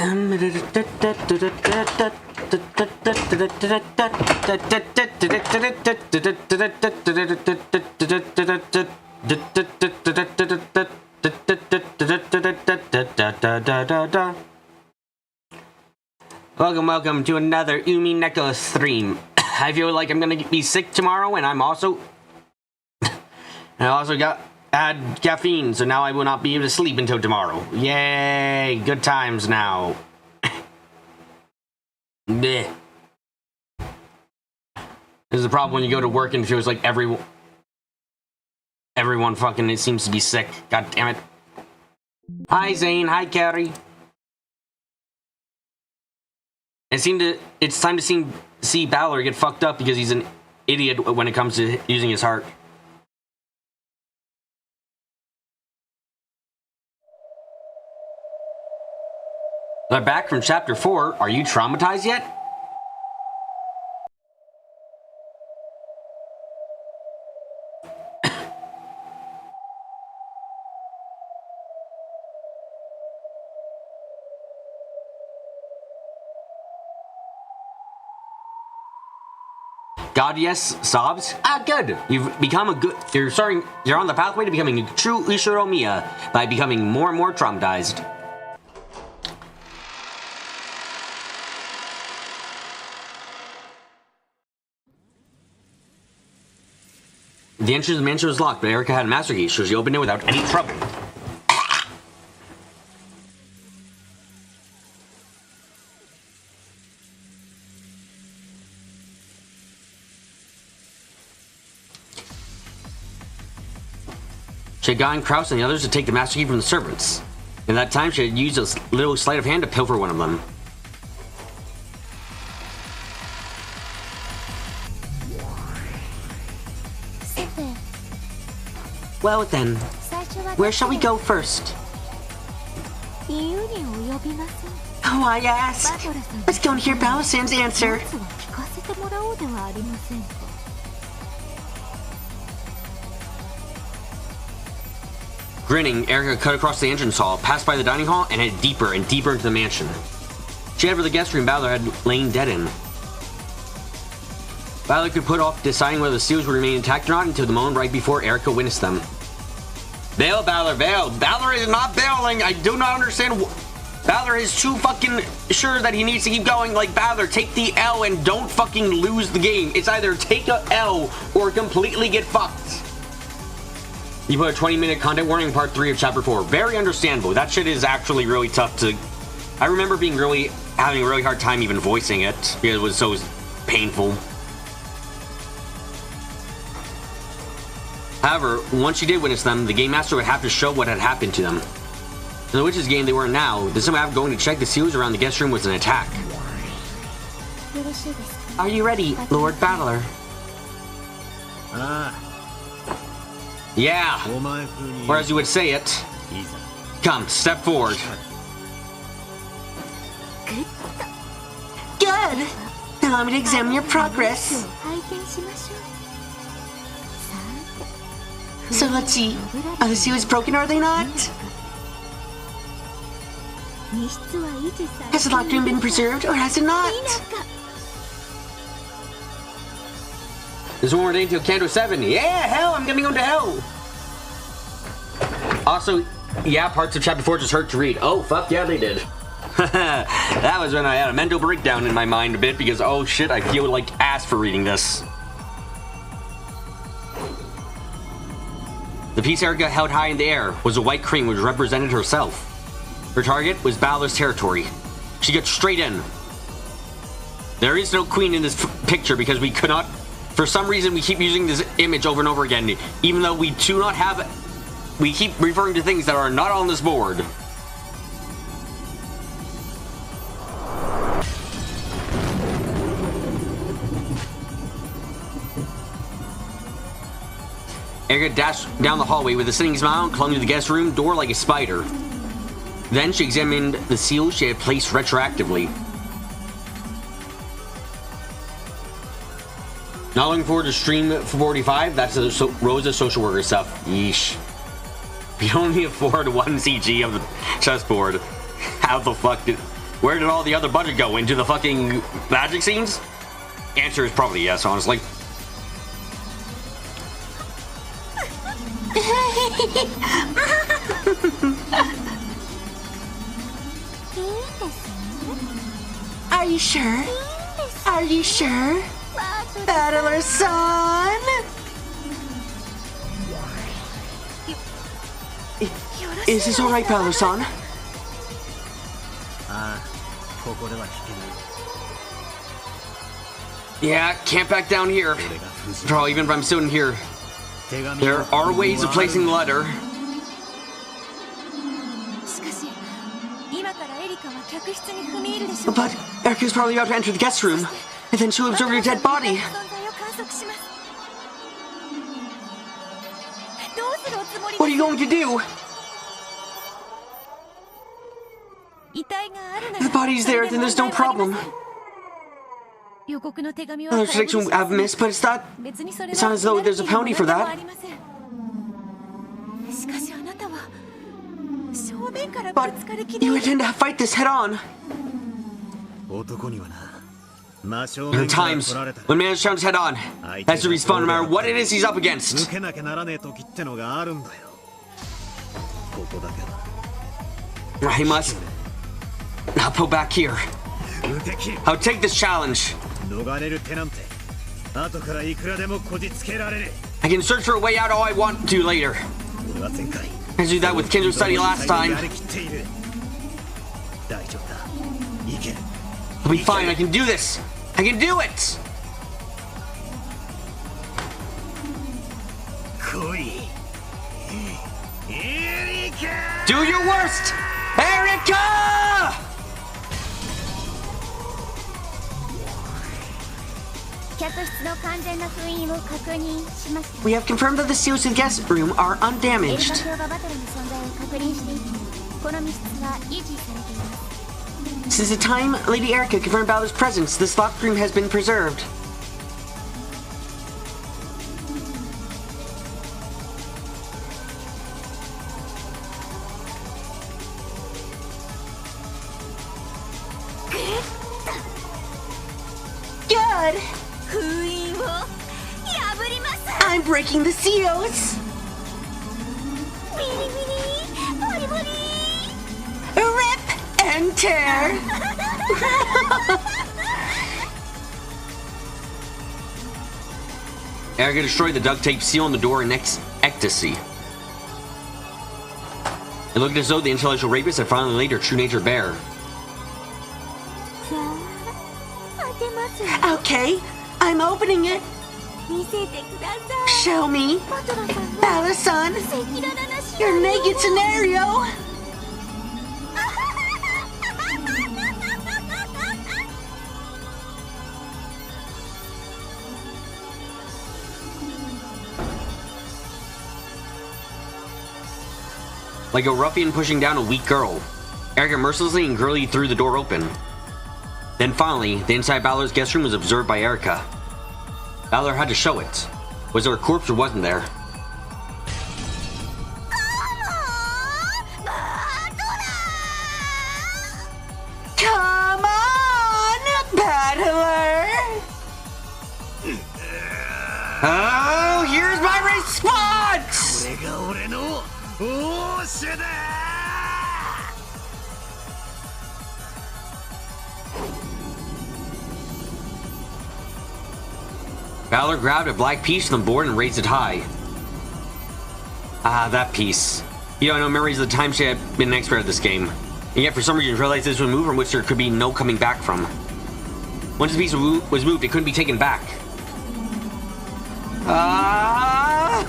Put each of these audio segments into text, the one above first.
Welcome to another Umineko stream. I feel like I'm gonna be sick tomorrow, and I also got add caffeine, so now I will not be able to sleep until tomorrow. Yay! Good times now. Bleh. This is the problem when you go to work and it feels like everyone fucking it seems to be sick. God damn it. Hi Zane, hi Carrie. It's time to see Balor get fucked up because he's an idiot when it comes to using his heart. They're back from chapter 4. Are you traumatized yet? God, yes, sobs. Ah, good. You've become You're on the pathway to becoming a true Ushiro-miya by becoming more and more traumatized. The entrance to the mansion was locked, but Erika had a master key, so she opened it without any trouble. She had gotten Kraus and the others to take the master key from the servants. In that time, she had used a little sleight of hand to pilfer one of them. Well then, where shall we go first? Oh, I ask. Let's go and hear Balasan's answer. Grinning, Erika cut across the entrance hall, passed by the dining hall, and headed deeper and deeper into the mansion. She headed for the guest room Balor had lain dead in. Balor could put off deciding whether the seals would remain intact or not until the moment right before Erika witnessed them. Bail, Balor, bail! Balor is not bailing! I do not understand. Balor is too fucking sure that he needs to keep going. Like, Balor, take the L and don't fucking lose the game. It's either take a L or completely get fucked. You put a 20-minute content warning in part 3 of chapter 4. Very understandable. That shit is actually really tough to... I remember having a really hard time even voicing it because it was so painful. However, once she did witness them, the game master would have to show what had happened to them. In the witch's game they were in now, the simple act of going to check the seals around the guest room was an attack. Are you ready, Lord Balor? Yeah, or as you would say it. Come, step forward. Good! Allow me to examine your progress. So let's see. Are the seals broken or are they not? Has the locked room been preserved or has it not? There's one more day until Kanto 7. Yeah, hell, I'm gonna go to hell. Also, yeah, parts of chapter 4 just hurt to read. Oh, fuck yeah, they did. That was when I had a mental breakdown in my mind a bit because, oh shit, I feel like ass for reading this. The piece Erika held high in the air was a white crane which represented herself. Her target was Balor's territory. She got straight in. There is no queen in this picture because we could not... For some reason, we keep using this image over and over again, even though we do not have... We keep referring to things that are not on this board. Erika dashed down the hallway with a sitting smile and clung to the guest room door like a spider. Then she examined the seals she had placed retroactively. Not looking forward to stream 45? That's Rosa's social worker stuff. Yeesh. We only afford one CG of the chessboard. How the fuck did... Where did all the other budget go? Into the fucking magic scenes? Answer is probably yes, honestly. Are you sure? Are you sure? Battler son? Is this alright, Battler son? Yeah, can't back down here. Bro, even if I'm still in here, there are ways of placing the letter. But Erika's probably about to enter the guest room, and then she'll observe your dead body. What are you going to do? If the body's there, then there's no problem. Another prediction I've missed, but it's not as though there's a penalty for that. But you intend to fight this head on. There are times when man is trying to head on, has to respond no matter what it is he's up against. I must not pull back here. I'll take this challenge. I can search for a way out all I want to later. I did that with Kinzo Study last time. I'll be fine, I can do this! I can do it! Do your worst! Erika! We have confirmed that the seals to the guest room are undamaged. Since the time Lady Erika confirmed Balor's presence, this locked room has been preserved. Good! I'm breaking the seals! Rip and tear! Erika destroyed the duct tape seal on the door in ecstasy. It looked as though the intellectual rapist had finally laid her true nature bare. Okay, I'm opening it. Show me. Balor-san, your naked scenario. Like a ruffian pushing down a weak girl, Erika mercilessly and girly threw the door open. Then finally, the inside Balor's guest room was observed by Erika. Balor had to show it. Was there a corpse or wasn't there? Come on, Battler! Oh, here's my response! Balor grabbed a black piece from the board and raised it high. Ah, that piece. You know, I know memories of the time she had been an expert at this game. And yet for some reason realized this was a move from which there could be no coming back from. Once the piece was moved, it couldn't be taken back. Ah!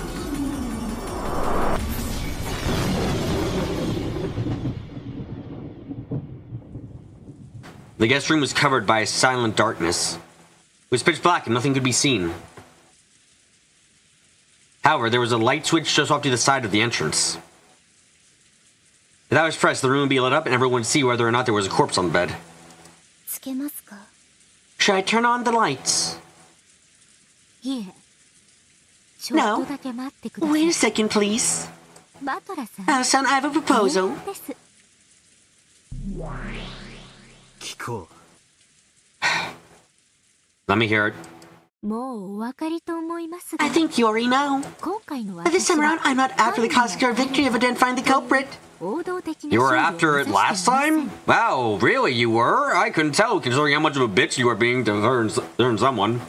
The guest room was covered by a silent darkness. It was pitch black and nothing could be seen. However, there was a light switch just off to the side of the entrance. If that was pressed, the room would be lit up and everyone would see whether or not there was a corpse on the bed. Should I turn on the lights? No. Wait a second, please. Balor-san, I have a proposal. Let me hear it. I think you already know. But this time around, I'm not after the cosmic star victory of identifying the culprit. You were after it last time? Wow, really you were? I couldn't tell considering how much of a bitch you were being to learn someone.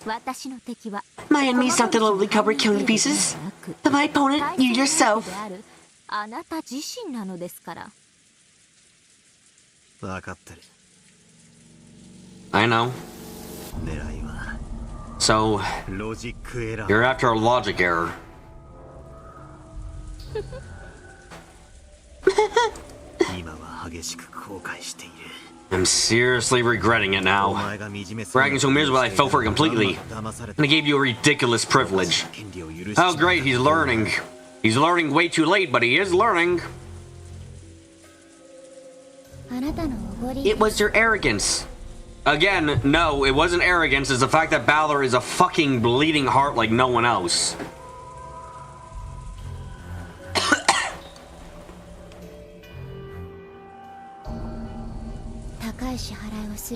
My enemy's not the lowly culprit killing to pieces, but my opponent, you yourself. I know. So, you're after a logic error. I'm seriously regretting it now. For acting so miserable, I fell for it completely. And I gave you a ridiculous privilege. Oh great, he's learning. He's learning way too late, but he is learning. It was your arrogance. Again, no, it wasn't arrogance. It's the fact that Balor is a fucking bleeding heart like no one else.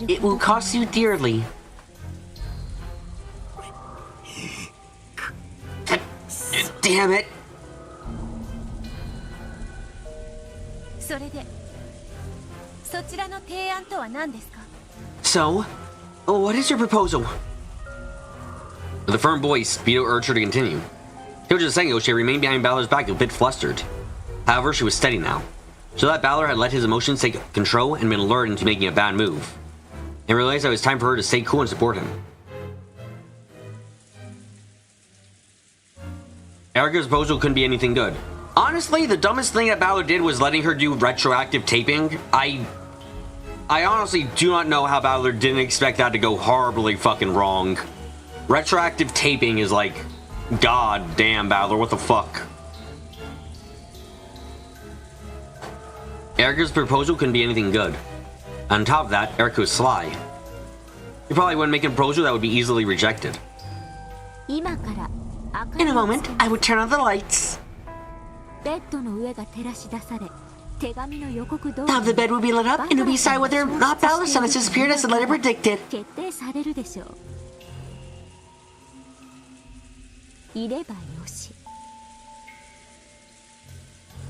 It will cost you dearly. Damn it. So, what is your proposal? With a firm voice, Vito urged her to continue. She was just saying, she remained behind Balor's back, a bit flustered. However, she was steady now. So that Balor had let his emotions take control and been lured into making a bad move, and realized that it was time for her to stay cool and support him. Erica's proposal couldn't be anything good. Honestly, the dumbest thing that Balor did was letting her do retroactive taping. I honestly do not know how Balor didn't expect that to go horribly fucking wrong. Retroactive taping is like, god damn Balor, what the fuck? Erica's proposal couldn't be anything good. On top of that, Erica was sly. He probably wouldn't make a proposal that would be easily rejected. In a moment, I would turn on the lights. Top of the bed will be lit up, and it will be decided whether or not Balor's son has disappeared as the letter predicted.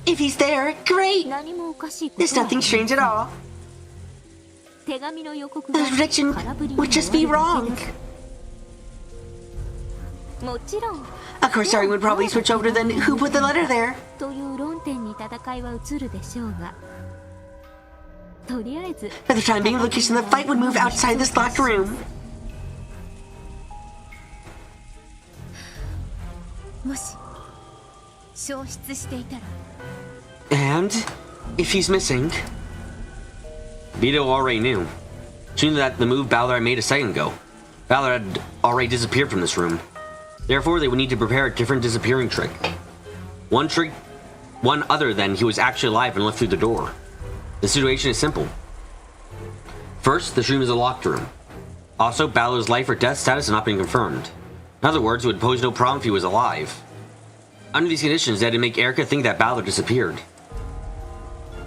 If he's there, great! There's nothing strange at all. The prediction would just be wrong. Of course, Ari would probably switch over to then who put the letter there. For the time being, the location of the fight would move outside this locked room. And if he's missing? Vito already knew. She knew that the move Balor had made a second ago. Balor had already disappeared from this room. Therefore, they would need to prepare a different disappearing trick. One other than he was actually alive and left through the door. The situation is simple. First, this room is a locked room. Also, Balor's life or death status has not been confirmed. In other words, it would pose no problem if he was alive. Under these conditions, they had to make Erica think that Balor disappeared.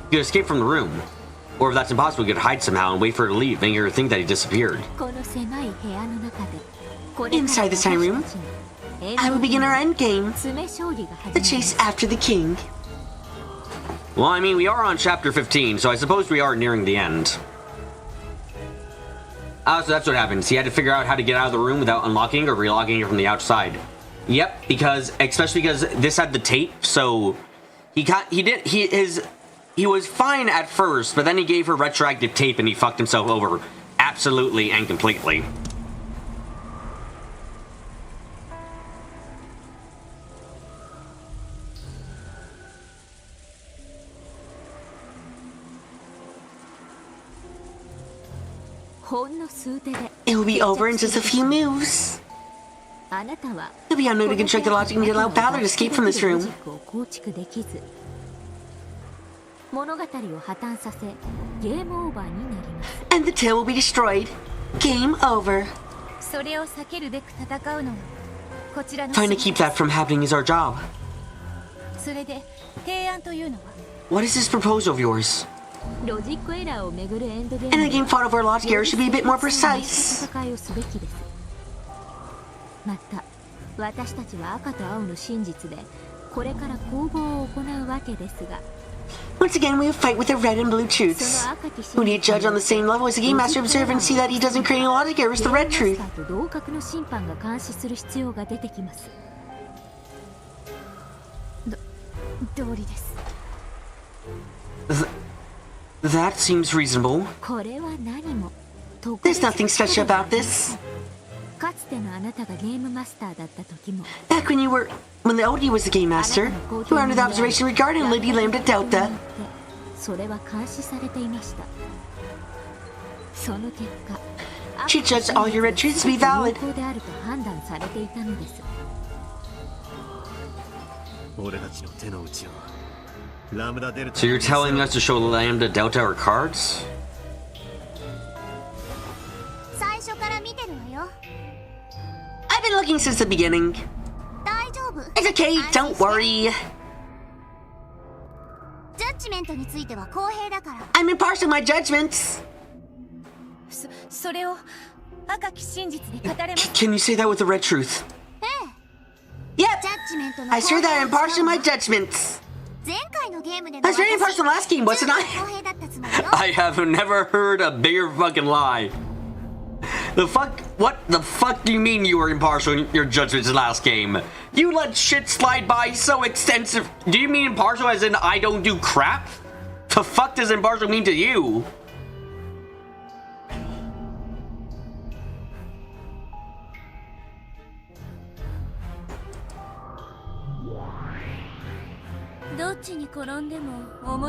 He could escape from the room. Or if that's impossible, he could hide somehow and wait for her to leave, making her think that he disappeared. Inside this tiny room, I will begin our endgame. The chase after the king. Well, I mean, we are on chapter 15, so I suppose we are nearing the end. So that's what happens. He had to figure out how to get out of the room without unlocking or relocking it from the outside. Yep, especially because this had the tape, so he was fine at first, but then he gave her retroactive tape and he fucked himself over absolutely and completely. It will be over in just a few moves. You'll be unable to construct the logic and allow Balor to escape from this room. And the tale will be destroyed. Game over. Trying to keep that from happening is our job. What is this proposal of yours? ロジックエラーをめぐるエンドゲー And ム the game fought over logic errors should be a bit more precise. 戦いをすべきです。また私たちは赤と青の真実でこれから攻防を行うわけですが Once again, we will fight with the red and blue truths. We need to judge on the same level as the game master, observe and see that he doesn't create any logic errors, the red truth. 同格の審判が監視する必要が出てきます。道理です。 That seems reasonable. これは何も There's nothing special about this. かつてのあなたがゲームマスターだった時も Back when the Odie was the game master, you were under the observation regarding Lady Lambda Delta. それは監視されていました。その結果 She judged all your red truths to be valid. 有効であると判断されていたのです。 So you're telling us to show Lambda Delta our cards? 最初から見てるわよ。 I've been looking since the beginning. 大丈夫。 It's okay, don't worry. ジャッジメントについては公平だから。 I'm impartial in my judgments. それを赤き真実で語れます。 Can you say that with the red truth? ジ Yep, ャッジメントの I swear that I'm impartial in my judgments. 前回のゲームで I was very impartial in the last game, wasn't I? 公平だったつもりよ。 I have never heard a bigger fucking lie. The fuck? What the fuck do you mean you were impartial in your judgments last game? You let shit slide by so extensive. Do you mean impartial as in I don't do crap? The fuck does impartial mean to you?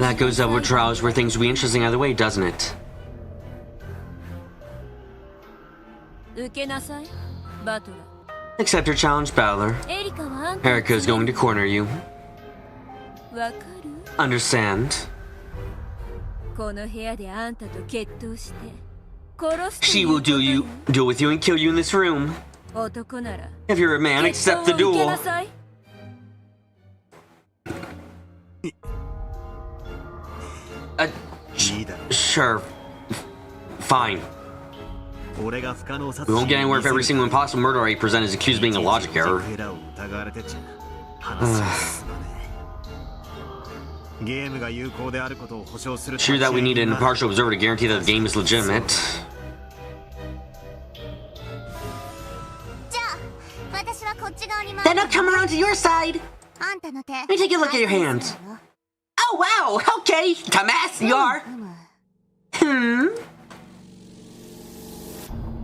That goes over trials where things will be interesting either way, doesn't it? 受けなさい、バトラ Accept your challenge, Battler. ー。エリカはあんた Erica is going to corner you. わかる？ Understand? この部屋であんたと決闘して殺すと She いうこ will とよ。 duel with you and kill you in this room. 男なら If you're a man, 決闘 accept the を受けな duel. さい。 Sure. Fine. We won't get anywhere if every single impossible murder I present is accused of being a logic error. Sure that we need an impartial observer to guarantee that the game is legitimate. じゃあ私はこっち側に Then I'll come around to your side. あんたの手。 Let me take a look at your hands. Oh wow, okay, dumbass, you are.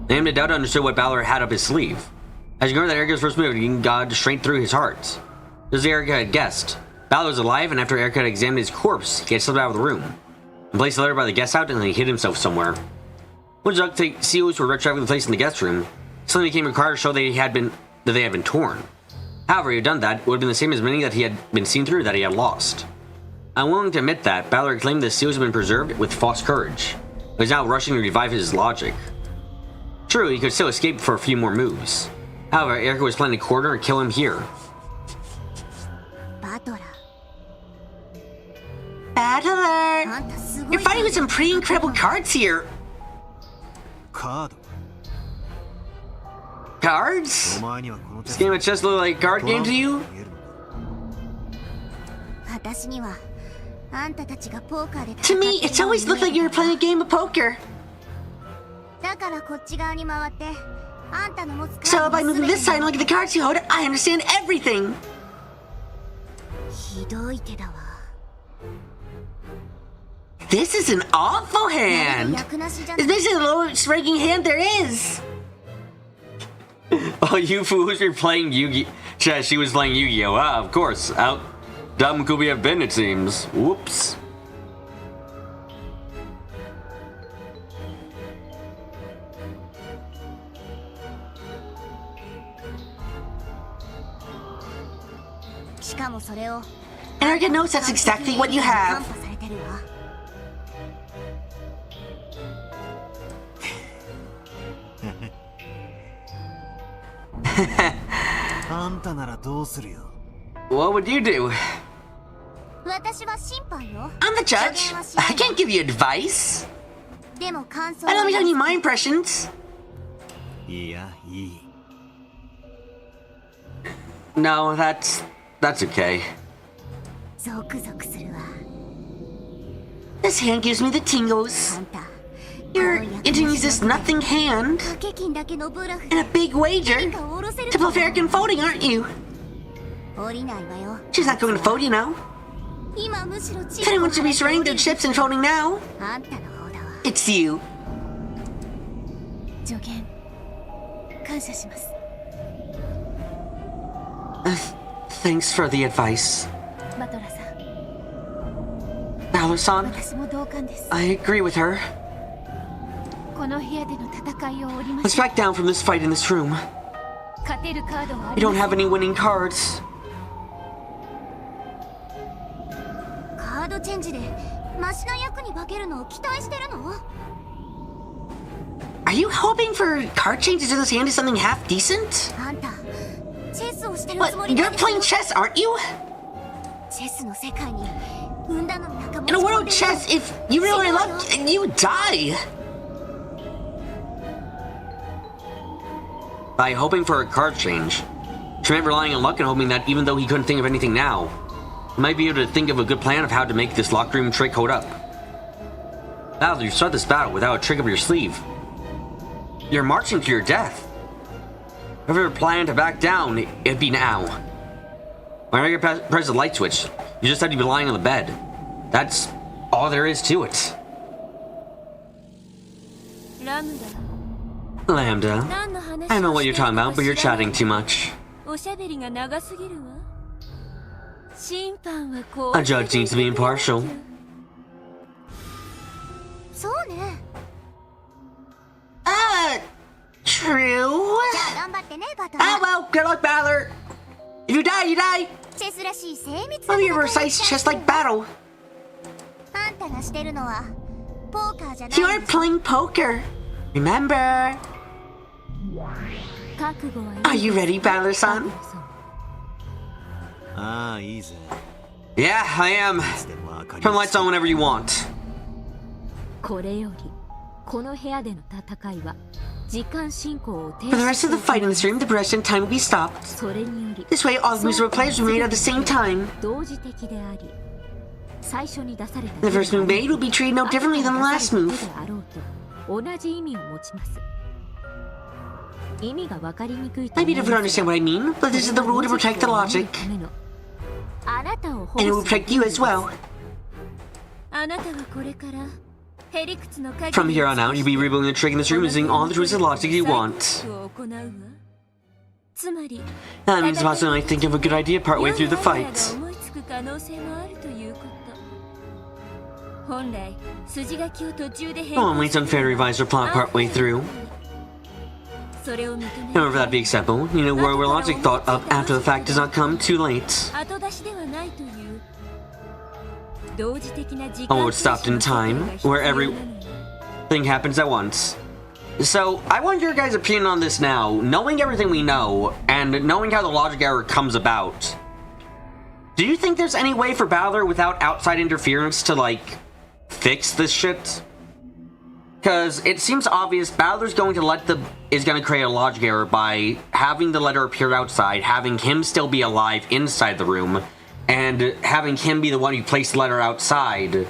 Lambda Delta understood what Balor had up his sleeve. As you learned that Erica's first move, he got straight through his heart. As Erica had guessed, Balor was alive, and after Erica had examined his corpse, he had slipped out of the room and placed the letter by the guest house, and then he hid himself somewhere. When Zuck seals were retrieving the place in the guest room, suddenly became required to show that they had been torn. However, he had done that, it would have been the same as many that he had been seen through that he had lost. I'm willing to admit that Balor claimed the seals had been preserved with false courage, but he's now rushing to revive his logic. True, he could still escape for a few more moves. However, Erica was planning to corner and kill him here. バトラー。 Battler! あんたすごい。 You're fighting with some pretty incredible cards here. カード Cards? お前にはこの This game of chess look like a card game to you? 私にはあんたたちがポーカーで To me, it's always looked like you were playing a game of poker. だからこっち側に回ってあんたの持つ So カー by ド moving this side and looking at the cards you hold, I understand everything. ひどい手だわ。 This is an awful hand. 役なしじゃ It's basically the lowest ranking hand there is. Oh, you fools were playing Yu-Gi-Oh! She was playing Yu-Gi-Oh! Ah, of course. How dumb could we have been, it seems. Whoops. And Erica knows that's exactly what you have. カンパされてるわ。 あんたならどうするよ What would you do? 私は審判よ。 I'm the judge. I can't give you advice. でも感想 I は let me tell you my impressions. いやいい No, that's okay. ゾクゾクするわ。 This hand gives me the tingles. あんた You're into this nothing hand 掛け金だけのブラフ and a big wager 何か下ろせる to bluff Eric in folding, aren't you? 降りないわよ。 She's not going to fold, you know. 今むしろ If anyone should be surrendering their chips and folding now, あんたの方だわ。 it's you. 助言感謝します。 Thanks for the advice. バトラさん、 Valor-san, 私も同感です。 I agree with her. この部屋での戦いを降りま Let's しょう。 back down from this fight in this room. 勝てるカードはあ We り don't ま have せん。 any winning cards. カードチェンジでマシな役に化けるのを期待してるの？ Are you hoping for card changes in this hand is something half decent? あんたチェスをしてる But つもり you're playing chess, aren't you? チェスの世界に運んだのなんか持 In a ち込 world ん of で chess, if you really luck, you die. By hoping for a card change, she meant relying on luck and hoping that even though he couldn't think of anything now, he might be able to think of a good plan of how to make this locker room trick hold up. Now you start this battle without a trick up your sleeve. You're marching to your death. If you're planning to back down, it'd be now. Whenever you press the light switch, you just have to be lying on the bed. That's all there is to it. ラムダ Lambda, 何の話 I know what you're をしてる talking の about, か but you're 知らない chatting too much. おしゃべりが長すぎるわ。審判はこ A judge needs to be impartial. そうね。 True. じゃあ頑張ってねバトラ Ah, well, good luck, Balor. If you die, you die. チェスらしい精密な Maybe a 戦い precise chess-like battle. あんたがしてるのはポーカーじゃない You are playing poker. Remember. 覚悟は Are you ready, Balor-san? ああいいぜ Yeah, I am. いつでも明かり Turn を the lights on whenever you want. これよりこの部屋での戦いは時間進行を停 For the 止 rest of the fight in this room, the progression time will be stopped. それにより This way, all the moves of our players will be made at the same time. 同時的であり最初に出された The first move made will be treated no differently than the last move. であろうと同じ意味を持ちます意味が分かりにくいと Maybe 思 you い don't ます understand what I mean, but this is the rule to protect the logic. あなたを保 And it 護 will する protect you as well. あなたはこれからへりくつの限り From here on out, you'll be rebuilding the trick in this room using all the twisted logic you want. つまり That means possibly I think of a good idea partway through the 良いアイデア fight. が思いつく可能性もあるということ本来筋書きを途中で変 Well, only it's unfair to revise your plot partway through. それを認め However, that be acceptable, you know, where logic thought up after the fact does not come too late. 後出しではないという同時的な時 Oh, 間 it's stopped in time, where everything happens at once. So, I want your guys' opinion on this now. Knowing everything we know, and knowing how the logic error comes about, do you think there's any way for Balor without outside interference to, like, fix this shit? Because it seems obvious Balor's going to create a logic error by having the letter appear outside, having him still be alive inside the room, and having him be the one who placed the letter outside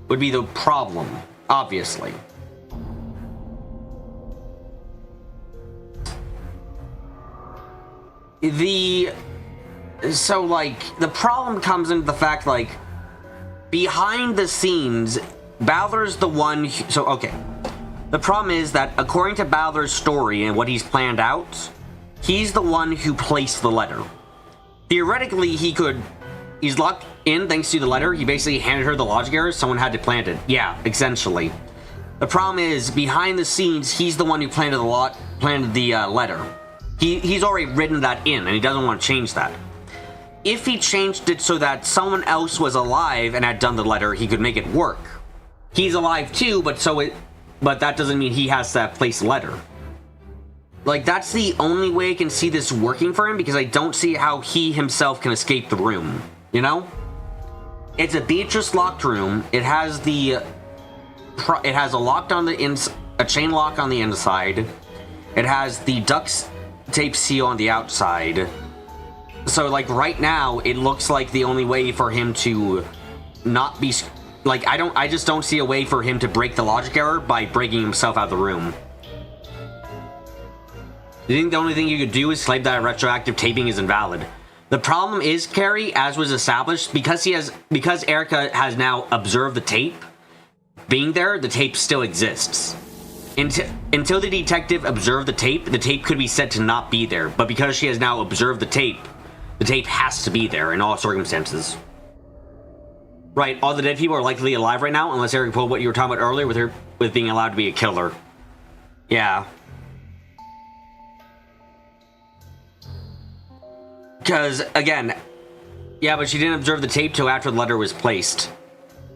would be the problem, obviously. So, like, the problem comes into the fact, like, behind the scenes, Balor's the one who, okay. The problem is that, according to Balor's story and what he's planned out, he's the one who placed the letter. Theoretically, he's locked in thanks to the letter. He basically handed her the logic error. Someone had to plant it. Yeah, essentially. The problem is, behind the scenes, he's the one who planted the letter. He's already written that in, and he doesn't want to change that. If he changed it so that someone else was alive and had done the letter, he could make it work. He's alive too, but that doesn't mean he has to place the letter. Like, that's the only way I can see this working for him, because I don't see how he himself can escape the room, you know? It's a Beatrice locked room. It has the... It has a locked on the a chain lock on the inside. It has the duct tape seal on the outside. So, like, right now, it looks like the only way for him to not be... Like, I just don't see a way for him to break the logic error by breaking himself out of the room. You think the only thing you could do is claim that retroactive taping is invalid? The problem is, Carrie, as was established, because Erica has now observed the tape, being there, the tape still exists. Until the detective observed the tape could be said to not be there, but because she has now observed the tape has to be there in all circumstances. Right, all the dead people are likely alive right now, unless Eric pulled what you were talking about earlier with being allowed to be a killer. Yeah. Because, again, yeah, but she didn't observe the tape till after the letter was placed.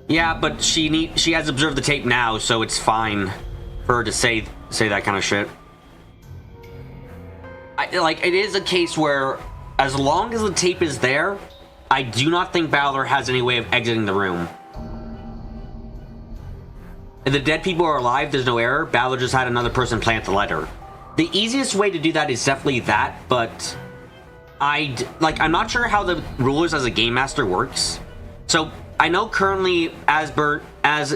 Yeah, but she has observed the tape now, so it's fine for her to say that kind of shit. It is a case where, as long as the tape is there, I do not think Balor has any way of exiting the room. If the dead people are alive, there's no error. Balor just had another person plant the letter. The easiest way to do that is definitely that, but I'm not sure how the rulers as a game master works. So I know currently, as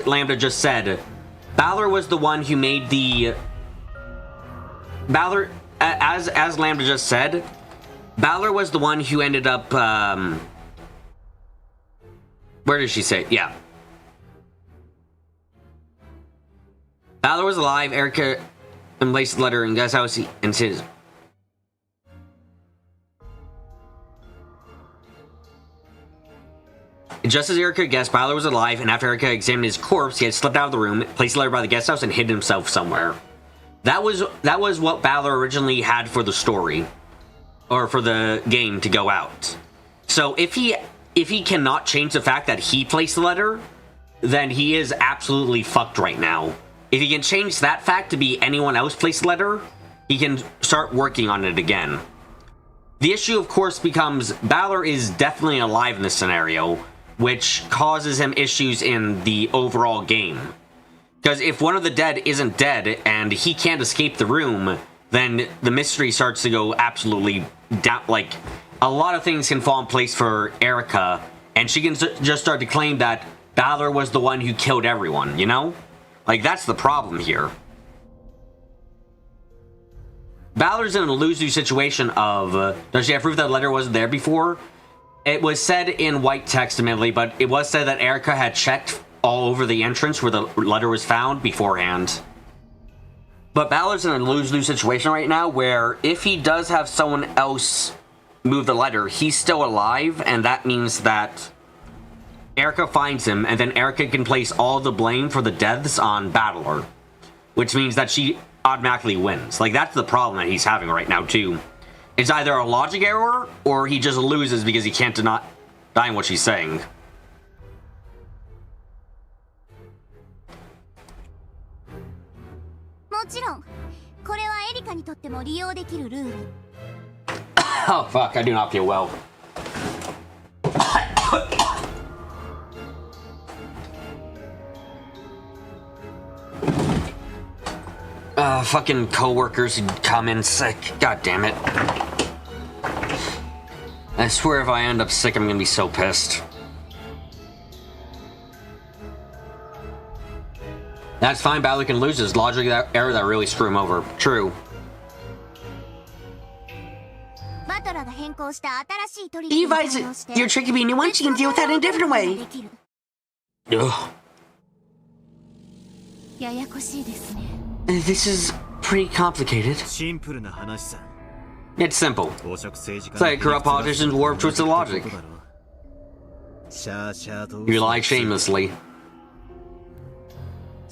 Lambda just said, Balor was the one who made the... Balor, as Lambda just said, Balor was the one who ended up, where did she say? Yeah. Balor was alive, Erica embraced the letter, and guess how he and his... Just as Erica guessed, Balor was alive, and after Erica examined his corpse, he had slipped out of the room, placed the letter by the guest house, and hid himself somewhere. That was what Balor originally had for the story, or for the game to go out. So if he cannot change the fact that he placed the letter, then he is absolutely fucked right now. If he can change that fact to be anyone else placed the letter, he can start working on it again. The issue, of course, becomes Balor is definitely alive in this scenario, which causes him issues in the overall game. Because if one of the dead isn't dead and he can't escape the room, then the mystery starts to go absolutely down. Like, a lot of things can fall in place for Erica, and she can just start to claim that Balor was the one who killed everyone, you know? Like, that's the problem here. Balor's in a lose-lose situation of, does she have proof that the letter wasn't there before? It was said in white text admittedly, but it was said that Erica had checked all over the entrance where the letter was found beforehand. But Balor's in a lose-lose situation right now where if he does have someone else move the letter, he's still alive, and that means that Erica finds him, and then Erica can place all the blame for the deaths on Balor, which means that she automatically wins. Like, that's the problem that he's having right now, too. It's either a logic error, or he just loses because he can't deny what she's saying. Oh, fuck, I do not feel well. Fucking co-workers who come in sick. God damn it. I swear if I end up sick, I'm gonna be so pissed. That's fine, Balor can lose his logic error that really screw him over. True. Levi's, you're tricking me new one, you can deal with that in a different way. Ugh. This is pretty complicated. It's simple. It's like corrupt politicians warp twisted logic. You lie shamelessly.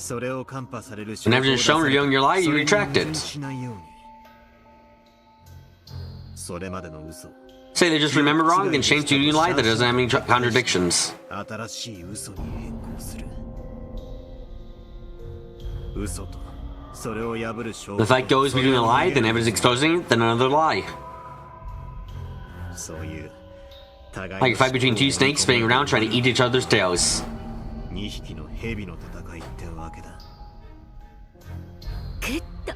When evidence shown revealing your lie, you retract it. Say they just remember wrong, then change to a new lie that doesn't have any contradictions. The fight goes between a lie, then evidence exposing it, then another lie. Like a fight between two snakes spinning around trying to eat each other's tails. 2匹の蛇の戦いってわけだ。グッと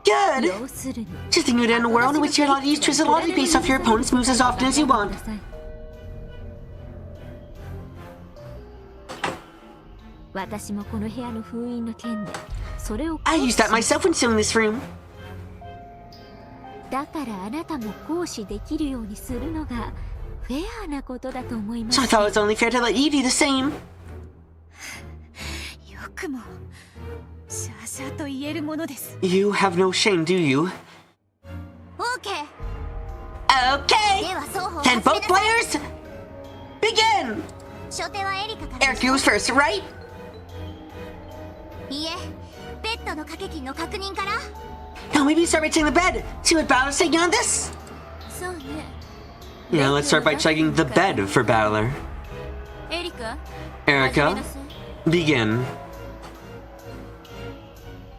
Good! 要するに Just think you'd in a world in which you're allowed to use Trizzolati based off your opponent's moves as often as you want. 私もこの部屋の封印の件でそれを I used that myself when sealing this room. だからあなたも行使できるようにするのがフェアなことだと思いま So I す。 thought it was only fair to let you do the same. よくもシャーシャーと言えるものです。 You have no shame, do you? オーケー。 Okay! では双方 Can 始め both なさい。 players begin? 初手はエリカからで Eric す goes first, right? いいえ、ベッドの掛け金の確認から。 Now maybe start by checking the bed. See what Balor's taking on this? そうね。 Yeah, let's start by checking the bed for Balor. エリカ、 Erica, begin.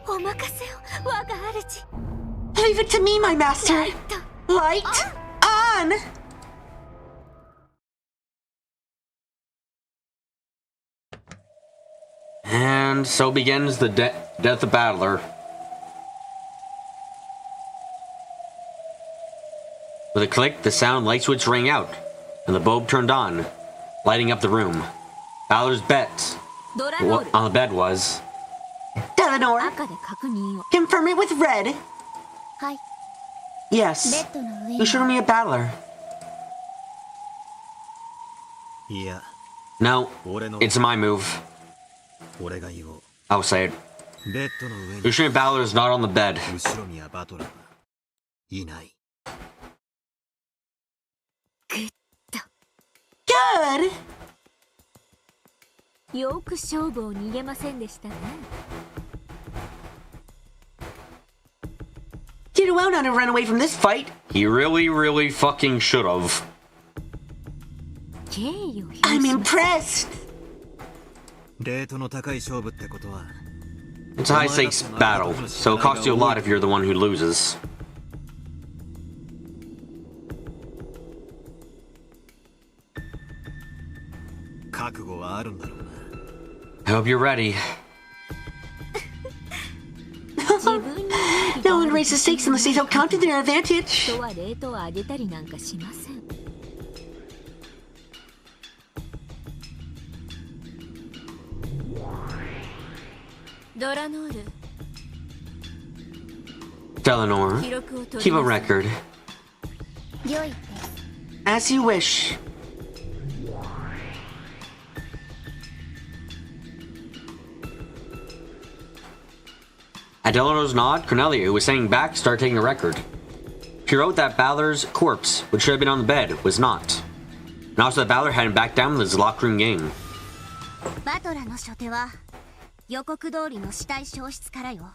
お任せを、我が主。 Leave it to me, my master. Light on! And so begins the death of Battler. With a click, the sound light switch rang out, and the bulb turned on, lighting up the room. Balor's bet ドラノール、 on the bed was Delanor. 赤で確認を。 Confirm it with red. はい。 Yes. ベッドの上 You に showed me a Battler. いや、 No, 俺の it's my move. 俺が言おう。 I'll say it. ベッドの上に You showed me Battler is not on the bed. 後ろにはバトラーがいない。 Good. よく勝負を逃げませんでしたね。 Did well not to run away from this fight. He really fucking should have. 敬意を表 I'm します。 impressed. レートの高い勝負ってことは It's a high stakes battle, so it costs you a lot if you're the one who loses. 覚悟はあるんだろうな。 I hope you're ready. 自分に有利 No one raised the stakes unless they felt confident in their advantage. 人はレートを上げたりなんかしません。ドラノール、 Delanor, 記録を取 keep り a なさい。 record. 良いです。 As you wish. At Delanor's nod, Cornelia, who was standing back, started taking a record. She wrote that Balor's corpse, which should have been on the bed, was not. And also that Balor hadn't backed down with his locker room game. バトラの初手は予告通りの死体消失からよ。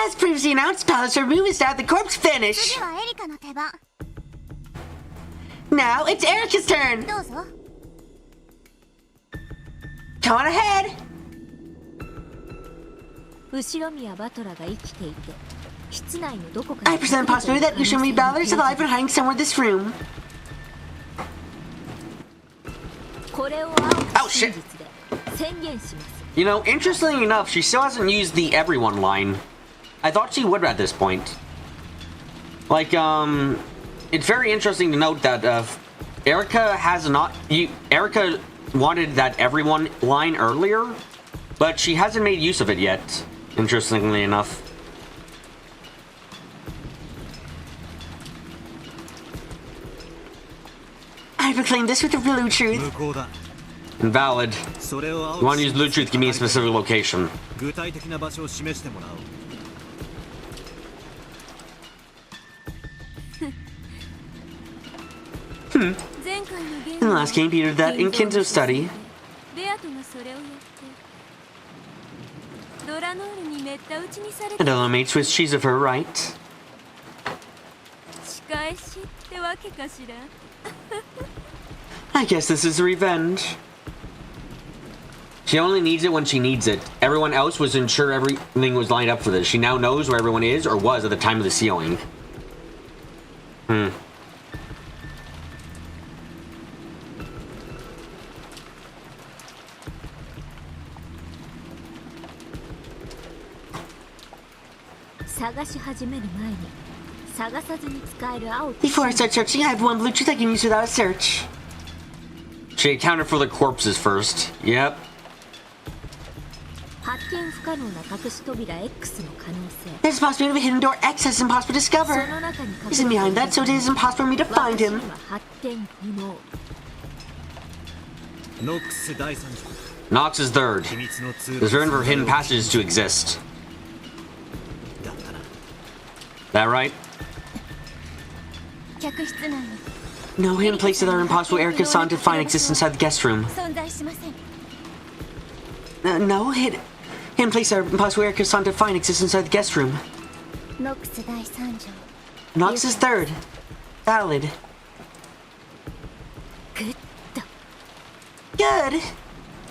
As previously announced, Balor's remove is now the corpse finish. 次はエリカの手番。 Now it's Erica's turn. どうぞ。 Come on ahead. 後ろ宮バトラが生きていて、室内のどこか I present a possibility that you should be Balor is alive and hiding somewhere in this room. これを青と Oh, 真 shit. 実で宣言します。 You know, interestingly enough, she still hasn't used the everyone line. I thought she would at this point. Like, it's very interesting to note that, Erica has not... Erica wanted that everyone line earlier, but she hasn't made use of it yet, interestingly enough. I proclaim this with the blue 無 truth. 効だ。 Invalid. それを You want to use blue truth, give me a specific location. 具体的な場所を示してもらおう。 前回のゲー In the ムは last game, Peter did that in Kinto's study. ベアトがそれをやってドラノールにめった打ちにされ And た Ella made Swiss cheese of her, right? 仕返しってわけかしら。 I guess this is revenge. She only needs it when she needs it. Everyone else was unsure everything was lined up for this. She now knows where everyone is or was at the time of the sealing. 探し始める前に探さずに使える青と Before I start searching, I have one Bluetooth I can use without a search. She accounted for the corpses first. Yep. 発見不可能な隠し扉 X の可能性 There's a possibility of a hidden door X that's impossible to そ discover. の中に隠 Isn't behind that, so it is impossible for me to find 私 him. には発見不能ノックス第三条 Nox is third. 秘密の通路 There's room for hidden passages to exist. だったな That right? 客室内に No hidden places that are impossible Erica saw to find exist inside the guest room. 存在しません No hidden places that are impossible Erica saw to find exist inside the guest room. ノックス第三条 Nox is third. Valid. グッ Good.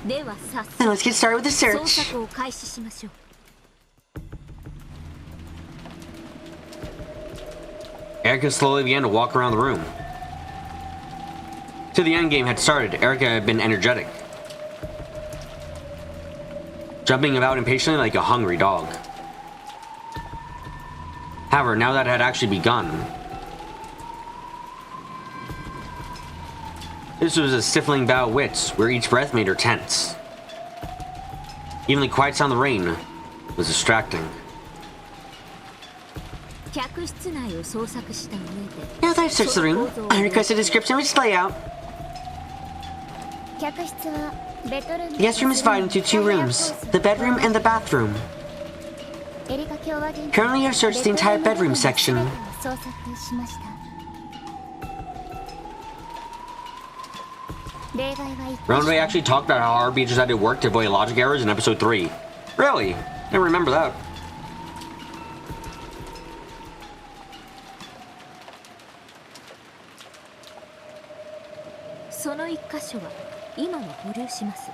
では早 Then 速 let's get started with the 捜 search. 索を開始しましょう Erica slowly began to walk around the room. Till the endgame had started, Erica had been energetic, jumping about impatiently like a hungry dog. However, now that it had actually begun, this was a stifling bout of wits, where each breath made her tense. Even the quiet sound of the rain was distracting. 客室内を捜索した上で Now that I've searched the room, I request a description of its layout. 客室はベッドルーム The guest room is divided into two rooms, the bedroom and the bathroom. エリカ共和人 Currently, I've searched the entire bedroom section. 捜索しました例外は一 Runway actually talked about how RPGs had to work to avoid logic errors in episode 3. Really? Never remember that. その一箇所は今は保留します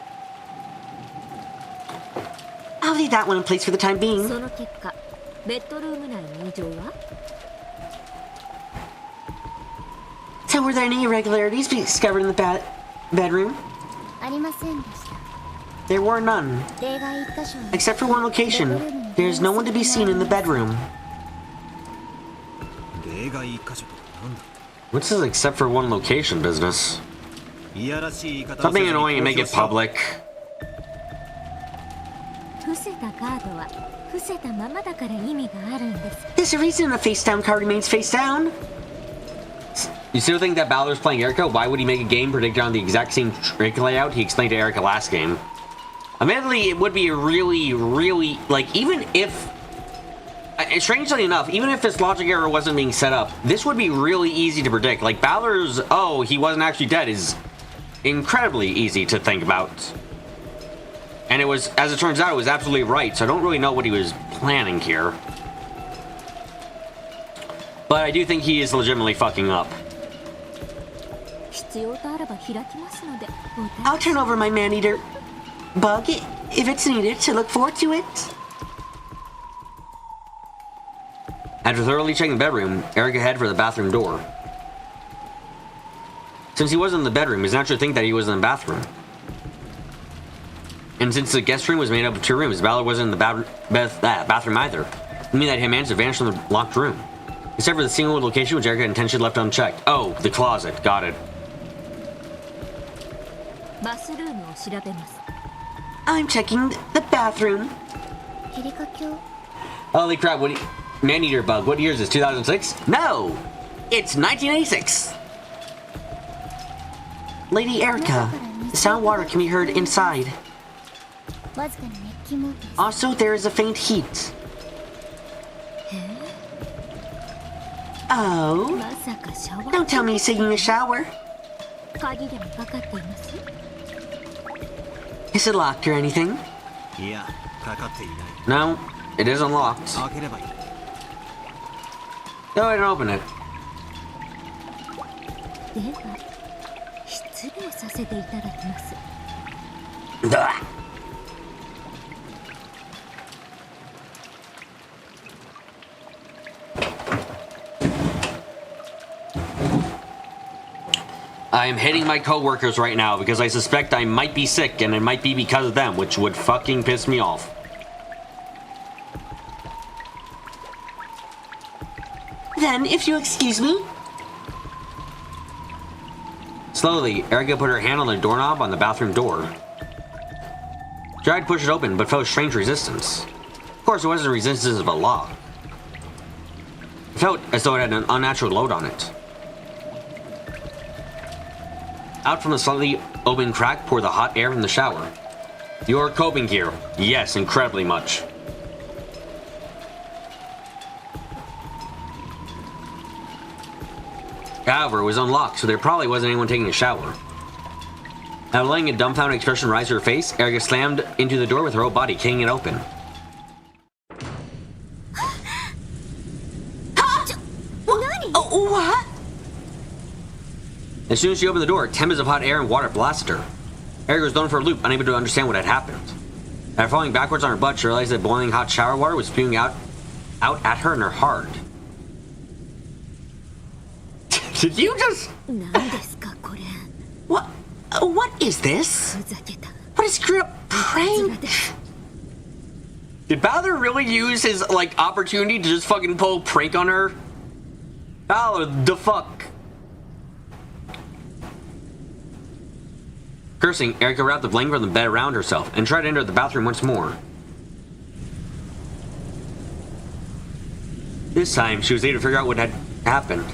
I'll leave that one in place for the time being. その結果ベッドルーム内に異常は So were there any irregularities discovered in the bedroom? ありませんでした There were none. 例外一箇所に Except for one location. There's no one to be seen in the bedroom. 例外一箇所ってなんだ What's this except for one location business? いやらしい言い方を Stop せず being に annoying and make it 公表しろ public. 伏せたカードは伏せたままだから意味があるんです There's a reason a face down card remains face down. You still think that Balor's playing Erica? Why would he make a game predicted on the exact same trick layout he explained to Erica last game? Admittedly, it would be really, like, even if... strangely enough, even if this logic error wasn't being set up, this would be really easy to predict. Like, Balor's, oh, he wasn't actually dead is incredibly easy to think about. And it was, as it turns out, it was absolutely right, so I don't really know what he was planning here. But I do think he is legitimately fucking up. 必要とあらば開きますのでお I'll 楽し turn over my man-eater bug if it's needed to look forward to it. After thoroughly checking the bedroom, Erica headed for the bathroom door. Since he wasn't in the bedroom, it's natural to think that he was in the bathroom. And since the guest room was made up of two rooms, Balor wasn't in the bathroom either. It means that he managed to vanish from the locked room. Except for the single location which Erica intentionally left unchecked. Oh, the closet. Got it. バスルームを調べます I'm checking the bathroom. エリカ共 Holy crap, what man-eater bug. What year is this? 2006? No! It's 1986! Lady Erica. The sound of water can be heard inside. わずかに熱気も Also, there is a faint heat. Oh, まさかシャワー don't tell me he's taking a shower. 鍵でもかかっています Is it locked or anything? いやかかっていない No, it isn't locked. 開ければいい Go ahead and open it. では失礼させていただきます Duh. I am hating my coworkers right now because I suspect I might be sick and it might be because of them, which would fucking piss me off. again, if you excuse me. Slowly, Erica put her hand on the doorknob on the bathroom door. She tried to push it open, but felt strange resistance. Of course, it wasn't the resistance of a lock. It felt as though it had an unnatural load on it. Out from the slightly open crack poured the hot air from the shower. You're coping here. Yes, incredibly much. However, it was unlocked, so there probably wasn't anyone taking a shower. Now, letting a dumbfounded expression rise to her face, Erica slammed into the door with her whole body, kicking it open. What? As soon as she opened the door, tempests of hot air and water blasted her. Erica was thrown for a loop, unable to understand what had happened. After falling backwards on her butt, she realized that boiling hot shower water was spewing out at her in her heart. Did you just... What is this? What a screwed up prank? Did Balor really use his, opportunity to just fucking pull a prank on her? Balor, the fuck? Cursing, Erica wrapped the blanket from the bed around herself and tried to enter the bathroom once more. This time, she was able to figure out what had happened.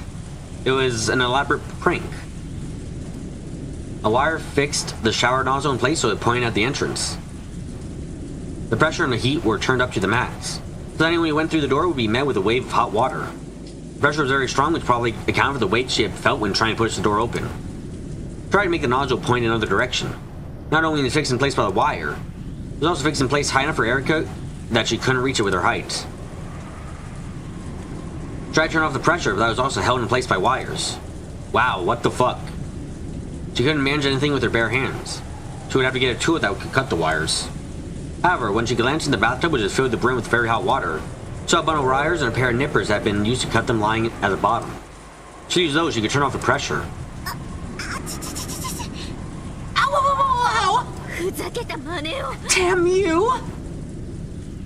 It was an elaborate prank. A wire fixed the shower nozzle in place so it pointed at the entrance. The pressure and the heat were turned up to the max, so that anyone who went through the door would be met with a wave of hot water. The pressure was very strong, which probably accounted for the weight she had felt when trying to push the door open. Tried to make the nozzle point in another direction. Not only was it fixed in place by the wire, it was also fixed in place high enough for Erica that she couldn't reach it with her height. Tried to turn off the pressure, but that was also held in place by wires. Wow, what the fuck? She couldn't manage anything with her bare hands. She would have to get a tool that could cut the wires. However, when she glanced in the bathtub, which was filled to the brim with very hot water, she saw a bundle of wires and a pair of nippers that had been used to cut them lying at the bottom. She used those, she could turn off the pressure. Damn you!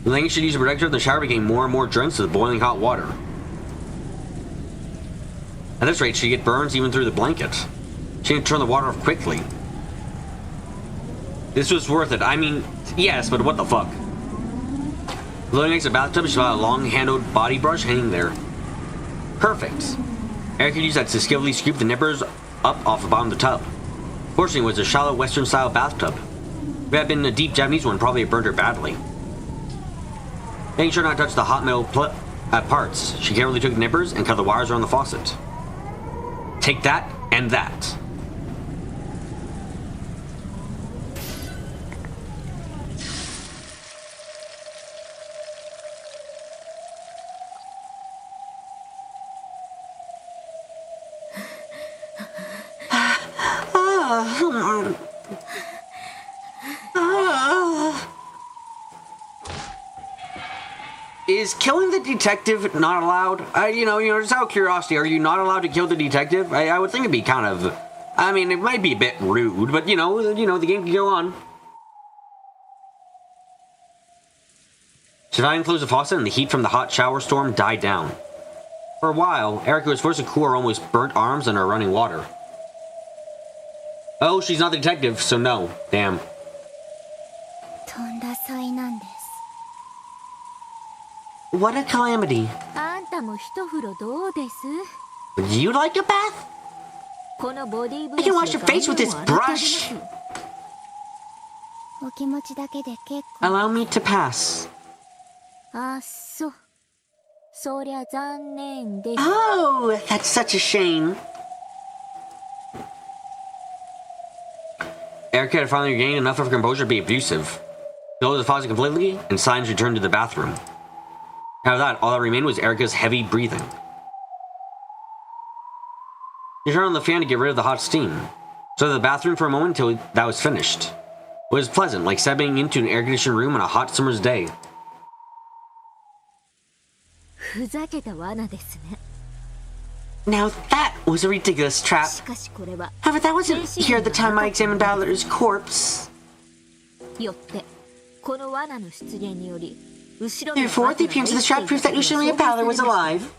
The length she used to protect her in the shower became more and more drenched with boiling hot water. At this rate, she'd get burns even through the blanket. She had to turn the water off quickly. This was worth it. I mean, yes, but what the fuck? Floating next to the bathtub, she saw a long-handled body brush hanging there. Perfect. Erica used that to skillfully scoop the nippers up off the bottom of the tub. Fortunately, it was a shallow Western-style bathtub. If it had been a deep Japanese one, probably had burned her badly. Making sure not to touch the hot metal parts, she carefully took the nippers and cut the wires around the faucet. Take that and that. Is killing the detective not allowed? Just out of curiosity, are you not allowed to kill the detective? I would think it'd be kind of... I mean, it might be a bit rude, but the game can go on. She finally closed the faucet and the heat from the hot shower storm died down. For a while, Erica was forced to cool her almost burnt arms under running water. Oh, she's not the detective, so no. Damn. What a calamity. Would you like a bath? I can wash your face with this brush. Allow me to pass. Oh, that's such a shame. Erica had finally regained enough of her composure to be abusive. Closed the faucet completely, and silence returned to the bathroom. After that, all that remained was Erica's heavy breathing. She turned on the fan to get rid of the hot steam. So in the bathroom for a moment until that was finished. It was pleasant, like stepping into an air-conditioned room on a hot summer's day. Now that was a ridiculous trap. However, that wasn't here at the time I examined Balor's corpse. Therefore, the appearance of the trap proves that Umineko Balor was alive.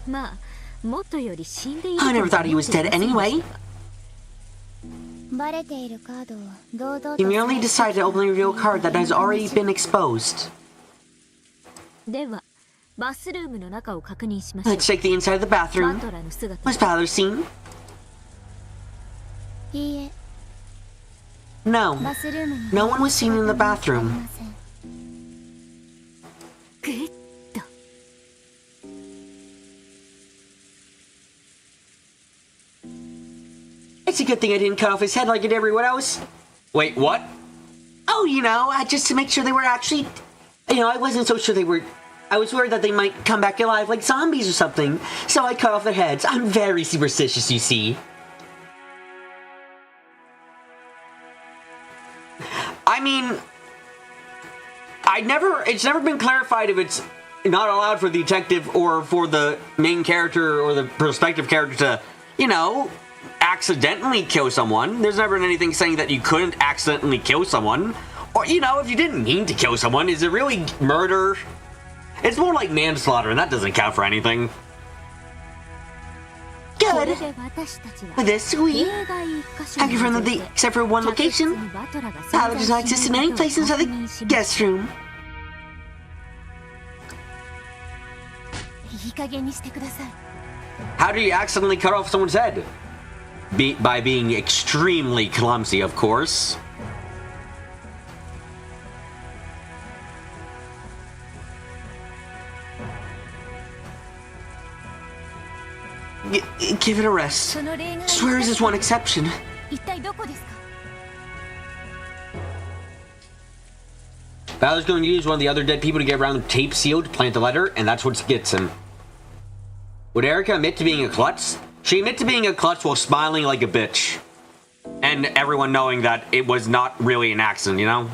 まあもっとより死んでいる I never thought he was dead anyway. バレているカードを堂々 You と merely decided to openly reveal a card that has already been exposed. ではバスルームの中を確認しましょう Let's check the inside of the バ bathroom. トラの姿 Was Balor seen? いいえ No. バスルームに No one was seen in the あり bathroom. ませんグッと It's a good thing I didn't cut off his head like I did everyone else. Wait, what? Oh, just to make sure they were actually... I wasn't so sure they were... I was worried that they might come back alive like zombies or something, so I cut off their heads. I'm very superstitious, you see. I mean, it's never been clarified if it's not allowed for the detective or for the main character or the prospective character to, accidentally kill someone. There's never been anything saying that you couldn't accidentally kill someone. Or, if you didn't mean to kill someone, is it really murder? It's more like manslaughter, and that doesn't count for anything. これ Good. で私たちは With this, we 例外一箇所 have に confirmed that 除い the, て except for one 客室 location, にバトラが Balor 存 does 在 not し exist な in い any ことを place inside 確 the 認します guest room. いい加減にしてください How do you accidentally cut off someone's head? By being extremely clumsy, of course. Give it a rest. その例外 Swear is this one exception. 一体どこですか Balor's going to use one of the other dead people to get around the tape seal to plant the letter, and that's what gets him. Would Erica admit to being a klutz? She admit to being a klutz while smiling like a bitch. And everyone knowing that it was not really an accident, you know?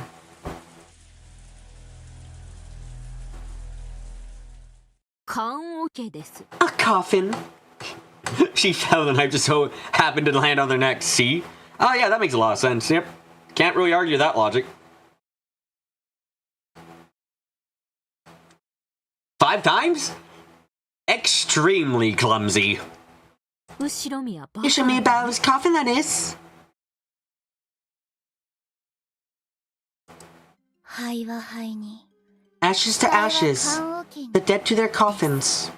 棺桶です A coffin. She fell and the knife just so happened to land on their neck. See? Oh yeah, that makes a lot of sense. Yep. Can't really argue that logic. 5 times? Extremely clumsy. 後ろ見はバ You show me about his coffin, that is. 灰は灰に Ashes to これは ashes. 棺桶に The dead to their coffins.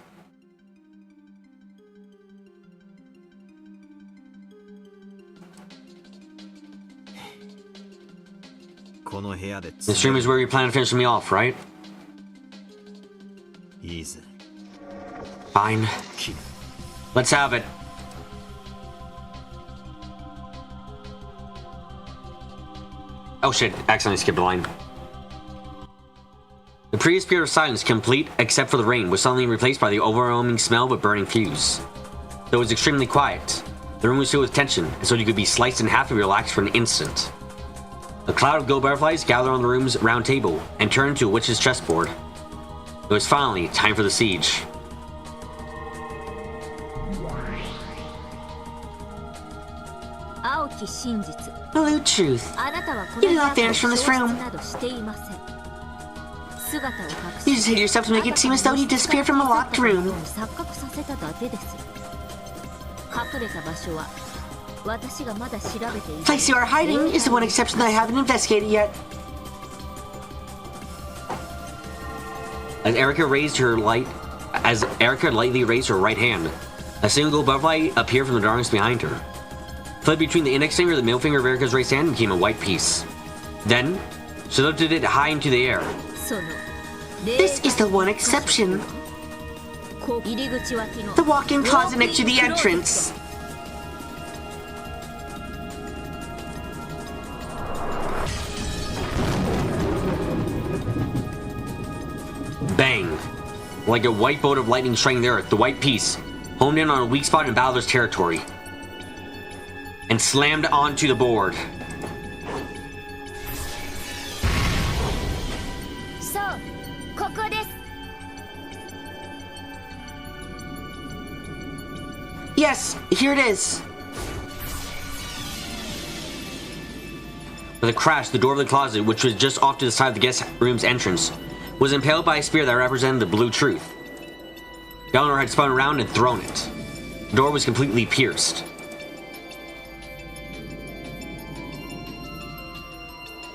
This room is where you plan on finishing me off, right? Easy. Fine. Let's have it. Oh shit, accidentally skipped a line. The previous period of silence, complete except for the rain, was suddenly replaced by the overwhelming smell of a burning fuse. Though it was extremely quiet, the room was filled with tension, and so you could be sliced in half and relaxed for an instant. A cloud of gold butterflies gathered on the room's round table and turned into a witch's chessboard. It was finally time for the siege. Blue truth. You did not vanish from this room. You just hid yourself to make it seem as though you disappeared from a locked room. The place you are hiding is the one exception that I haven't investigated yet. As Erica lightly raised her right hand, a single butterfly appeared from the darkness behind her. Fled between the index finger and the middle finger of Erica's raised hand and became a white piece. Then, she lifted it high into the air. This is the one exception. The walk-in closet next to the entrance. Bang! Like a white bolt of lightning striking the earth, the white piece honed in on a weak spot in Balor's territory and slammed onto the board. So, ここです Yes, here it is. With a crash, the door of the closet, which was just off to the side of the guest room's entrance, was impaled by a spear that represented the blue truth. Eleanor had spun around and thrown it. The door was completely pierced.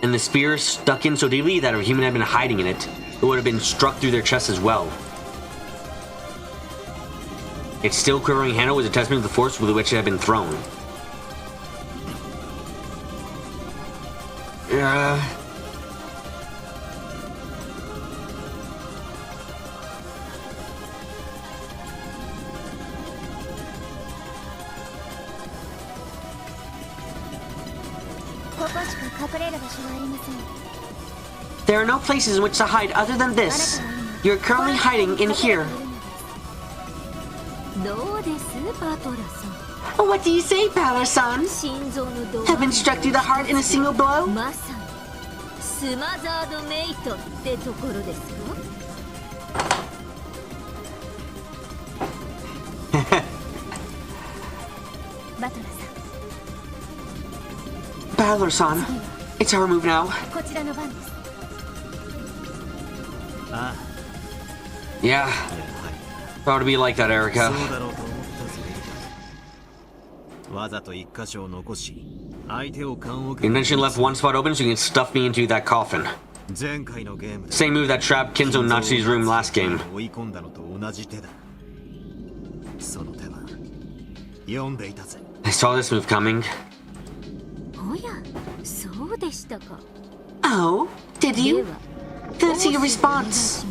And the spear stuck in so deeply that if a human had been hiding in it, it would have been struck through their chest as well. Its still quivering handle was a testament to the force with which it had been thrown. There are no places in which to hide other than this. You're currently hiding in here. What do you say, Balor-san? Have been struck through the heart in a single blow? Balor-san, it's our move now. Yeah. Proud to be like that, Erica. You intentionally left one spot open so you can stuff me into that coffin. Same move that trapped Kinzo Natsu's room last game. I saw this move coming. Oh, did you? Didn't see your response.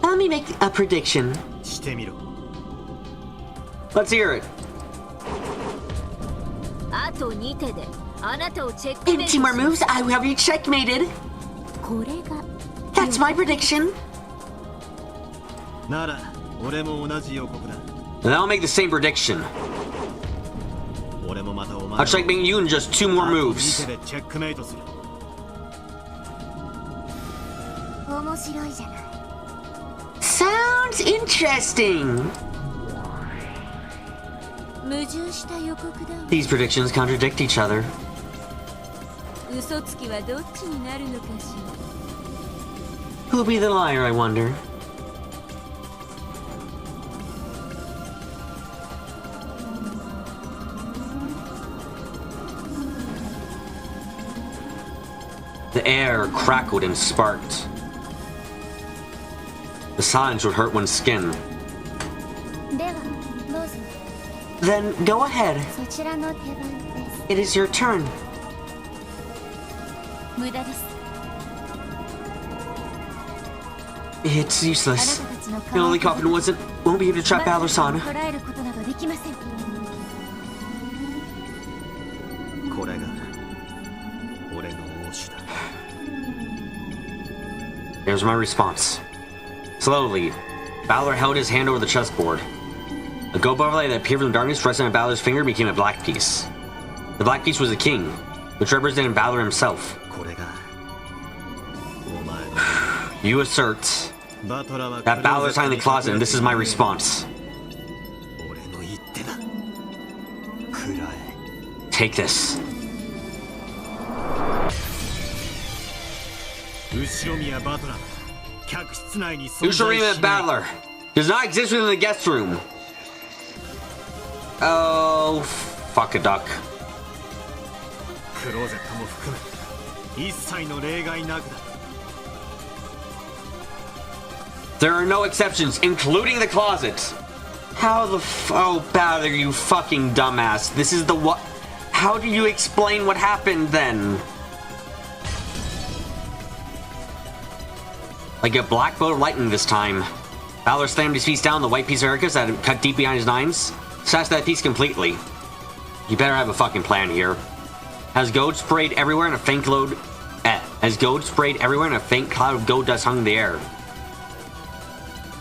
Let me make a prediction. Let's hear it. In 2 more moves, I will have you checkmated. That's my prediction. Then I'll make the same prediction. I'll checkmate you in just 2 more moves. Sounds interesting. These predictions contradict each other. Who'll be the liar, I wonder? The air crackled and sparked. The silence would hurt one's skin. Then go ahead. It is your turn. It's useless. The only coffin won't be able to trap Balor-san. Here's my response. Slowly, Balor held his hand over the chessboard. A gold butterfly that appeared from the darkness resting on Balor's finger became a black piece. The black piece was a king, which represented Balor himself. You assert that Balor's hiding in the closet, and this is my response. Take this. Ushiromi Balor does not exist within the guest room. Oh, fuck a duck. There are no exceptions, including the closet. How the oh, Balor, you fucking dumbass. This is the what? How do you explain what happened then? Like a black bolt of lightning this time. Balor slammed his piece down the white piece of Erica's that had cut deep behind his nines. Smashed that piece completely. You better have a fucking plan here. As gold sprayed everywhere and a faint cloud of gold dust hung in the air.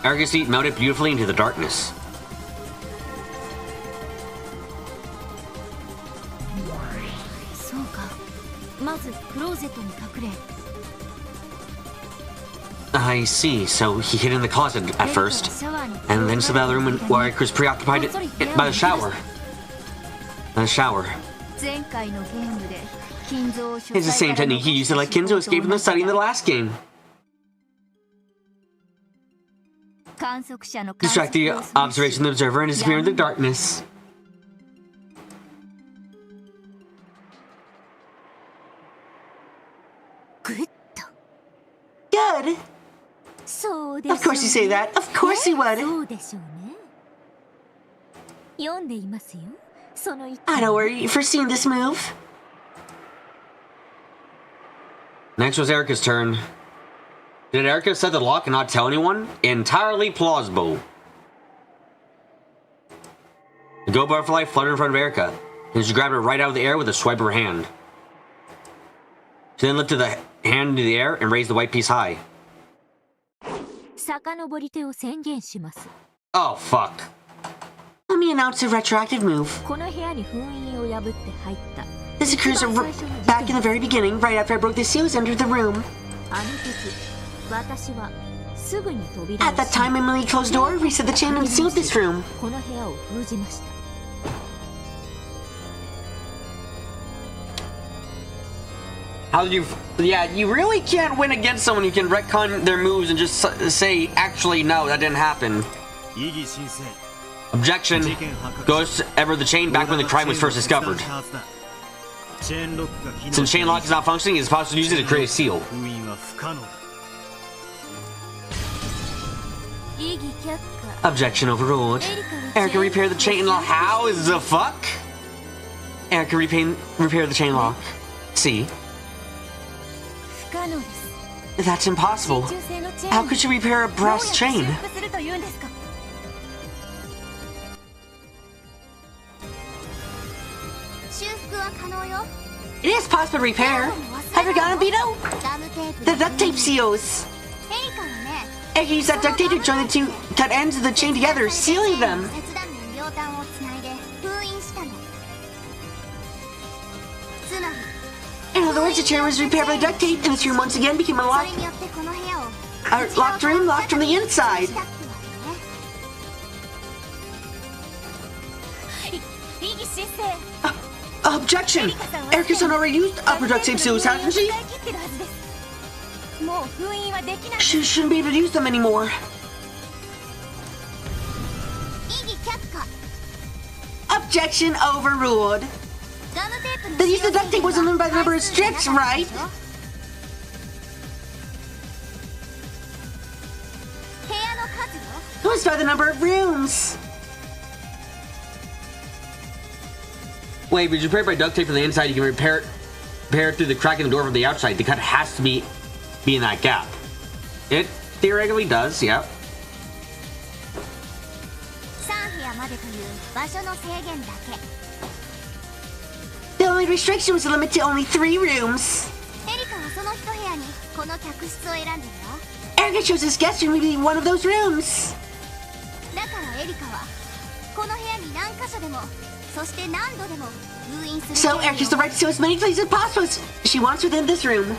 Erica's feet melted beautifully into the darkness. I see, so he hid in the closet at first, and then stepped out of the room where Erica was preoccupied by the shower. It's the same technique he used to let Kinzo escape from the study in the last game. Distract the observation of the observer and disappear in the darkness. Good. Of course you say that. Of course you would. I don't worry for seeing this move. Next was Erica's turn. Did Erica set the lock and not tell anyone? Entirely plausible. The go butterfly fluttered in front of Erica, and she grabbed her right out of the air with a swipe of her hand. She then lifted the hand into the air and raised the white piece high. Oh, fuck. Let me announce a retroactive move. This occurs back in the very beginning, right after I broke the seals under the room. At that time, I immediately closed the door, reset the chain, and sealed this room. How did you... Yeah, you really can't win against someone who can retcon their moves and just say, actually, no, that didn't happen. Objection. Ghost ever the chain back when the crime was first discovered. Since chain lock is not functioning, it is possible to use it to create a seal. Objection overruled. Erica repair the chain lock. How is the fuck? Erica repair the chain lock. See? That's impossible. How could you repair a brass chain? It is possible to repair. Have you forgotten, Beto? The duct tape seals. Erica used that duct tape to join the two cut ends of the chain together, sealing them. In other words, the chain was repaired by the duct tape, and this room once again became a locked room, locked from the inside. Objection! Erica's already used upper duct tape seals, hasn't she? She shouldn't be able to use them anymore. Objection overruled. The use of duct tape wasn't limited by the number of strips, right? It was by the number of rooms. Wait, but you repair it by duct tape from the inside, you can repair it through the crack in the door from the outside. The cut has to be in that gap. It theoretically does, yeah. The only restriction was limited to only 3 rooms. Erica chose this guest room to be one of those rooms. So Erica has the right to seal as many places as possible as she wants within this room.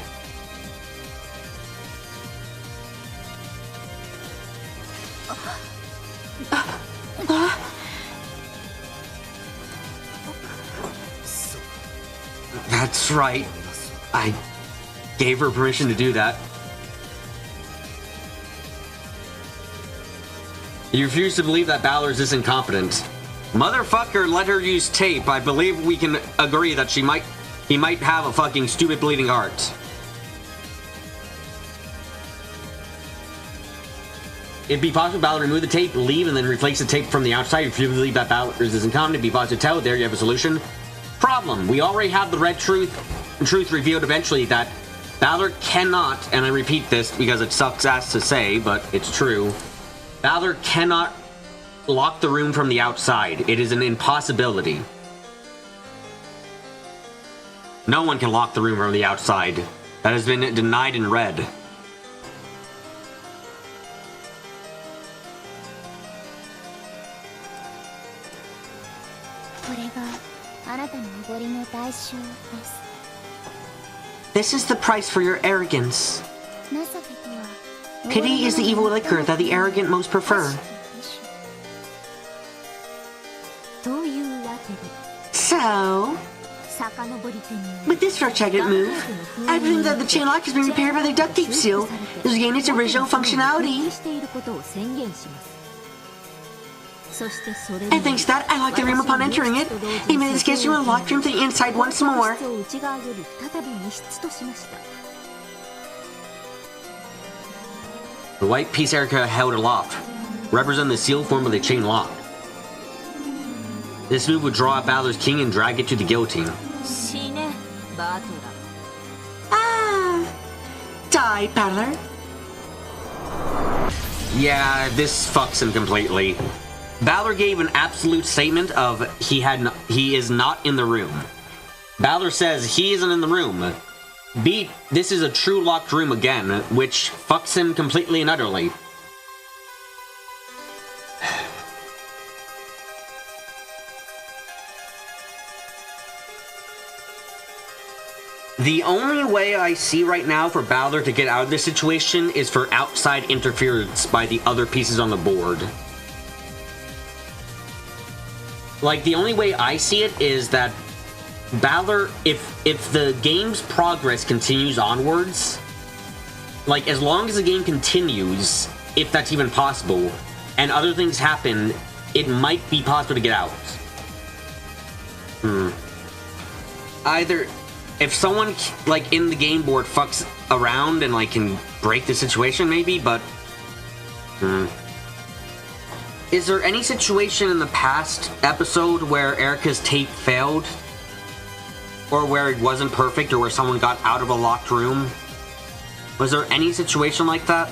That's right. I gave her permission to do that. You refuse to believe that Balor's this incompetent. Motherfucker, let her use tape. I believe we can agree that he might have a fucking stupid bleeding heart. It'd be possible Balor to remove the tape, leave, and then replace the tape from the outside. If you believe that Balor's is incompetent, it'd be possible to tell. There you have a solution. Problem. We already have the red truth revealed eventually that Balor cannot, and I repeat this because it sucks ass to say, but it's true. Balor cannot lock the room from the outside. It is an impossibility. No one can lock the room from the outside. That has been denied in red. This is the price for your arrogance. Pity is the evil liquor that the arrogant most prefer. So, With this projected move, I believe that the chain lock has been repaired by the duct tape seal. It has gained its original functionality. And thanks to that, I locked the room upon entering it. It made this guest room a locked room to the inside once more. The white piece Erica held aloft represented the seal formed by the chain lock. This move would draw out Balor's king and drag it to the guillotine. Ah! Die, Balor. Yeah, this fucks him completely. Balor gave an absolute statement of he is not in the room. Balor says he isn't in the room. B, this is a true locked room again, which fucks him completely and utterly. The only way I see right now for Balor to get out of this situation is for outside interference by the other pieces on the board. Like, the only way I see it is that Balor, if the game's progress continues onwards, like, as long as the game continues, if that's even possible, and other things happen, it might be possible to get out. Either, if someone, like, in the game board fucks around and, like, can break the situation, maybe, but... Is there any situation in the past episode where Erica's tape failed? Or where it wasn't perfect, or where someone got out of a locked room? Was there any situation like that?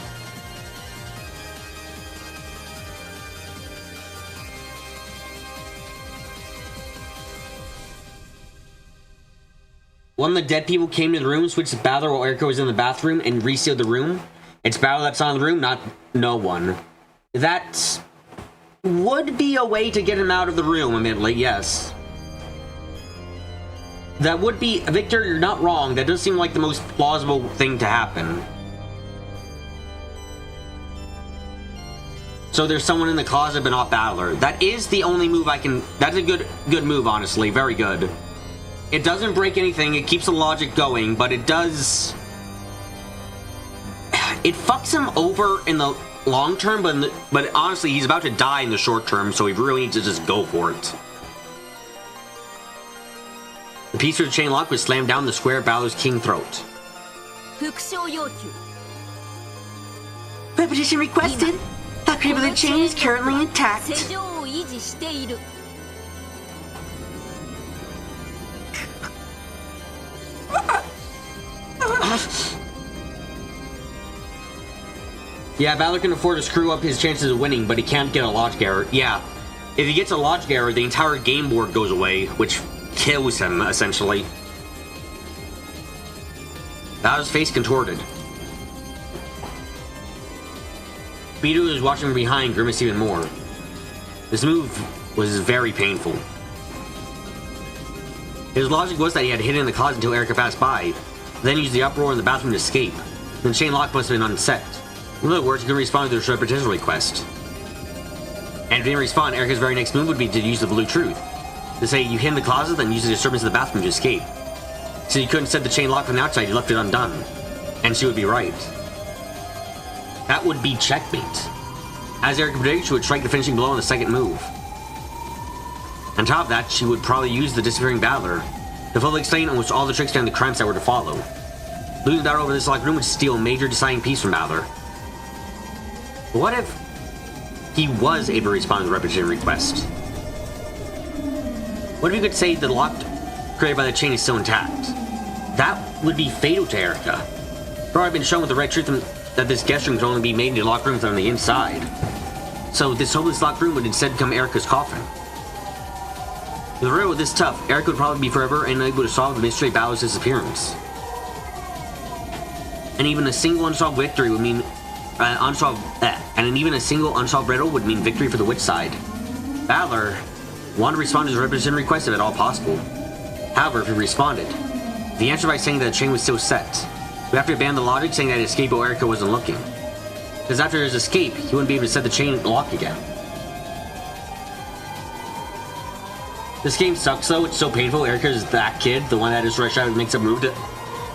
One of the dead people came to the room, switched to Balor while Erica was in the bathroom, and resealed the room. It's Balor that's on the room, not no one. That would be a way to get him out of the room, admittedly, yes. That would be... Victor, you're not wrong. That does seem like the most plausible thing to happen. So there's someone in the closet but not Balor. That is the only move I can... That's a good move, honestly. Very good. It doesn't break anything. It keeps the logic going, but it does... It fucks him over in the long term, but honestly, he's about to die in the short term, so he really needs to just go for it. The piece of the chain lock was slammed down the square of Balor's king throat. Repetition requested. The grip of the chain is currently intact. Yeah, Balor can afford to screw up his chances of winning, but he can't get a logic error. Yeah, if he gets a logic error, the entire game board goes away, which kills him, essentially. Balor's face contorted. Beetle was watching from behind, grimaced even more. This move was very painful. His logic was that he had hidden in the closet until Erica passed by, then used the uproar in the bathroom to escape. The chain lock must have been unset. In other words, he could respond to the repetition request. And if he didn't respond, Erica's very next move would be to use the blue truth. To say, you hid in the closet, then use the disturbance of the bathroom to escape. So you couldn't set the chain lock from the outside, you left it undone. And she would be right. That would be checkmate. As Erica predicted, she would strike the finishing blow on the second move. On top of that, she would probably use the disappearing Balor to fully explain almost all the tricks and the crimes that were to follow. Losing Balor over this locked room would steal a major deciding piece from Balor. But what if he was able to respond to the repetition request? What if you could say the lock created by the chain is still intact? That would be fatal to Erica. It's already been shown with the red truth that this guest room can only be made into locked rooms on the inside. So this hopeless locked room would instead become Erica's coffin. If the riddle was this tough, Erica would probably be forever unable to solve the mystery of Balor's disappearance. And even a single unsolved victory would mean even a single unsolved riddle would mean victory for the witch side. Balor wanted to respond to his repetition request if at all possible. However, if he responded, the answer by saying that the chain was still set. We have to abandon the logic saying that he escaped while Erica wasn't looking. Because after his escape, he wouldn't be able to set the chain lock again. This game sucks though, it's so painful. Erica is that kid, the one that just rushes out and makes a move to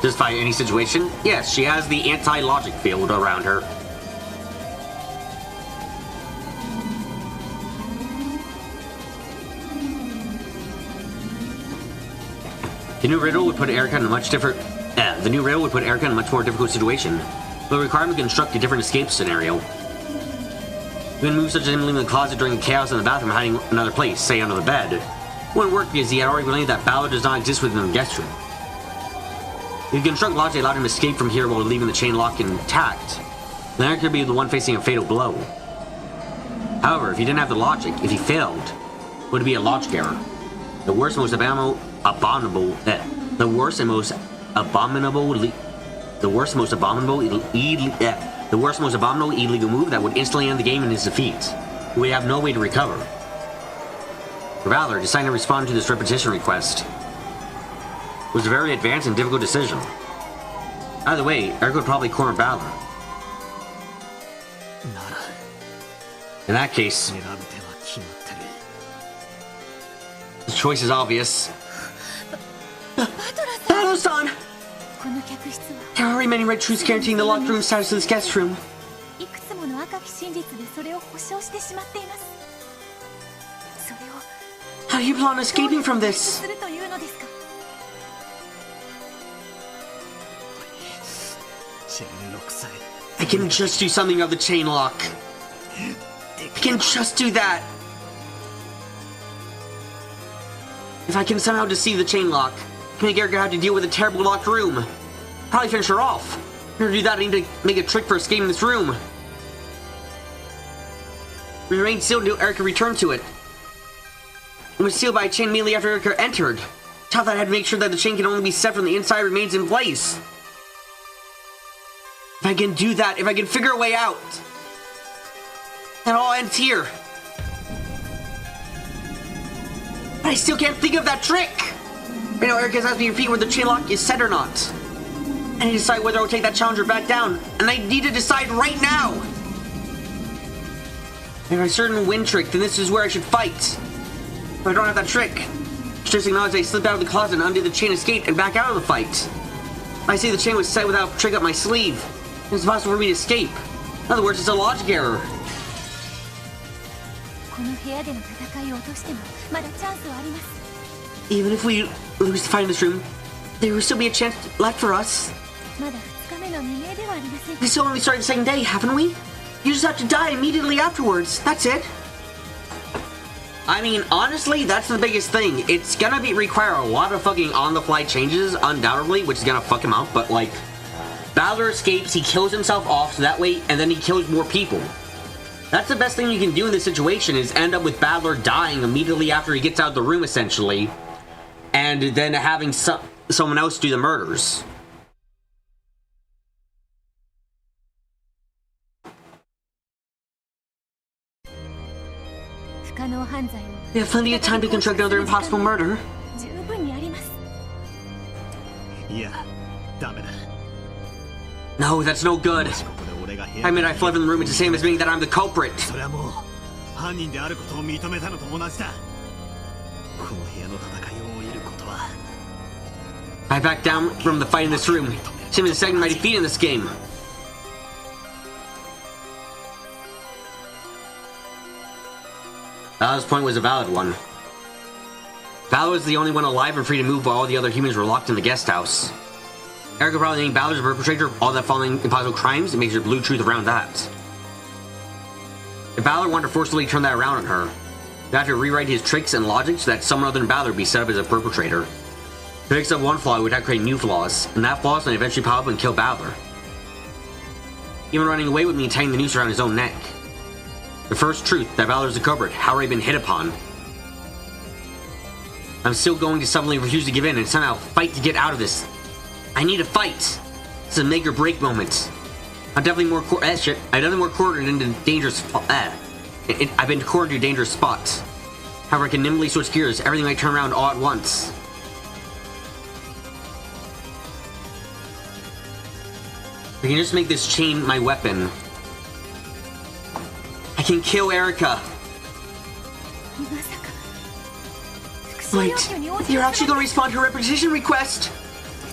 justify any situation. Yes, she has the anti-logic field around her. The new riddle would put Erica in a much different... the new riddle would put Erica in a much more difficult situation. It would require him to construct a different escape scenario. Even moves such as him leaving the closet during the chaos in the bathroom and hiding another place, say under the bed, wouldn't work because he had already believed that Balor does not exist within the guest room. If you construct logic allowed him to escape from here while leaving the chain lock intact, then Erica could be the one facing a fatal blow. However, if he didn't have the logic, if he failed, it would be a logic error. The worst, most abominable illegal move that would instantly end the game in his defeat. We have no way to recover. For Balor, deciding to respond to this repetition request was a very advanced and difficult decision. Either way, Erica would probably corner Balor. In that case, the choice is obvious. Balor-san! There are already many red truths guaranteeing the locked room status of this guest room. How do you plan on escaping from this? I can just do something of the chain lock. I can just do that. If I can somehow deceive the chain lock, I can make Erica have to deal with a terrible locked room. Probably finish her off. In order to do that, I need to make a trick for escaping this room. We remained sealed until Erica returned to it. It was sealed by a chain immediately after Erica entered. Top that I had to make sure that the chain can only be set from the inside remains in place. If I can do that, if I can figure a way out, that all ends here. But I still can't think of that trick. Right now, Erica's asked me to repeat whether the chain lock is set or not. I need to decide whether I will take that challenger back down, and I need to decide right now. If I have a certain win trick, then this is where I should fight. If I don't have that trick, just acknowledge I slipped out of the closet and undid the chain escape and back out of the fight. I say the chain was set without a trick up my sleeve. It's impossible for me to escape. In other words, it's a logic error. Even if we lose the fight in this room, there will still be a chance left for us. We still only started the second day, haven't we? You just have to die immediately afterwards. That's it. I mean, honestly, that's the biggest thing. It's gonna require a lot of fucking on-the-fly changes, undoubtedly, which is gonna fuck him up, but like, Balor escapes, he kills himself off so that way, and then he kills more people. That's the best thing you can do in this situation, is end up with Balor dying immediately after he gets out of the room, essentially, and then having someone else do the murders. We have plenty of time to construct another impossible murder. No, that's no good. I admit I fled from the room, it's the same as meaning that I'm the culprit. I backed down from the fight in this room, simply the second of my defeat in this game. Balor's point was a valid one. Balor was the only one alive and free to move while all the other humans were locked in the guest house. Erica probably named Balor the perpetrator of all that following impossible crimes and makes her blue truth around that. If Balor wanted to forcibly turn that around on her, he'd have to rewrite his tricks and logic so that someone other than Balor would be set up as a perpetrator. To fix up one flaw, he would have to create new flaws, and that flaw would eventually pop up and kill Balor. Even running away would mean tying the noose around his own neck. The first truth, that Balor is the culprit, had already been hit upon. I'm still going to suddenly refuse to give in and somehow fight to get out of this. I need to fight. This is a make or break moment. I'm definitely more cornered into dangerous. I've been cornered to a dangerous spot. However, I can nimbly switch gears. Everything might turn around all at once. I can just make this chain my weapon. I can kill Erica. Wait, you're actually gonna respond to her repetition request?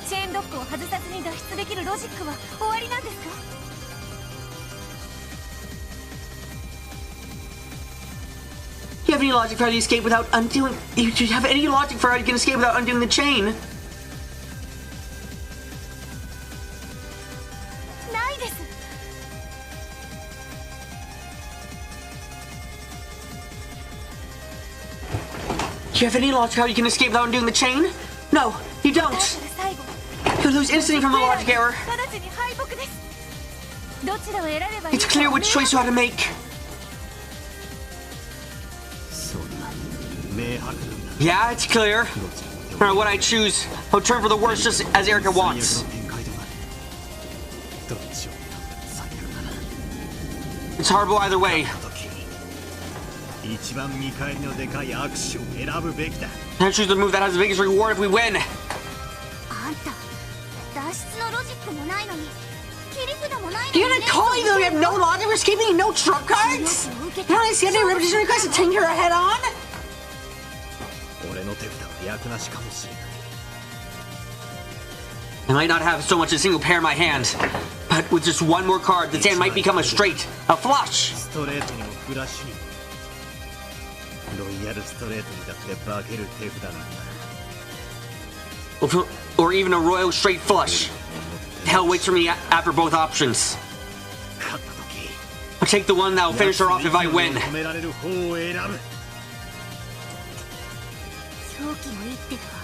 チェーンロックを外さずに脱出できるロジックは終わりなんですか？ Do you have any logic for how you escape without undoing... Do you have any logic for how you can escape without undoing the chain? ないです。 Do you have any logic for how you can escape without undoing the chain? No, you だから don't. 最後 You lose instantly from the logic error. 直ちに敗北です。どちらを選べばいい It's か clear which choice you ought to make. そうだ明白なんだ Yeah, it's clear. No matter what I choose, I'll turn for the worst just as Erica 最悪 wants. の展開となるどっちを選んでも最悪だな It's horrible either way. 時一番見返りのでかい握手を選ぶべきだ I choose the move that has the biggest reward if we win. あんた脱出のロジックもないのに切り札もないの You're に gonna call me though you have no logic for escaping and no trump cards? You don't accept any repetition requests to take her head on? 俺の手札は役なしかもしれない I might not have so much as a single pair in my hand, but with just one more card, this hand might become a straight, a flush. ストレートにもフラッシュにもロイヤルストレートにだって化ける手札なんだ Or even a royal straight flush. Hell waits for me after both options. 勝った時 I'll take the one that will finish her off if I win. 止められる方を選ぶ狂気の一手だわ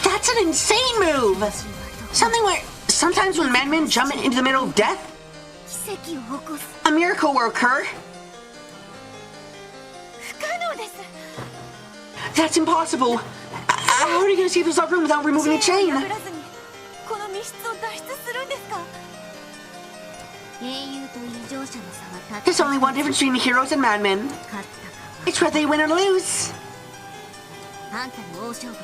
That's an insane move! Something where sometimes when madmen jump into the middle of death, 奇跡を起こす a miracle will occur. 不可能です That's impossible. How are you gonna escape this locked room without removing the チェーン chain? を破らずにこの密室を脱出するんですか？英雄と異常者の差はたった There's only one difference between heroes and madmen. 勝ったか It's whether they win or lose. あんたの大勝負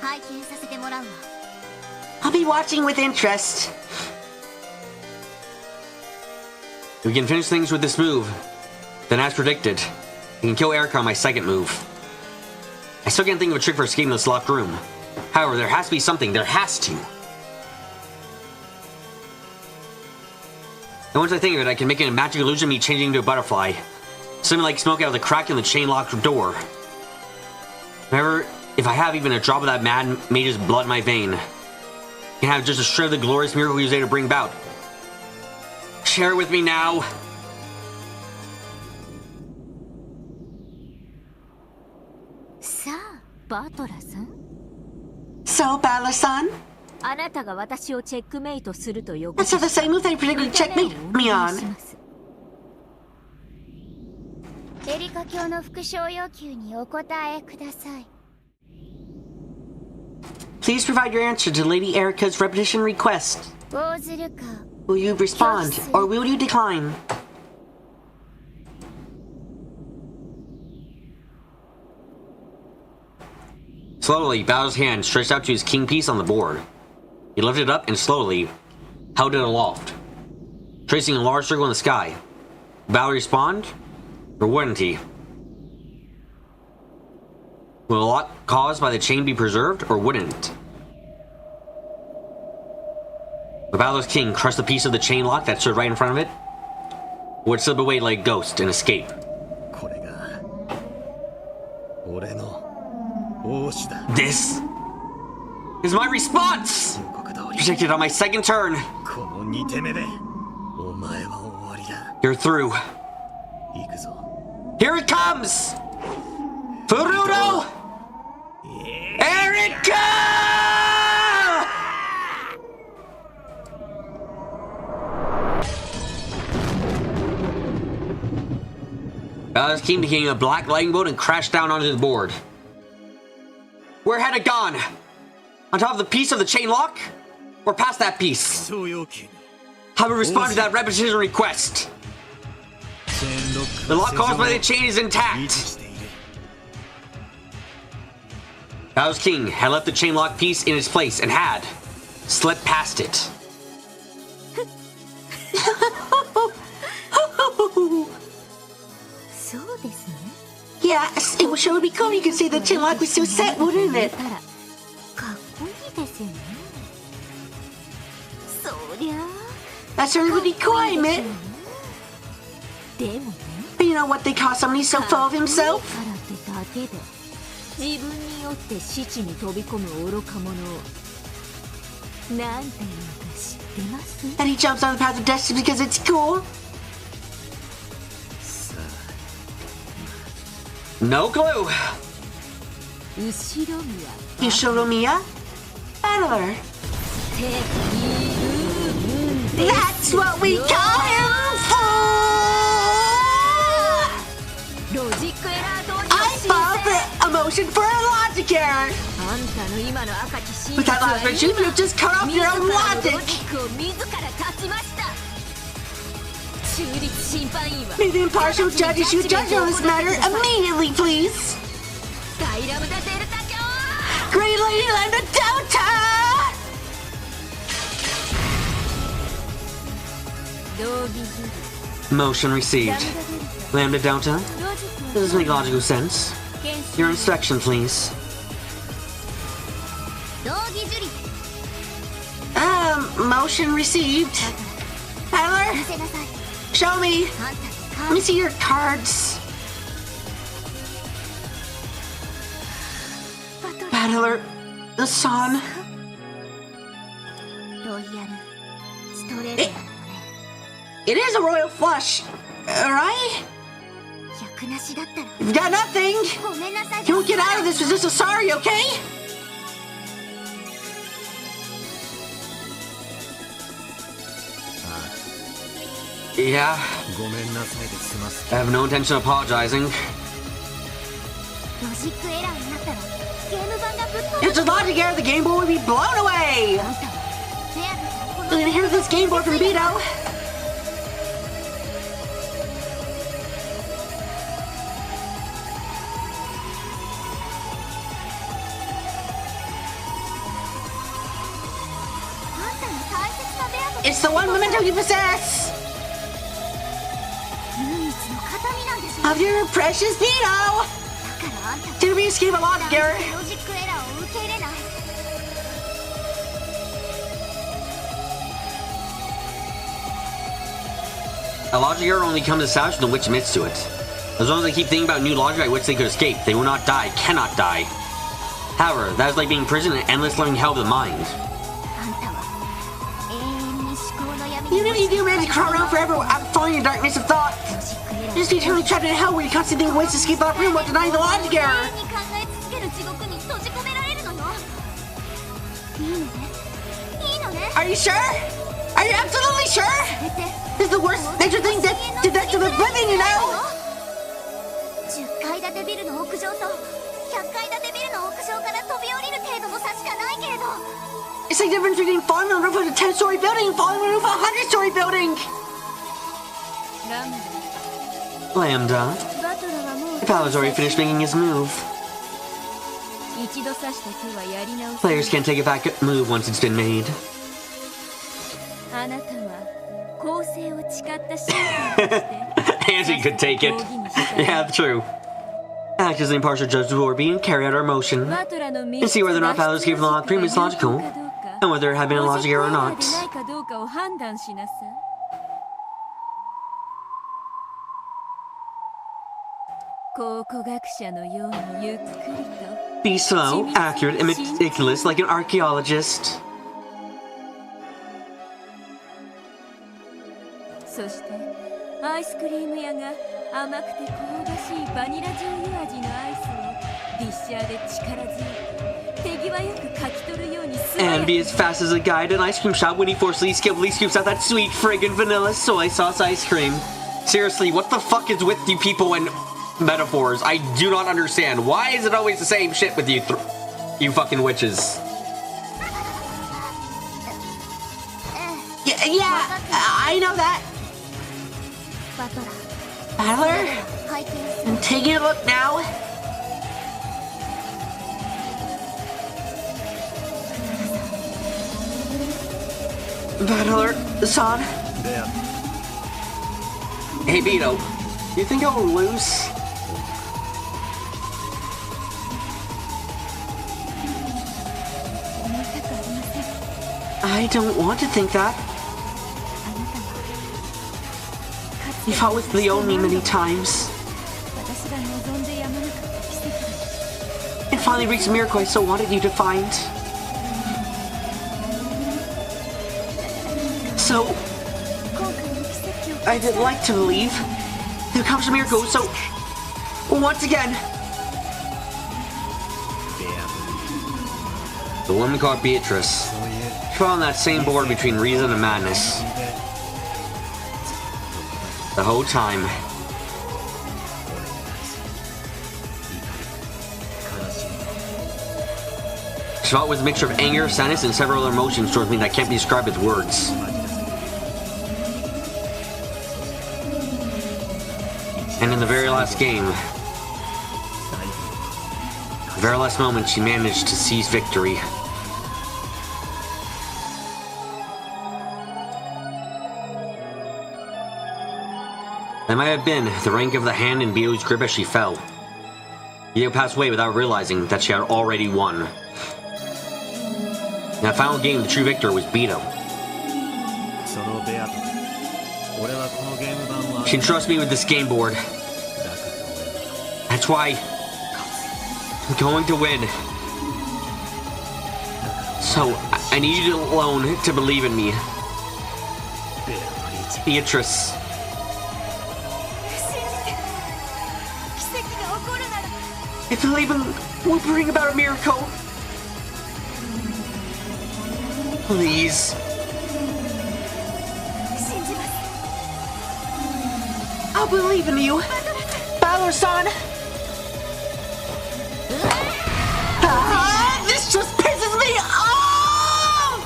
拝見させてもらうわ I'll be watching with interest. We can finish things with this move. Then as predicted, we can kill Erica on my second move. I still can't think of a trick for escaping this locked room. However, there has to be something. There has to. And once I think of it, I can make a magic illusion of me changing into a butterfly. Something like smoke out of the crack in the chain-locked door. However, if I have even a drop of that mad mage's blood in my vein, I can have just a shred of the glorious miracle he was able to bring about. Share it with me now. So, Bala-san? あなたが私をチェックメイトすると予 That's not the same move that you predicted to checkmate me on. エリカ卿の復唱要求にお答えください Please provide your answer to Lady Erica's repetition request. 応ずるか Will you respond, or will you decline? Slowly, Bao's hand stretched out to his king piece on the board. He lifted it up and slowly held it aloft, tracing a large circle in the sky. Bao respond, or wouldn't he? Will the lock caused by the chain be preserved, or wouldn't? But Bao's king crushed the piece of the chain lock that stood right in front of it, or would slip away like a ghost and escape. これが俺の王子だ This is my response! 予告通り Predicted on my second turn. この2手目でお前は終わりだ You're through. 行くぞ Here it comes! Furudo! Erica! Bao's king became a black lightning bolt and crashed down onto the board. Where had it gone? On top of the piece of the chain lock? Or past that piece? そう要求に How to respond to that repetition request? チェーンロック The lock caused by the を chain is 維持 intact. している Bao's king had left the chain lock piece in its place and had slipped past it. Yeah, it sure would be cool if you could see the chin lock was so set, wouldn't it? かっこいいですよね。そりゃ That certainly would be cool, I admit. でもね、 But you know what they call somebody so full of himself? からってだけで自分によって死地に飛び込む愚か者をなんていうのか知ってます？ And he jumps on the path of destiny because it's cool? No clue. 後ろ宮 Yoshiromiya? Battler. That's what we call him for! ロジックエラー通り I fought for emotion for a logic error! あんたの今の赤き真 With 実 that は last virtue, you just cut off 自 your ら own のロ logic! ジックを自ら断ちました。中立審判員は May the impartial judges who judge on this matter immediately, please! ガイラムダデルタ教 Great Lady Lambda Delta! 道義術 Motion received. Lambda Delta? ロジック Doesn't make logical sense. 検証 Your inspection, please. 道義樹里 Motion received. 見 Battler, せなさい。 show me. あんたのカ Let ー me see your cards. バトラ Battler, the son. ロイヤルストレートなのね。 It is a royal flush, alright? 役なしだったら You've got nothing. ごめんなさい。 You won't get out of this with just a sorry, okay? Yeah, ごめんなさいで済ます I have no intention of apologizing. ロジックエラーになったらゲーム版がぶっ飛 If it's a logic error, the Game Boy would be blown away. あんたはフェアだからこの You're gonna hear this Game Boy from Vito. It's the one memento you possess 唯一の形見なんでしょ。 of your precious Vito. だからあんた To be escape a logic error. ロジックエラーを受け入れない。 A logic error only comes established when the witch admits to it. As long as they keep thinking about new logic by which they could escape, they will not die, cannot die. However, that is like being imprisoned in an endless living hell of the mind. あんたは永遠に思考の闇 You に know you do manage to crawl around forever without falling in the darkness of thought. ロジックエラー You just be eternally trapped in hell where you constantly think of ways to escape that room while denying the logic 永 error. 遠に考え続ける地獄に閉じ込められるのよ。いいのね。いいのね。 Are you sure? Are you absolutely sure? 出て This is the worst nature thing that did that to the living, you know? 10階建てビルの屋上と100階建てビルの屋上から飛び降りる程度の差しかないけれど。 It's the difference between falling on the roof of a 10-story building and falling on the roof of a 100-story building. ラム Lambda. バトラはもう The Palad's already finished making his move. 一度刺した手はやり直す。 Players can't take a back move once it's been made. あなたは公正を誓った審判として Angie could take it. Yeah, true. Act as the impartial judge of Orby and carry out our motion. バトラの And see whether or not Palad's escape from the locked room is logical, and whether it had been a logic error or not. でないかどうかを判断しなさい。考古学者のようにゆっくりと Be slow, accurate, and meticulous like an archaeologist. そしてアイスクリーム屋が甘くて香ばしいバニラ醤油味のアイスをディッシャーで力強く手際よくかき取るように素早 And く be as fast as a guy at an ice cream shop when he forcefully skillfully scoops out that sweet friggin' vanilla soy sauce ice cream. Seriously, what the fuck is with you people and metaphors? I do not understand. Why is it always the same shit with you you fucking witches? Yeah, I know that. バトラ Battler, 回転する I'm taking a look now. Battler, son. であ Hey Vito, you think I'll lose? I don't want to think that. You fought with Leonie many times. And finally reached the miracle I so wanted you to find. So, I'd like to believe there comes a miracle, so once again. The woman called Beatrice. She fell on that same board between reason and madness. The whole time. She fought with a mixture of anger, sadness, and several other emotions towards me that can't be described with words. And in the very last game, the very last moment, she managed to seize victory. That might have been the rank of the hand in Bio's grip as she fell. Bio passed away without realizing that she had already won. In that final game, the true victor was Bito. She entrusted me with this game board. That's why I'm going to win. So, I need you alone to believe in me. Beatrice. If believing will bring about a miracle. Please. I'll believe in you. Valor-san. This just pisses me off!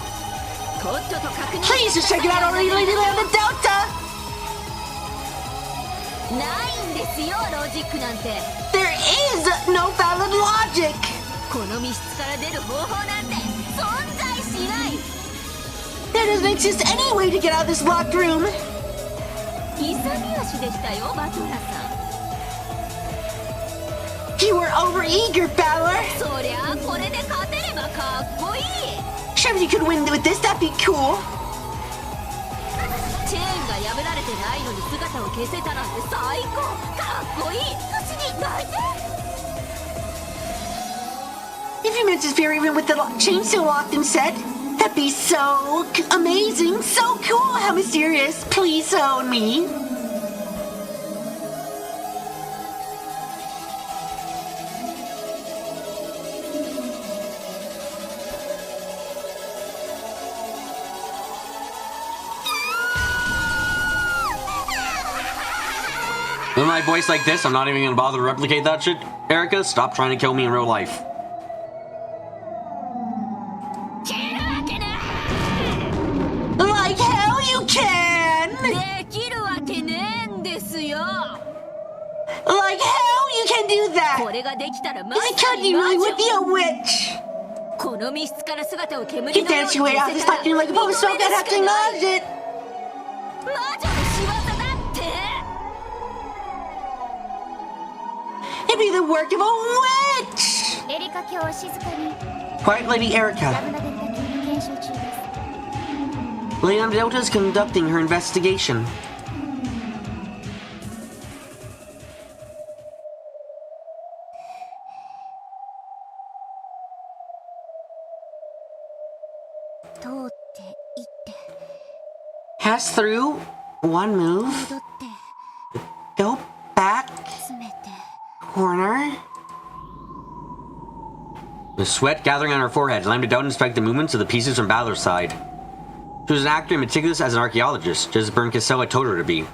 Please just check it out already, Lady Lambda Delta! There is no valid logic! There doesn't exist any way to get out of this locked room! You were overeager, Valor! Sure, if you could win with this, that'd be cool! If you meant to fear even with the chain still locked and set, that'd be so amazing, so cool, how mysterious. Please own me. With my voice like this, I'm not even gonna bother to replicate that shit. Erica, stop trying to kill me in real life. Like hell you can! Like hell you can do that! I can't you really would be a witch! You dance your way out of this like you're like a bomb smoke, I'd have to acknowledge it! It'd be the work of a witch! Quiet, Lady Erica. Lady Delta is conducting her investigation. Pass through, one move, go back, corner. The sweat gathering on her forehead, Lambda Delta inspected the movements of the pieces from Balor's side. She was an actor and meticulous as an archaeologist, just as Bern Cassell had told her to be.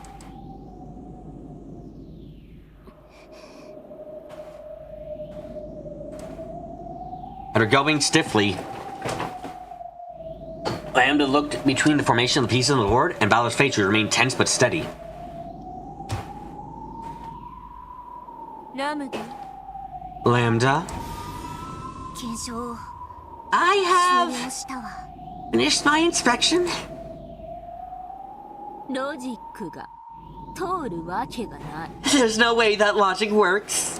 After going stiffly, Lambda looked between the formation of the pieces on the board, and Balor's face would remain tense but steady. Lambda? I have finished my inspection. There's no way that logic works.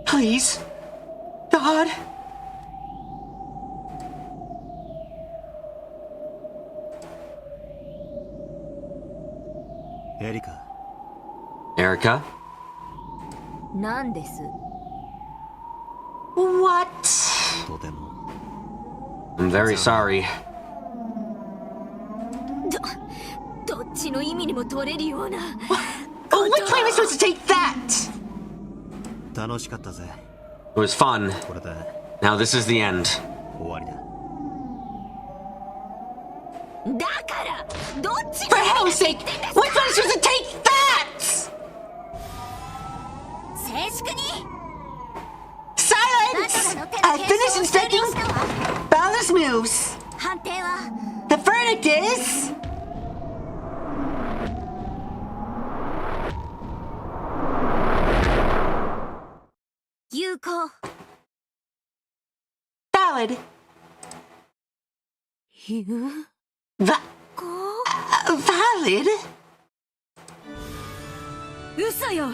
Please, God, エリカ Erica? なんです？ What? とても I'm very sorry. どっちの意味にも取れるような。Oh, which way am I supposed to take that? 楽しかったぜ It was fun. これで Now this is the end. 終わりだだからどっち For hell's sake! Which way am I supposed to take that? 静粛に Silence! I finished inspecting Balor's moves. 判定は The verdict is... 有効 Valid. 有 Valid? 嘘よ。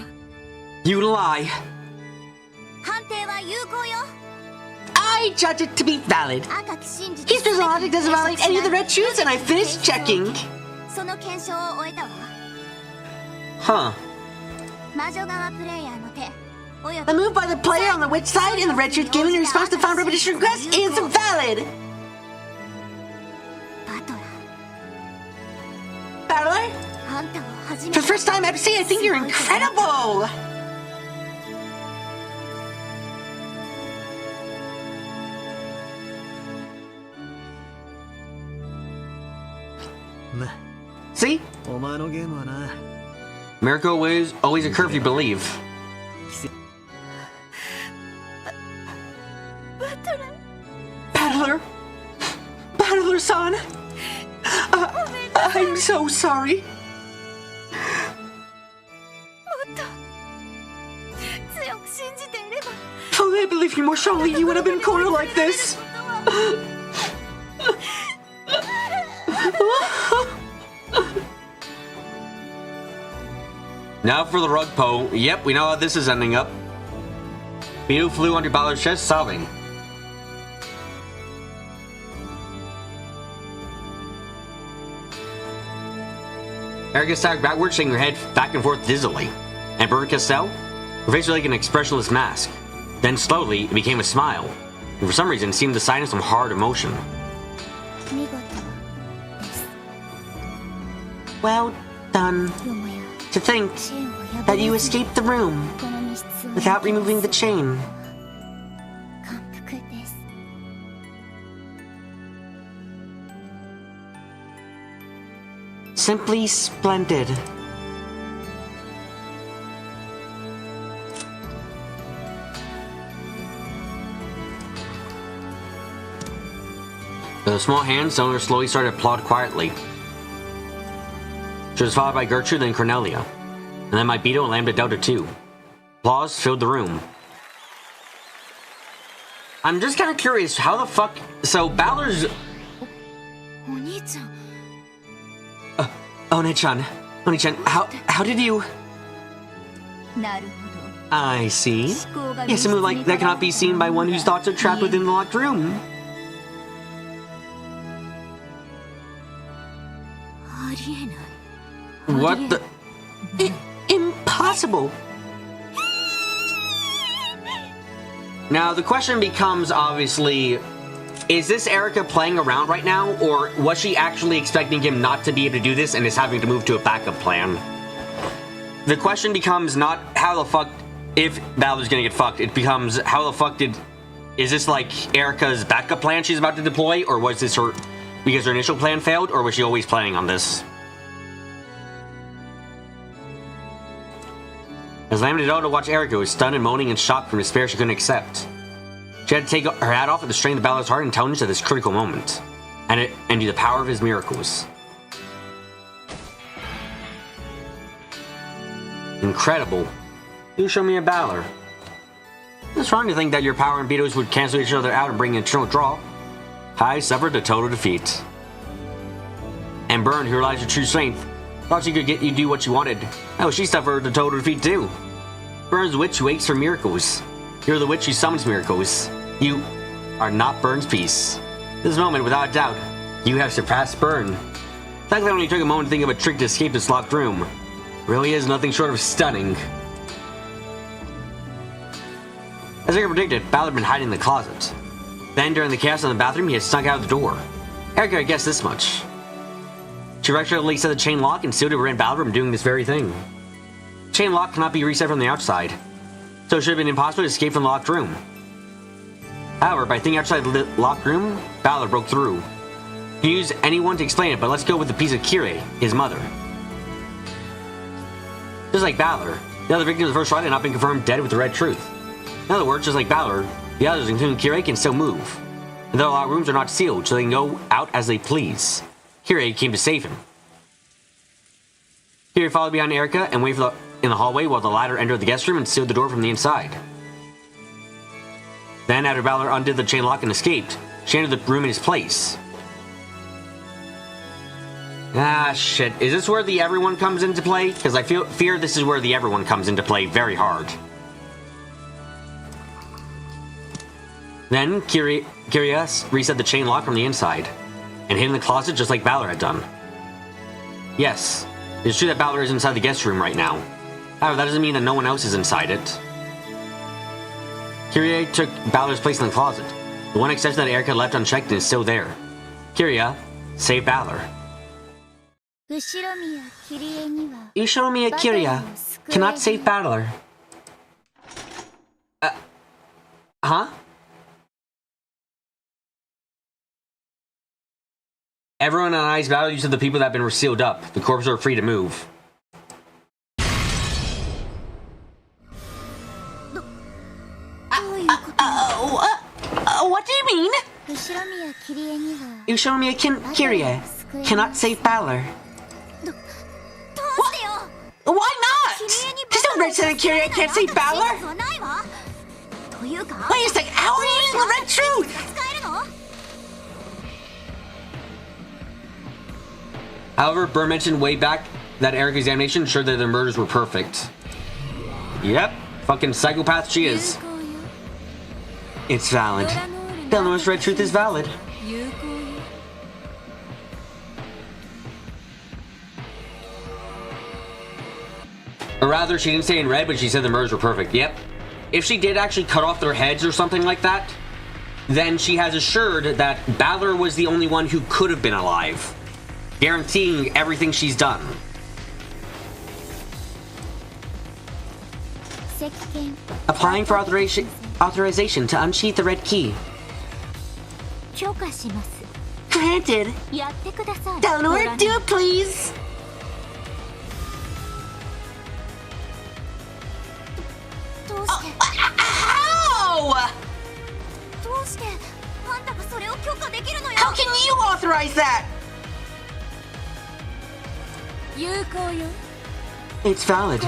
You lie. 判定は有効よ I judge it to be valid. 赤き真実 His logic doesn't violate any of the red shoes, and I finished checking. その検証を終えたわ Huh. 魔女側プレイヤーの手およ The move by the player on the witch side and the red shoes given in response to found repetition request is valid. バトラ Battler? あんたを初め For the first time ever seen, I think you're incredible. See? お前のゲームはな Miracle is always a curve you believe. Battler? Battler-san? I'm so sorry. 強く信じていれば If only I believed you more strongly, you would have been cornered like this. Now for the rug pull. Yep, we know how this is ending up. Beetle flew under Balor's chest, sobbing. Erica sagged backward, shaking her head back and forth dizzily. And Bert Castell? Her face was like an expressionless mask. Then slowly, it became a smile. And for some reason, it seemed to sign some hard emotion. 見事です Well done. よもや To think チェーンを破 that you れずに escaped the room この密室を without removing the chain. 感服です Simply splendid. With a small hand, Stoner slowly started to plod quietly. She was followed by Gertrude, then Cornelia. And then my Beetle and Lambda Delta too. Applause filled the room. I'm just kind of curious, how the fuck... So, Balor's... お兄ちゃん Oni-chan, how did you... なるほ I see. ど思考が Yes, a move like that cannot be seen by one whose thoughts are trapped within the locked room. ありえない What the... Impossible! Now, the question becomes, obviously, is this Erica playing around right now, or was she actually expecting him not to be able to do this and is having to move to a backup plan? The question becomes not how the fuck, if Balor's gonna get fucked, it becomes how the fuck did... Is this like Erica's backup plan she's about to deploy, or was this her... because her initial plan failed, or was she always planning on this? As Lambda did to watch Erica, who was stunned and moaning in shock from despair she couldn't accept. She had to take her hat off at the strain of Balor's heart and intelligence at this critical moment, and to the power of his miracles. Incredible. You show me a Balor. It's wrong to think that your power and Beetles would cancel each other out and bring an eternal draw. I suffered a total defeat. And Byrne, who realized your true strength, thought she could get you to do what you wanted. Oh, she suffered a total defeat too. Byrne's the witch who waits for miracles. You're the witch who summons miracles. You are not Byrne's piece. This moment, without a doubt, you have surpassed Byrne. Thankfully, it only took a moment to think of a trick to escape this locked room. Really is nothing short of stunning. As Erica predicted, Ballard had been hiding in the closet. Then, during the chaos in the bathroom, he had snuck out of the door. Erica had guessed this much. She regularly set the chain lock and sealed to prevent Ballard from doing this very thing. Chain lock cannot be reset from the outside, so it should have been impossible to escape from the locked room. However, by thinking outside the locked room, Ballard broke through. He can use anyone to explain it, but let's go with the piece of Kirei, his mother. Just like Ballard, the other victims of the first ride had not been confirmed dead with the red truth. In other words, just like Ballard, the others, including Kirei, can still move. And the locked rooms are not sealed, so they can go out as they please. Kirei came to save him. Kirei followed behind Erica and waited in the hallway while the latter entered the guest room and sealed the door from the inside. Then, after Ballard undid the chain lock and escaped, she entered the room in his place. Ah, shit. Is this where the everyone comes into play? Because I fear this is where the everyone comes into play very hard. Then, Kirei reset the chain lock from the inside, and hid in the closet just like Ballard had done. Yes, it's true that Ballard is inside the guest room right now. However, that doesn't mean that no one else is inside it. Kirei took Ballard's place in the closet. The one exception that Erica left unchecked is still there. Kirei saved Ballard. Ushiromiya Kirei cannot save Ballard. Huh? Everyone on Ice Battle used to the people that have been sealed up. The corpses are free to move. What do you mean? Ushiromiya Kirei cannot save Ballard. Why not? There's no red saying Kirei can't save Ballard. Wait a second, how are you using the red truth? However, Burr mentioned way back that Erica's examination ensured that their murders were perfect. Yep, fucking psychopath she is. It's valid. Delanor's red truth is valid. Or rather, she didn't say in red, but she said the murders were perfect. Yep. If she did actually cut off their heads or something like that, then she has assured that Ballard was the only one who could have been alive, guaranteeing everything she's done. Applying for authorization to unsheath the red key. Granted. Delanor, do it, please. How? How can you authorize that? It's valid.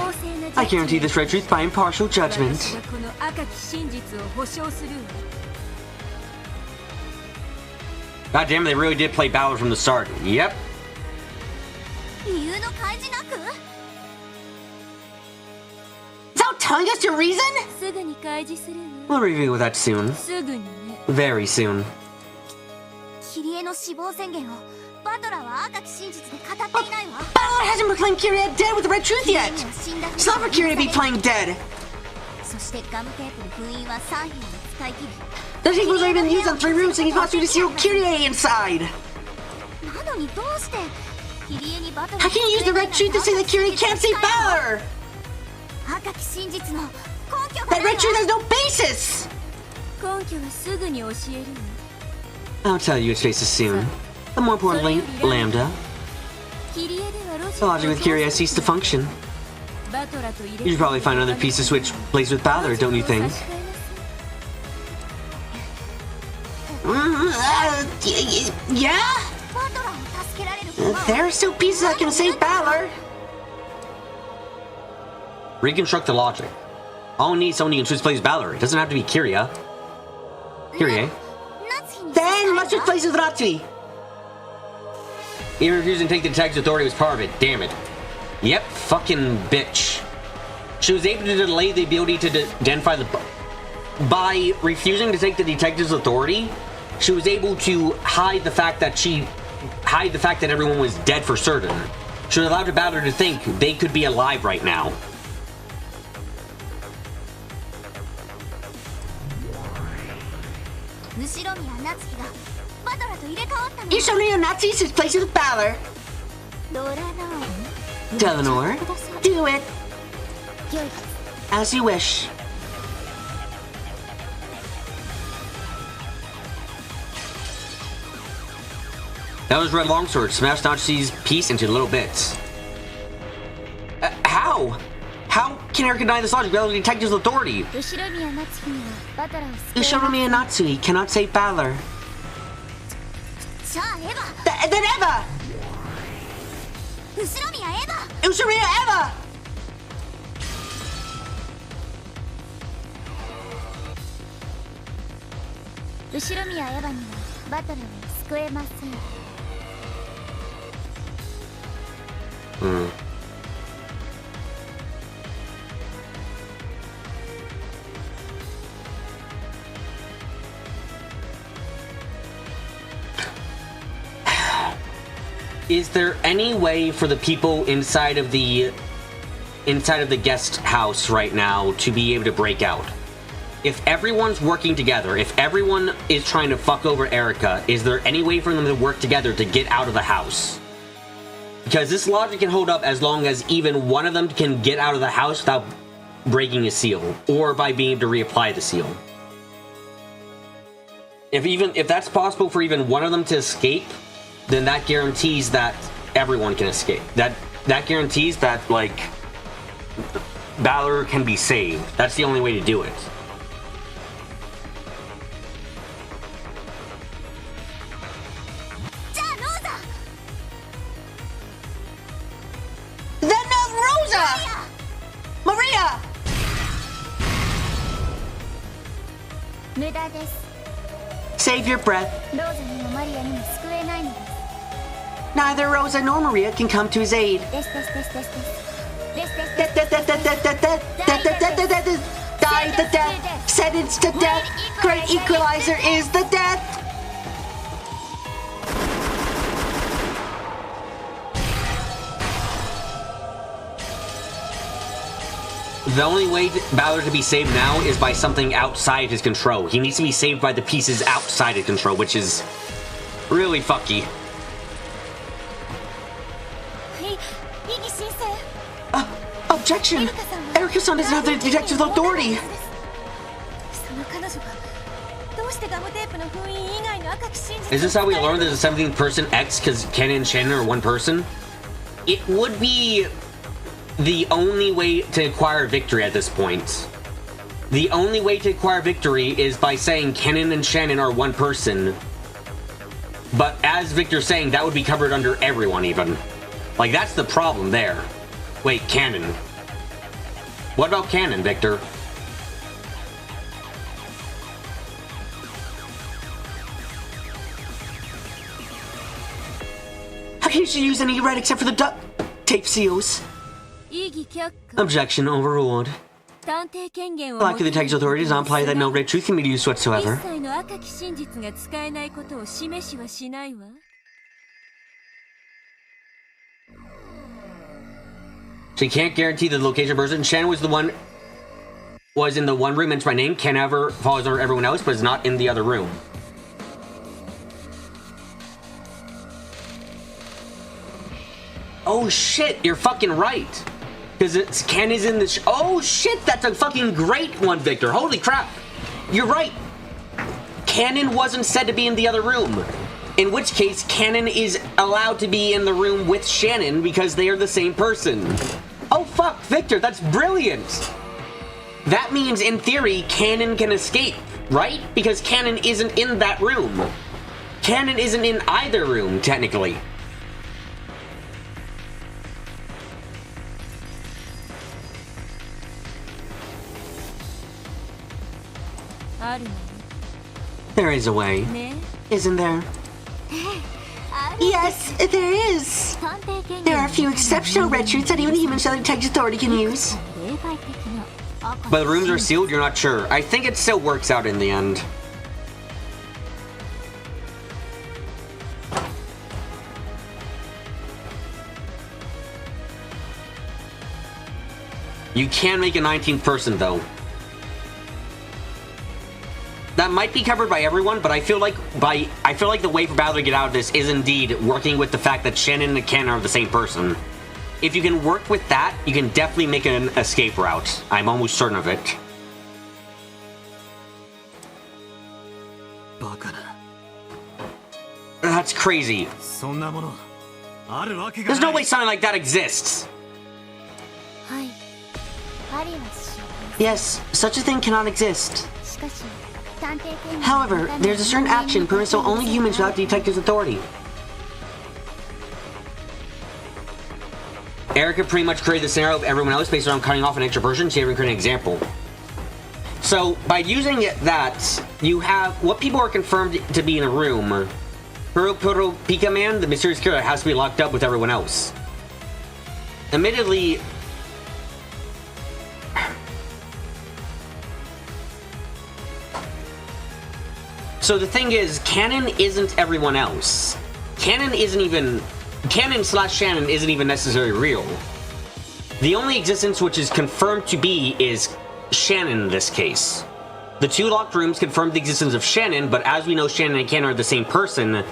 I guarantee this red truth by impartial judgment. God damn it, they really did play Ballard from the start. Yep. Without telling us your reason? We'll reveal that soon. Very soon. Ballard hasn't proclaimed Kirei dead with the red truth yet! It's not for Kirei to be playing dead! The tape was already been used on 3 rooms, so he's possible to seal Kirei inside! How can you use the red truth to say that Kirei can't save Ballard? That red truth has no basis! I'll tell you its basis soon. But more importantly, Lambda. The logic with Kirei has ceased to function. You should probably find another piece to switch place with Ballard, don't you think? Yeah? There are still pieces that can save Ballard. Reconstruct the logic. All we need is someone who can switch place with Ballard. It doesn't have to be Kirei. Then let's switch places with Natsui. Even refusing to take the detective's authority was part of it. Damn it. Yep, fucking bitch. She was able to delay the ability to identify the... By refusing to take the detective's authority, she was able to hide the fact that everyone was dead for certain. should allow the battler to think they could be alive right now. Ishinomiya Natsuki switched places with Balor. Eleanor, do it. As you wish. That was Red Longsword. Smashed Natsuki's piece into little bits. How? How can Erica deny this logic without the detective's authority? Ishinomiya Natsuki cannot save Balor. Then Eva! Ushinomiya Eva! Is there any way for the people inside of the guest house right now to be able to break out? If everyone's working together, if everyone is trying to fuck over Erica, is there any way for them to work together to get out of the house? Because this logic can hold up as long as even one of them can get out of the house without breaking a seal, or by being able to reapply the seal. If that's possible for even one of them to escape, then that guarantees that everyone can escape. That guarantees that, like, Balor can be saved. That's the only way to do it. Then Rosa! Maria! Save your breath. Neither Rosa nor Maria can come to his aid. Die the death. Sentence to death. Great equalizer is the death. The only way Balor to be saved now is by something outside his control. He needs to be saved by the pieces outside his control, which is really fucky. Objection! Erica-san doesn't have the detective authority! Is this how we learned there's a 17th person X because Ken and Shannon are one person? It would be the only way to acquire victory at this point. The only way to acquire victory is by saying Kennen and Shannon are one person. But as Victor's saying, that would be covered under everyone even. Like, that's the problem there. Wait, Canon. What about Canon, Victor? How can you use any red except for the duct tape seals? Objection overruled. Lack of the detective's authority does not imply that no red truth can be used whatsoever. She can't guarantee the location of the person. Shannon was in the one room mentioned by name. Can't ever follows over everyone else, but is not in the other room. Oh shit, you're fucking right. Because Ken is in the oh shit, that's a fucking great one, Victor. Holy crap. You're right. Cannon wasn't said to be in the other room. In which case, Cannon is allowed to be in the room with Shannon because they are the same person. Oh fuck, Victor, that's brilliant! That means, in theory, Cannon can escape, right? Because Cannon isn't in that room. Cannon isn't in either room, technically. There is a way, isn't there? Yes, there is. There are a few exceptional red shirts that even the human shell detective authority can use. But the rooms are sealed, you're not sure. I think it still works out in the end. You can make a 19th person, though. That might be covered by everyone, but I feel like the way for Balor to get out of this is indeed working with the fact that Shannon and Ken are the same person. If you can work with that, you can definitely make an escape route. I'm almost certain of it. That's crazy. There's no way something like that exists. Yes, such a thing cannot exist. However, there's a certain action permissible only humans without the detective's authority. Erica pretty much created the scenario of everyone else based on cutting off an extra person. She even created an example. So, by using that, you have what people are confirmed to be in a room. Puro Pika Man, the mysterious killer, has to be locked up with everyone else. Admittedly, so the thing is, canon isn't everyone else. Canon slash Shannon isn't even necessarily real. The only existence which is confirmed to be is Shannon in this case. The two locked rooms confirmed the existence of Shannon, but as we know Shannon and Ken are the same person,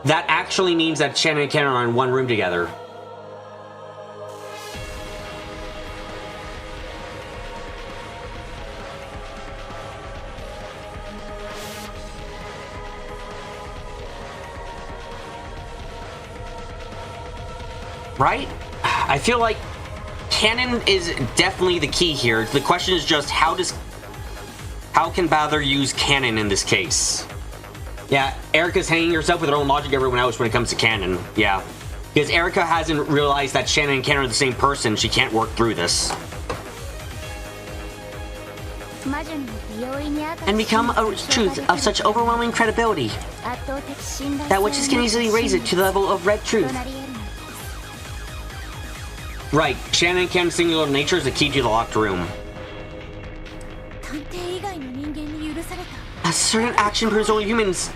that actually means that Shannon and Ken are in one room together. Right? I feel like canon is definitely the key here. The question is just how can Balor use canon in this case? Yeah, Erica's hanging herself with her own logic everyone else when it comes to canon. Yeah. Because Erica hasn't realized that Shannon and Ken are the same person, she can't work through this. And become a truth of such overwhelming credibility that witches can easily raise it to the level of red truth. Right, Shannon and Ken's singular nature is the key to the locked room. A certain action proves only humans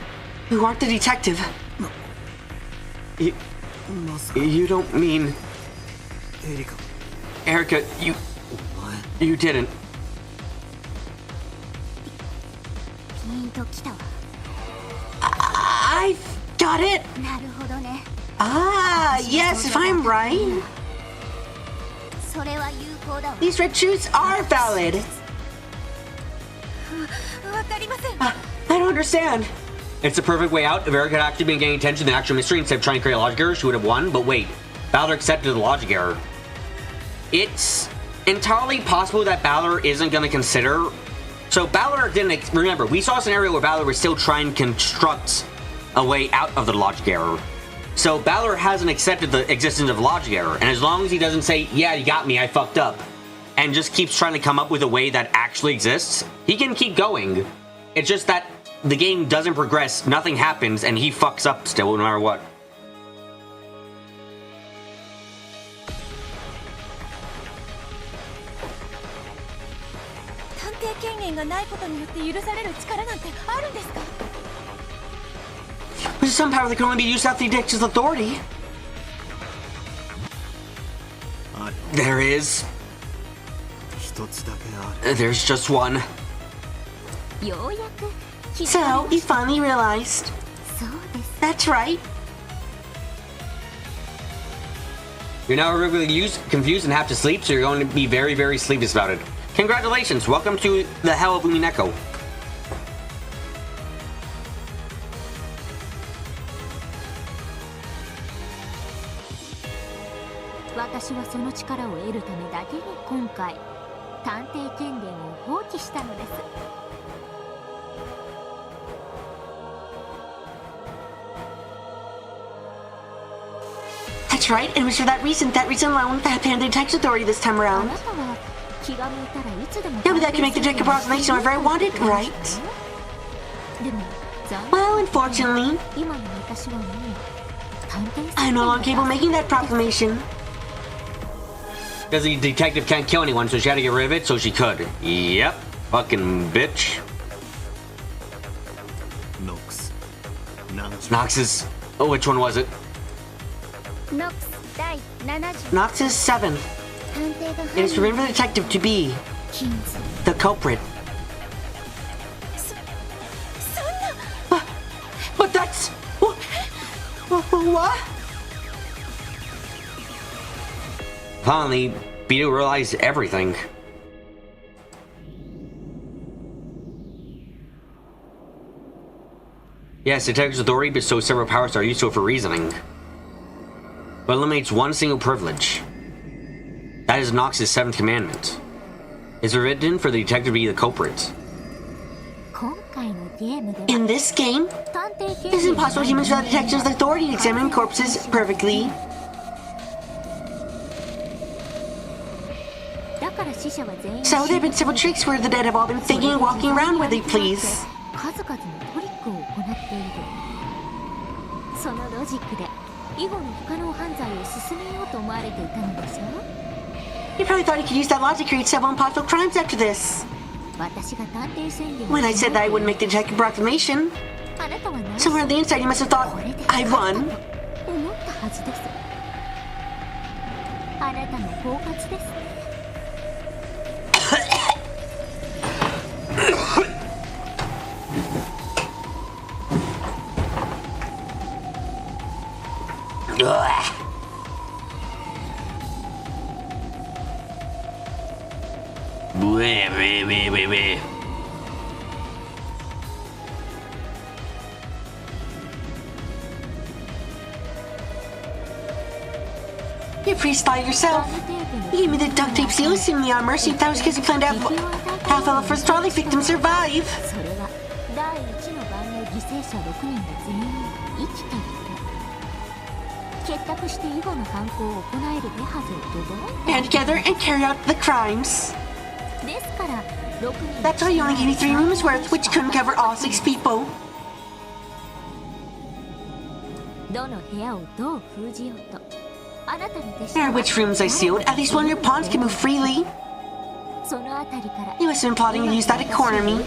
who aren't the detective. You don't mean... Erica, you didn't. I got it! Ah, yes, if I'm right. These red truths are valid. I don't understand. It's the perfect way out. If Erica had actually been getting attention to the actual mystery instead of trying to create a logic error, she would have won. But wait, Balor accepted the logic error. It's entirely possible that Balor isn't going to consider... So Balor didn't... Remember, we saw a scenario where Balor was still trying to construct a way out of the logic error. So Balor hasn't accepted the existence of logic error. And as long as he doesn't say, yeah, you got me, I fucked up, and just keeps trying to come up with a way that actually exists, he can keep going. It's just that the game doesn't progress, nothing happens, and he fucks up still no matter what. There's some power that can only be used without the detective's authority. There is. There's just one. So, you finally realized. That's right. You're now really confused and have to sleep, so you're going to be very, very sleepless about it. Congratulations, welcome to the hell of Umineko. That's right, and it was for that reason alone that I panned the detective authority this time around. Yeah, but that can make the detective approximation whenever I want it, right? Well, unfortunately, I'm no longer capable of making that proclamation. Because the detective can't kill anyone, so she had to get rid of it so she could. Yep, fucking bitch. Nox's... Oh, which one was it? Nox is 7. It is forbidden for the detective to be the culprit. But that's... What? Finally, Beto realized everything. Yes, detective's authority bestows several powers that are useful for reasoning, but eliminates one single privilege. That is Nox's 7th commandment. It's forbidden for the detective to be the culprit. In this game, it is impossible for humans without detectives' authority to examine corpses perfectly. So there have been several tricks where the dead have all been faking and walking around where they please. You probably thought you could use that logic to create several impossible crimes after this. When I said that I wouldn't make the detective proclamation, somewhere on the inside you must have thought, I won. You freestyle yourself. You gave me the duct tape seal, assuming the mercy. That was because you planned to have half of the first trolley victim survive. Band together and carry out the crimes. That's why you only gave me 3 rooms worth, which couldn't cover all 6 people. No matter which rooms I sealed, at least one of your pawns can move freely. You must have been plotting to use that to corner me.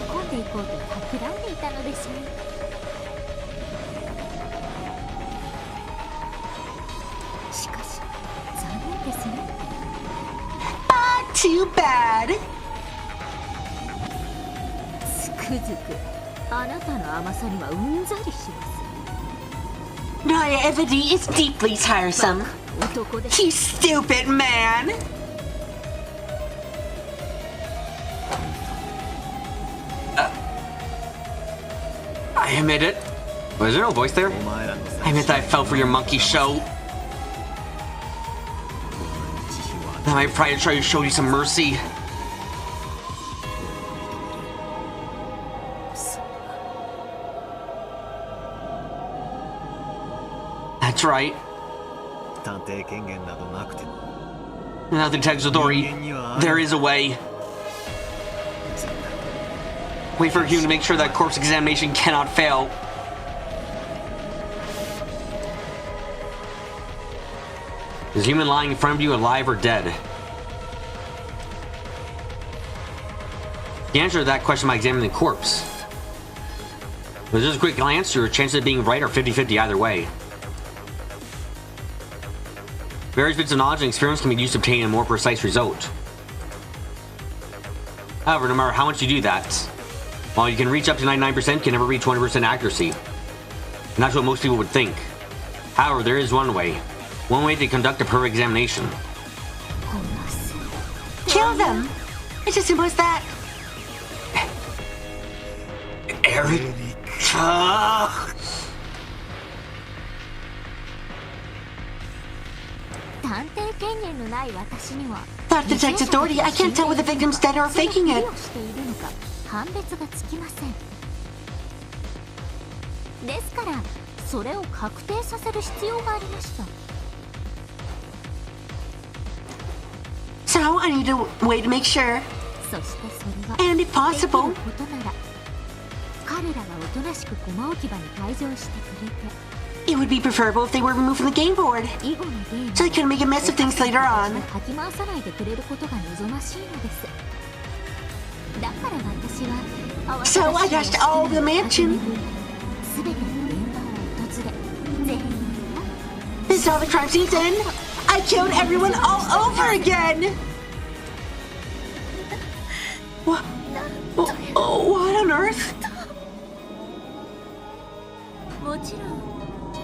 Too bad. Naivety is deeply tiresome. You stupid man. I admit it. Was there no voice there? I admit that I fell for your monkey show. Now I probably try to show you some mercy. That's right. Without the detective's authority, there is a way. Wait for you to make sure that corpse examination cannot fail. Is a human lying in front of you alive or dead? The answer to that question by examining the corpse. With just a quick glance, your chances of being right are 50-50 either way. Various bits of knowledge and experience can be used to obtain a more precise result. However, no matter how much you do that, while you can reach up to 99%, you can never reach 100% accuracy. And that's what most people would think. However, there is one way. One way to conduct a perfect examination. Kill them! It's as simple as that. Erica! Without detective authority, I can't tell whether the victim's dead or faking it. So I need a way to make sure. And if possible, it would be preferable if they were removed from the game board, so they couldn't make a mess of things later on. So I dashed all over the mansion. This is all the crime scenes in. I I killed everyone all over again! What? What on earth? もちろん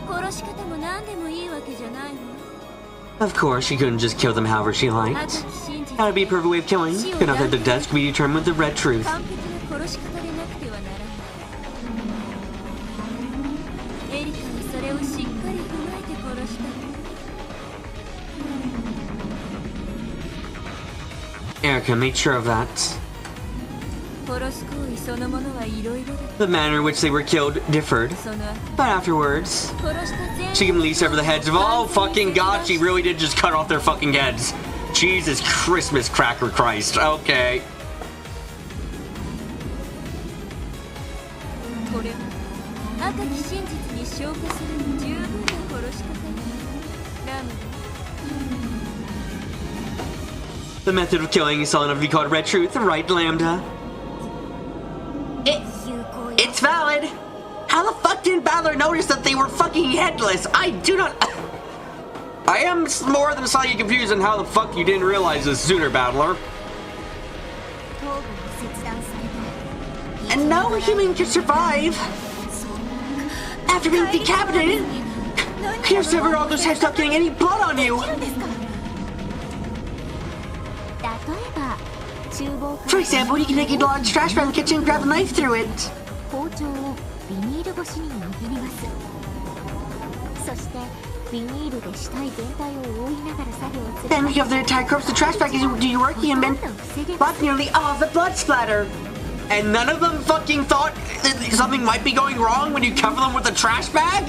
殺し方も何でもいいわけじゃないわ。 Of course, she couldn't just kill them however she liked. 赤き真実 That would be a perfect way of killing. Enough that the deaths could be determined with the red truth. 完璧な殺し方でなくてはならない。エリカはそれをしっかり踏まえて殺した。 Erica made sure of that. 殺す行為そのものはいろいろだ。 The manner in which they were killed differed, その後 but afterwards, 殺した全員 she can sever the heads of oh fucking god, she really did just cut off their fucking heads. Jesus Christmas cracker Christ. Okay. これは赤き真実に昇華するに十分な殺し方よ。ラム The method of killing is solid enough to be called red truth, right, Lambda? It's valid! How the fuck didn't Balor notice that they were fucking headless? I do not... I am more than slightly confused on how the fuck you didn't realize this sooner, Battler. And no human can survive! After being decapitated, you severed all those heads without getting any blood on you! For example, you can take a large trash bag in the kitchen and grab a knife through it. 包丁をビニール越しに握ります。そしてビニールで死体全体を覆いながら作業をする。 Then you have the entire corpse of the trash bag as you do your work and then block nearly all of the blood splatter. And none of them fucking thought something might be going wrong when you cover them with a trash bag?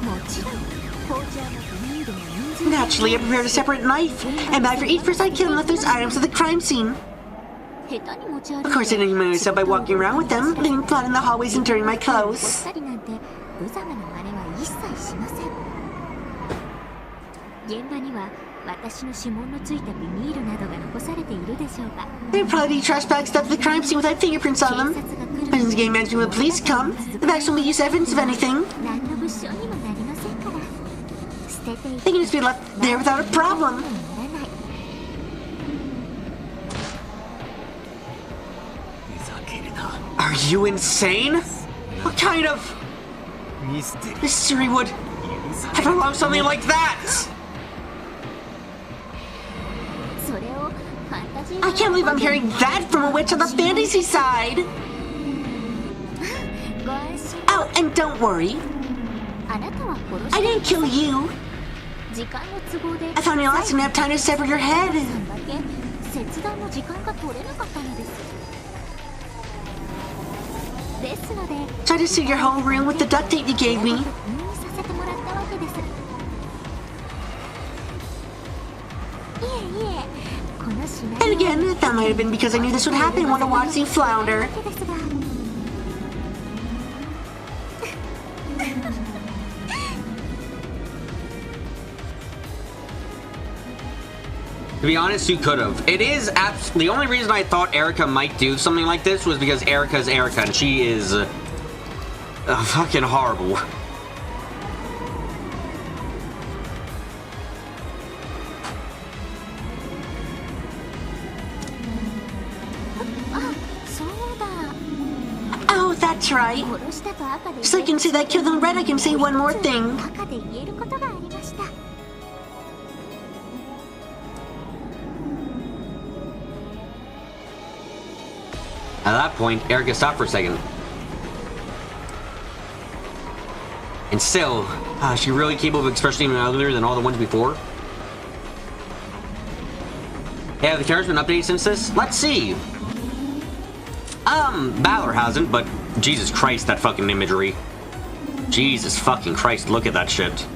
もちろん包丁もビニールも人数 Naturally, I prepared a separate knife and bag for each person I killed and left those items at the crime scene. 下手に持ち歩いて Of course, I didn't humiliate myself by walking around with them, leaving blood in the hallways and dirtying my 干 clothes. したりなんて無様な真似は一切しません。現場には私の指紋のついたビニールなどが残されているでしょうが、 There'd probably be trash bags stuffed at the crime scene without fingerprints on 警 them. 察が来 But る since the game management when the police come, the bags won't be used as evidence of anything. 何の物証にもなりませんから。捨ててい They can just be left there without a problem. ならない。 Are you insane? What kind of mystery would have allowed something like that? それをファンタジー I can't believe I'm hearing that from a witch on the fantasy side. ご安心。 Oh, and don't worry, あなたは殺 I し didn't kill you. 時間の都合で I found you lost enough time to sever your head. さんだけ切断の時間が取れなかったのです。ですので Tried to suit your whole room with the duct tape you gave me. 入院させてもらったわけです。いえいえ、このシナ And リオ again, that might have been because I knew this would happen and wanted to watch you flounder. わけですが、 To be honest, you could have. It is the only reason I thought Erica might do something like this was because Erica's Erica and she is fucking horrible. Oh, that's right. 殺したと赤で Just like you can say that killed them red, I can say one more thing. 赤で言えることがありました。 At that point, Erica stopped for a second. And still, is she really capable of expressing even uglier than all the ones before? Yeah, the camera's been updated since this? Let's see. Balor hasn't, but Jesus Christ, that fucking imagery. Jesus fucking Christ, look at that shit.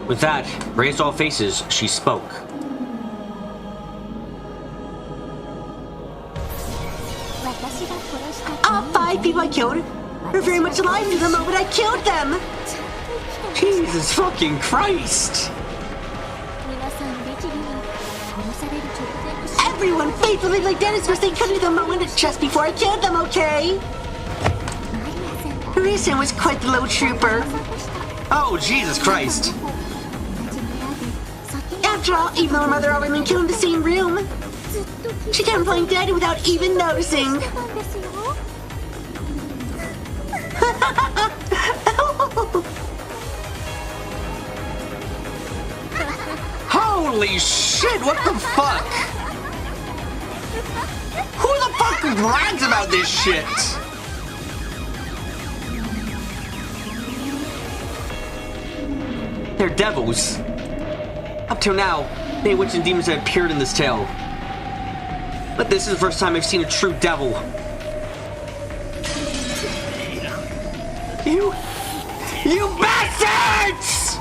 With that, raised all faces, she spoke. 5 people I killed were very much alive to the moment I killed them. Jesus fucking Christ. Everyone faithfully lay dead as best they could at the moment just before I killed them, okay? Risen was quite the low trooper. Oh, Jesus Christ. After all, even though her mother already been killed in the same room, she kept playing dead without even noticing. Holy shit, what the fuck? Who the fuck brags about this shit? They're devils. Up till now, many witches and demons have appeared in this tale. But this is the first time I've seen a true devil. You bastards!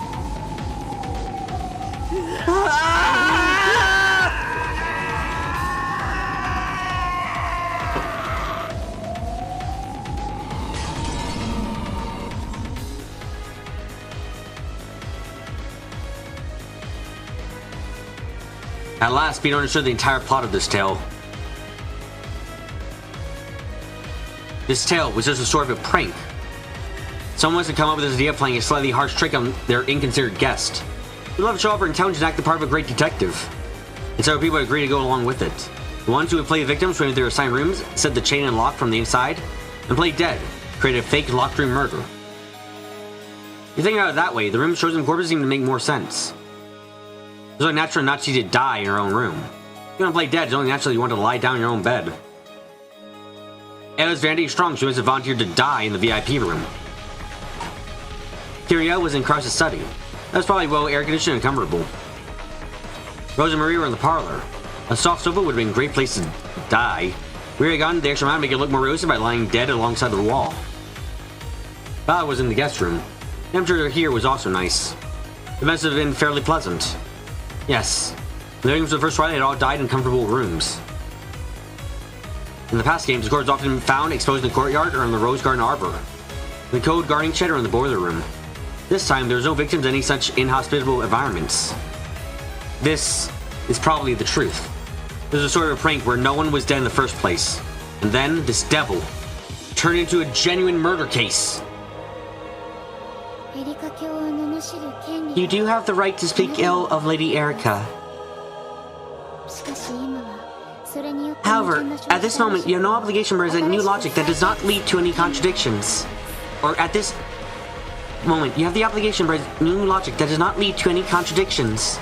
At last, Peter understood the entire plot of this tale. This tale was just a sort of a prank. Someone must have come up with this idea of playing a slightly harsh trick on their inconsiderate guest. They love to show off her intelligence and act the part of a great detective. And so people would agree to go along with it. The ones who would play the victims went into their assigned rooms, set the chain and lock from the inside, and played dead, created a fake locked room murder. If you think about it that way, the room's chosen corpses seem to make more sense. It's only natural not to die in your own room. If you want to play dead, it's only natural you want to lie down in your own bed. Ella's vanity is strong, she must have volunteered to die in the VIP room. Kiria was in Krause's study. That was probably well air-conditioned and comfortable. Rose and Marie were in the parlor. A soft sofa would have been a great place to die. We had gone the extra mile to make it look more realistic by lying dead alongside the wall. Bella was in the guest room. The temperature here was also nice. The must have been fairly pleasant. Yes, the victims of the first Twilight had all died in comfortable rooms. In the past games, the corpses often found exposed in the courtyard or in the Rose Garden Arbor, the code guarding shed or in the boiler room. This time, there was no victims in any such inhospitable environments. This is probably the truth. This was a sort of a prank where no one was dead in the first place. And then, this devil turned into a genuine murder case. You do have the right to speak ill of Lady Erica. However, at this moment, you have no obligation to present new logic that does not lead to any contradictions. Or at this moment, you have the obligation to present new logic that does not lead to any contradictions.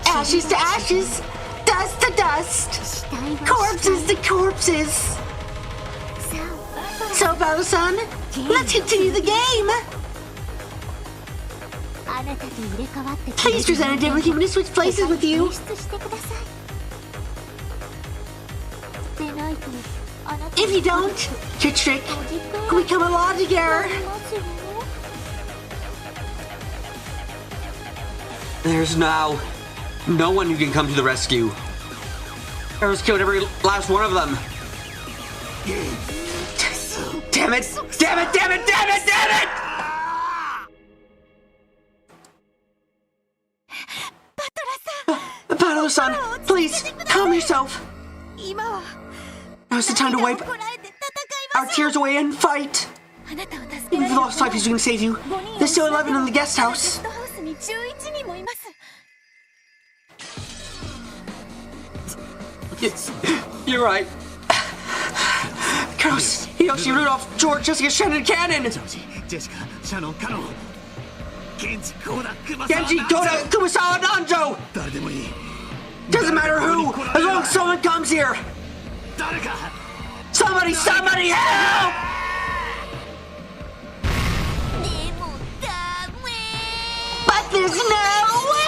Ashes to ashes, dust to dust, corpses to corpses. So, Battle-san, let's continue the game. Please present a different human to switch places with you. If you don't, your trick will become a law together. There's now no one who can come to the rescue. Arrows killed every last one of them. Damn it! Damn it! Damn it! Damn it! Damn it! Battle-san, please, calm yourself. Now's the time to wipe our tears away and fight. Even if we lost 5 people who can save you, there's still 11 in the guest house. You're right. Kraus, Hiyoshi, Rudolph, George, Jessica, Shannon, Cannon! Genji, Koda, Kumasawa, Nanjo! Doesn't matter who, as long as someone comes here! Somebody help! But there's no way!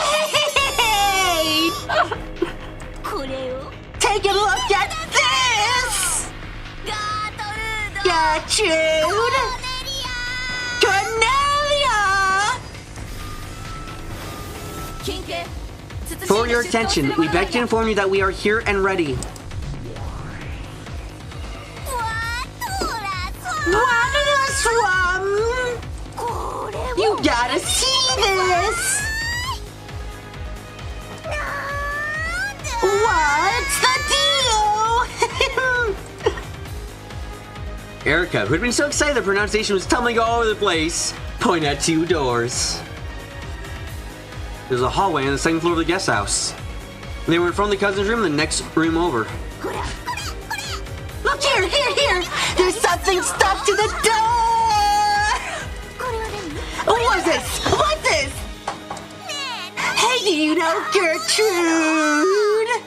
Take a look at this! Gertrude! Cornelia! For your attention, we beg to inform you that we are here and ready. swum! You gotta see this! What's the deal? Erica, who had been so excited the pronunciation was tumbling all over the place, pointed at two doors. There's a hallway on the second floor of the guest house. They were in front of the cousin's room, the next room over. Look here, here! There's something stuck to the door! What's this? What's this? Hey, do you know Gertrude?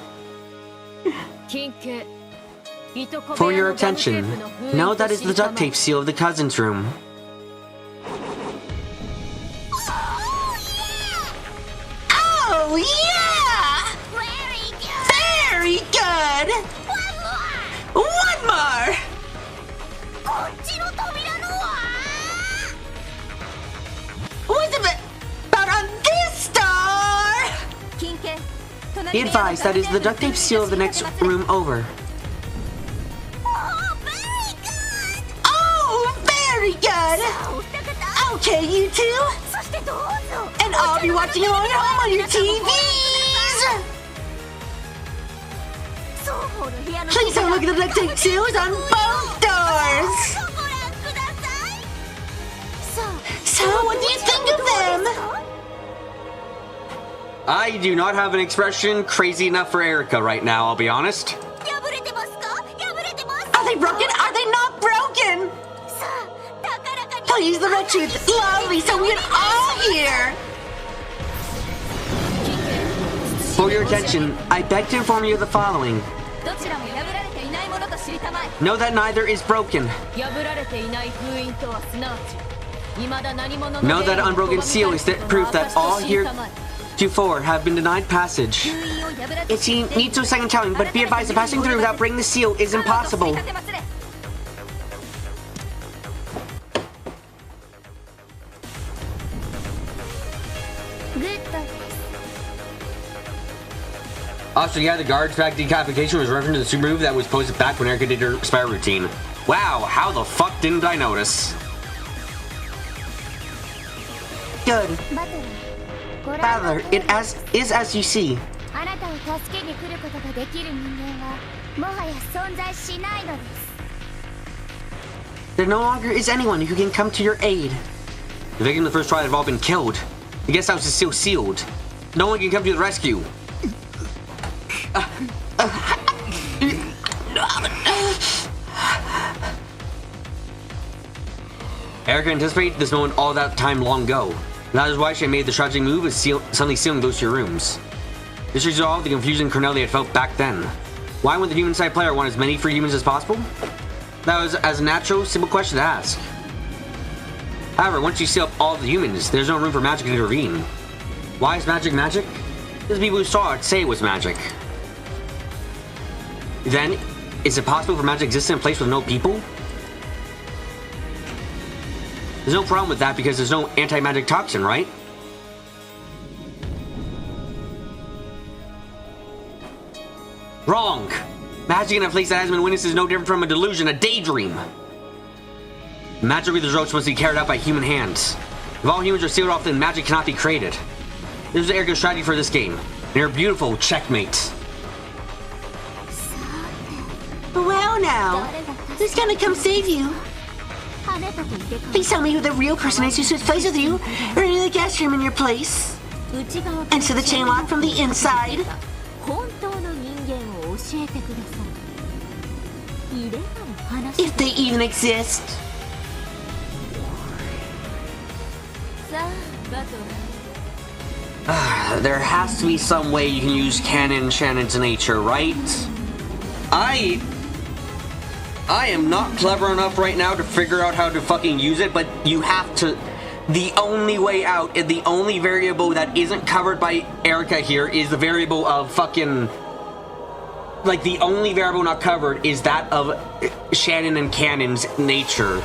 For your attention, know that is the duct tape seal of the cousin's room. Oh, yeah! Very good! One more! What's about on this door? Be advised, that is the duct tape seal of the next room over. Oh, very good! Okay, you two. And I'll be watching along at home on your TVs! Please have a look at the duct tape seals on both doors! So, what do you think of them? I do not have an expression crazy enough for Erica right now, I'll be honest. Are they broken? Are they not broken? Please, the red truth, lovely, so we can all hear! For your attention, I beg to inform you of the following. Know that neither is broken. Know that unbroken seal is proof that all heretofore have been denied passage. It needs no second telling, but be advised that passing through without breaking the seal is impossible. Also, yeah, the guard's back decapitation was referring to the super move that was posted back when Erica did her spire routine. Wow, how the fuck didn't I notice? Good. Battler, it is as you see. There no longer is anyone who can come to your aid. The victims of the first trial have all been killed. The guest house is still sealed. No one can come to the rescue. Erica anticipated this moment all that time long ago. That is why she made the tragic move of suddenly sealing those two rooms. This resolved the confusion Cornelia had felt back then. Why would the human side player want as many free humans as possible? That was as a natural, simple question to ask. However, once you seal up all the humans, there's no room for magic to intervene. Why is magic magic? Because the people who saw it say it was magic. Then, is it possible for magic to exist in a place with no people? There's no problem with that because there's no anti-magic toxin, right? Wrong! Magic in a place that hasn't been witnessed is no different from a delusion, a daydream. Magic with results must be carried out by human hands. If all humans are sealed off, then magic cannot be created. This is Erica's strategy for this game. And her beautiful checkmate. Well now, who's gonna come save you? Please tell me who the real person is who switched places with you, or any of the guest room in your place. Enter the chain lock from the inside. If they even exist. There has to be some way you can use canon Shannon's nature, right? I am not clever enough right now to figure out how to fucking use it, but you have to. The only way out, and the only variable that isn't covered by Erica here is the variable of fucking. Like, the only variable not covered is that of Shannon and Cannon's nature.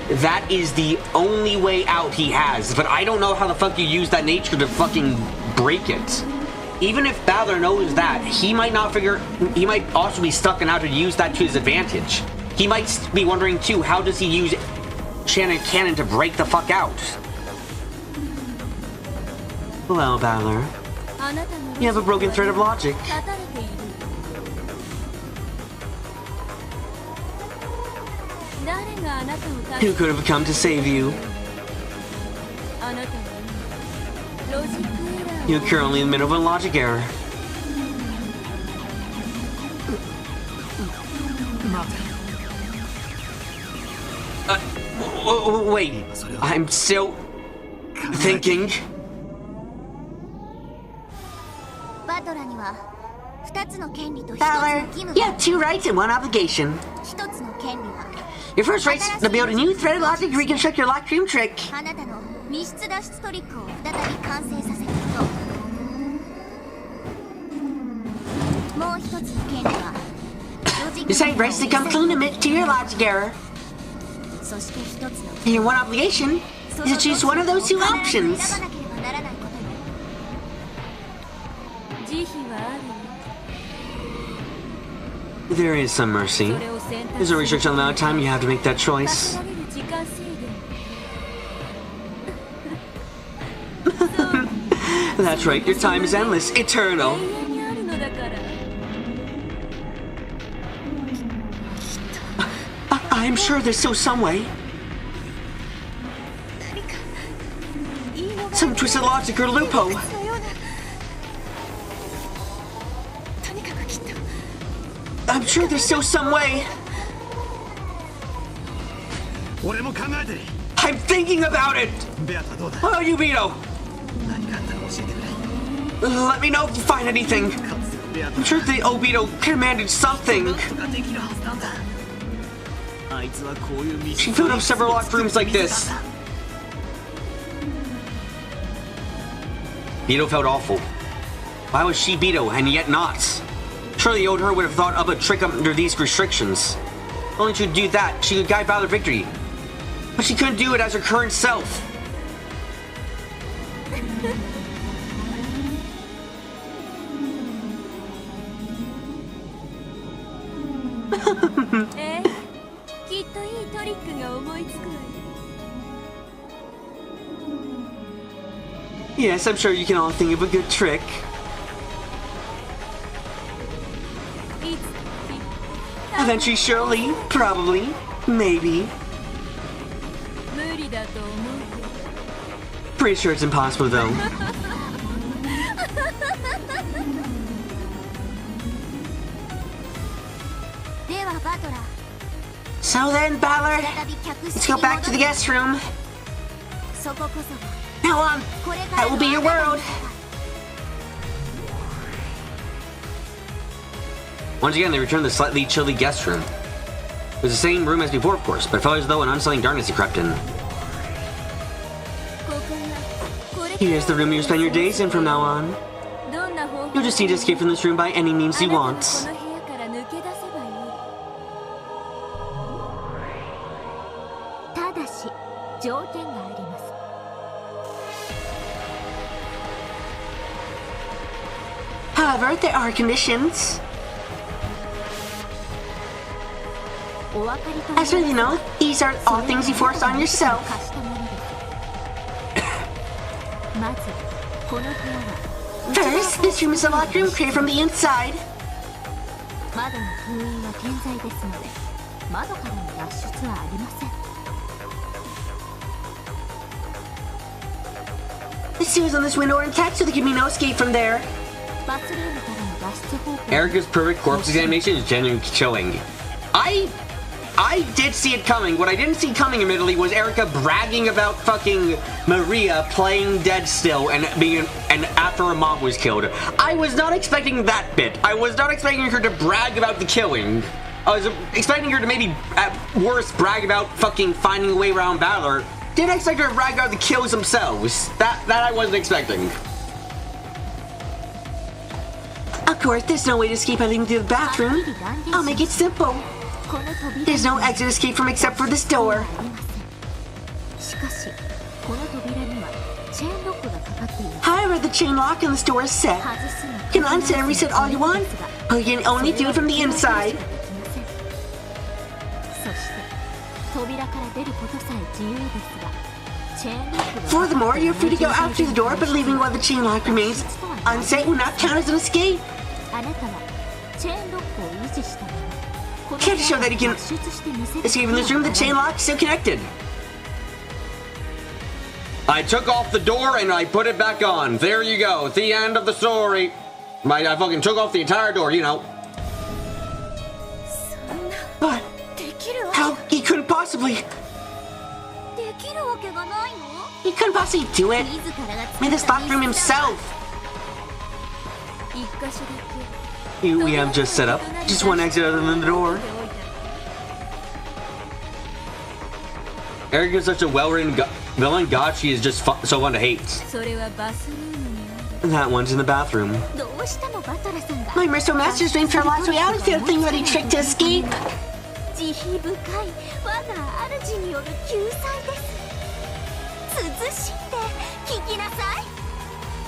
That is the only way out he has, but I don't know how the fuck you use that nature to fucking break it. Even if Battler knows that, he might not figure. He might also be stuck on how to use that to his advantage. he might be wondering too, how does he use Shannon Cannon to break the fuck out? Well, Balor, you have a broken thread of logic. Who could have come to save you? You're currently in the middle of a logic error. Wait, I'm still thinking. Balor, you have 2 rights and 1 obligation. Your first right's to build a new thread of logic to reconstruct your locked room trick. Your second right's to come clean and admit to your logic error. And your 1 obligation is to choose one of those 2 options. There is some mercy. There's a restriction on the amount of time you have to make that choice. That's right, your time is endless, eternal. I'm sure there's still some way. Some twisted logic or loophole. I'm sure there's still some way. I'm thinking about it! Oh, Umineko! Let me know if you find anything. I'm sure the Obito commanded something. She filled up several locked rooms like this. Beto felt awful. Why was she Beto and yet not? Surely Odher would have thought up a trick under these restrictions. Only to do that, she could guide Balor victory. But she couldn't do it as her current self. Yes, I'm sure you can all think of a good trick. Eventually, surely, probably, maybe. Pretty sure it's impossible, though. So then, Balor, let's go back to the guest room. Now on, that will be your world. Once again, they returned to the slightly chilly guest room. It was the same room as before, of course, but it felt as though an unsettling darkness had crept in. Here's the room you spend your days in from now on. You'll just need to escape from this room by any means you want. However, there are conditions. As you know, these are all things you forced on yourself. First, this room is a locked room created from the inside. The seals on this window are intact, so there can be no escape from there. Erica's perfect corpse examination is genuinely chilling. I did see it coming. What I didn't see coming, admittedly, was Erica bragging about fucking Maria playing dead still and after her mom was killed. I was not expecting that bit. I was not expecting her to brag about the killing. I was expecting her to maybe, at worst, brag about fucking finding a way around Balor. Didn't expect her to brag about the kills themselves. That I wasn't expecting. Of course, there's no way to escape by leaving through the bathroom. I'll make it simple. There's no exit escape from except for this door. However, the chain lock on this door is set. You can unset and reset all you want, but you can only do it from the inside. Furthermore, you're free to go out through the door, but leaving while the chain lock remains unset will not count as an escape. Can't show that you can escape from this room. The chain lock is still connected. I took off the door and I put it back on. There you go. The end of the story. I fucking took off the entire door, you know. But how? He couldn't possibly. He couldn't possibly do it. Made this locked room himself. We have just set up. Just one exit other than the door. Erika's such a well-written villain. God, she is just so fun to hate. That one's in the bathroom. My merciful master's waiting for a lost way out instead of thinking about a trick to escape.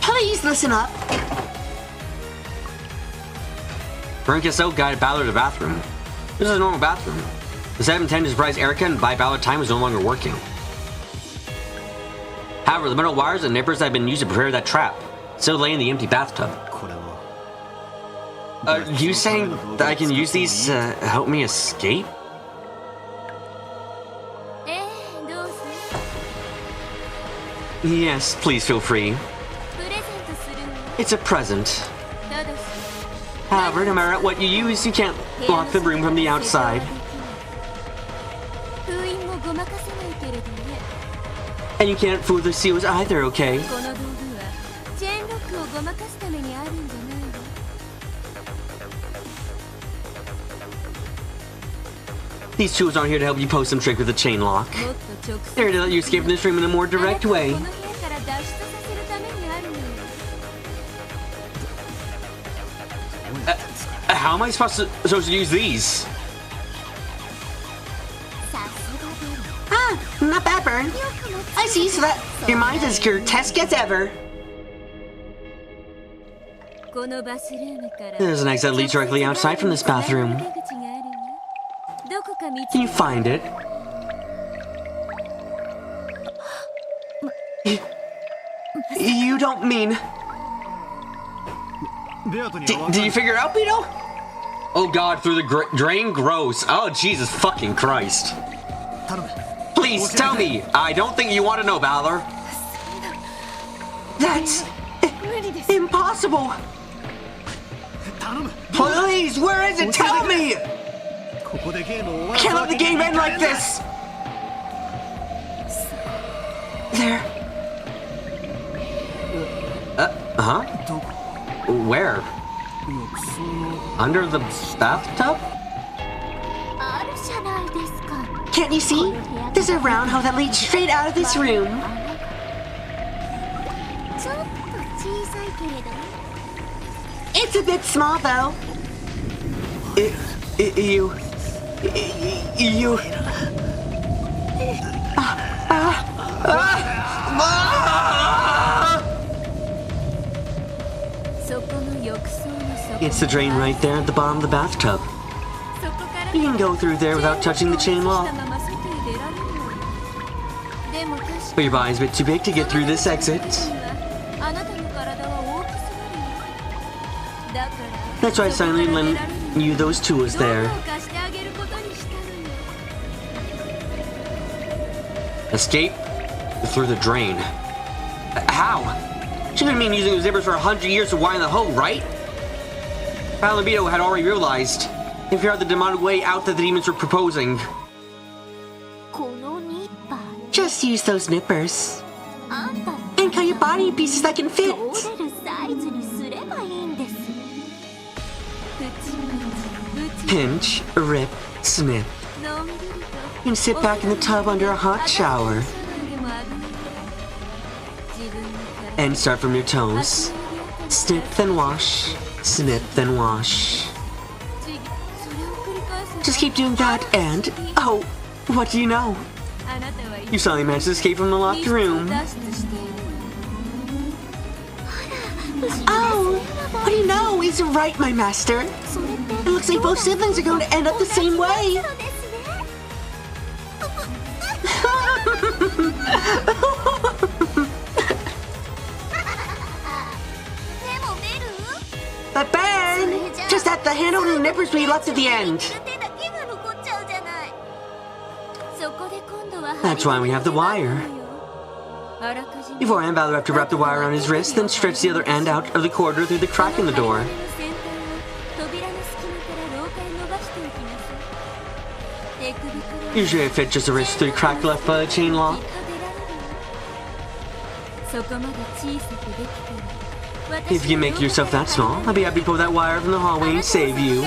Please listen up. Brinkaso guided Balor to the bathroom. This is a normal bathroom. The 710 to surprise Erika and buy Balor time was no longer working. However, the metal wires and nippers that had been used to prepare that trap still lay in the empty bathtub. You saying that I can use these to help me escape? Yes, please feel free. It's a present. However, no matter what you use, you can't lock the room from the outside. And you can't fool the seals either, okay? These tools aren't here to help you post some trick with a chain lock. They're here to let you escape from this room in a more direct way. How am I supposed to use these? Ah, not bad, Burn. I see, so that your mind's as grotesque as ever. There's an exit that leads directly outside from this bathroom. Can you find it? You don't mean... Did you figure it out, Beto? Oh god, through the drain? Gross. Oh, Jesus fucking Christ. Please, tell me. I don't think you want to know, Balor. That's... impossible. Please, where is it? Tell me! Can't let the game end like this! There. Huh? Where? Under the bathtub? Can't you see? There's a round hole that leads straight out of this room. It's a bit small, though. You... It's the drain right there at the bottom of the bathtub. You can go through there without touching the chain lock. But your body's a bit too big to get through this exit. That's why I silently lent you those tools there. Escape through the drain. How? She's been using those zippers for 100 years to wind the hole, right? Palomito had already realized if you are the demonic way out that the demons were proposing. Just use those nippers. And cut your body in pieces that can fit. Pinch, rip, snip. You can sit back in the tub under a hot shower. And start from your toes. Snip, then wash. Snip, then wash. Just keep doing that and... oh, what do you know? You suddenly managed to escape from the locked room. Oh, what do you know? He's right, my master. It looks like both siblings are going to end up the same way. But Ben! Just that the handle and the nippers we left at the end. That's why we have the wire. Beforehand, Balor have to wrap the wire around his wrist, then stretch the other end out of the corridor through the crack in the door. Usually I fit just a wrist through the crack left by the chain lock. If you can make yourself that small, I'll be happy to pull that wire from the hallway and save you.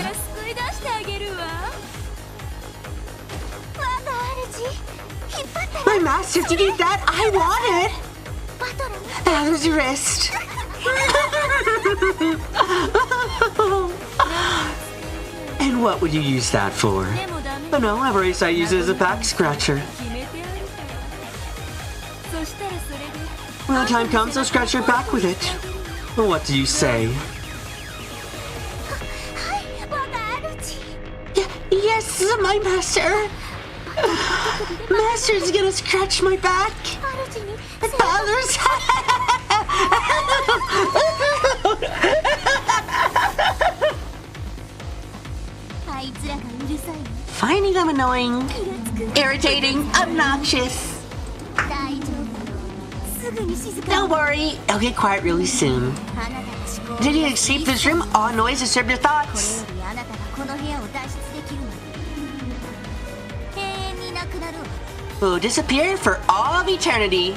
My master, to get that, I want it! Balor's wrist. And what would you use that for? Oh no, I've already decided to use it as a back scratcher. When the time comes, I'll scratch your back with it. Well, what do you say? Yes, my master. Master's gonna scratch my back. Balor's. Finding them annoying, irritating, obnoxious. Don't worry, I'll get quiet really soon. Did you escape this room? All noise disturbed your thoughts. Will disappear for all of eternity.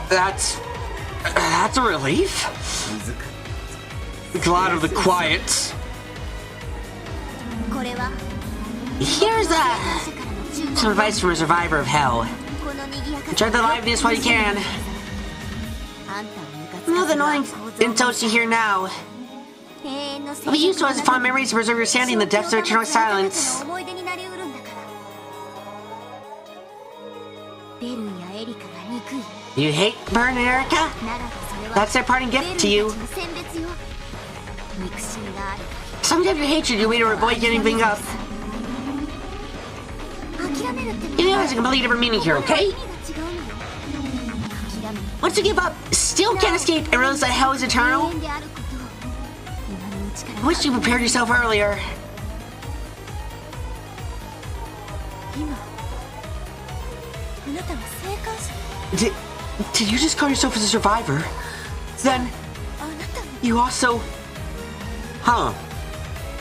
That's a relief. Glad of the quiet. Here's some advice from a survivor of hell. Enjoy the liveliness while you can. Know the annoying insults you hear now. I'll be used to as fond memories to preserve your sanity in the depths of eternal silence. You hate Bern and Erica? That's their parting gift to you. Sometimes your hatred, your way to avoid getting anything up. You know, it has a completely different meaning here, okay? Once you give up, still can't escape, and realize that hell is eternal. I wish you prepared yourself earlier. Did you just call yourself as a survivor? Then, you also... Huh.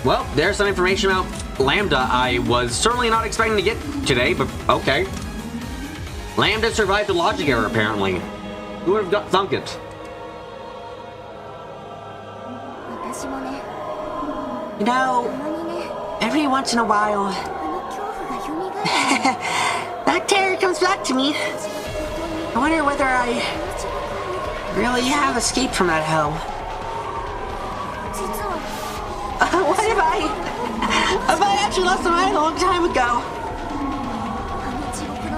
Well, there's some information about Lambda I was certainly not expecting to get today, but okay. Lambda survived the logic error, apparently. Who would have thunk it? You know, every once in a while, that terror comes back to me. I wonder whether I really have escaped from that hell. What if I actually lost my mind a long time ago?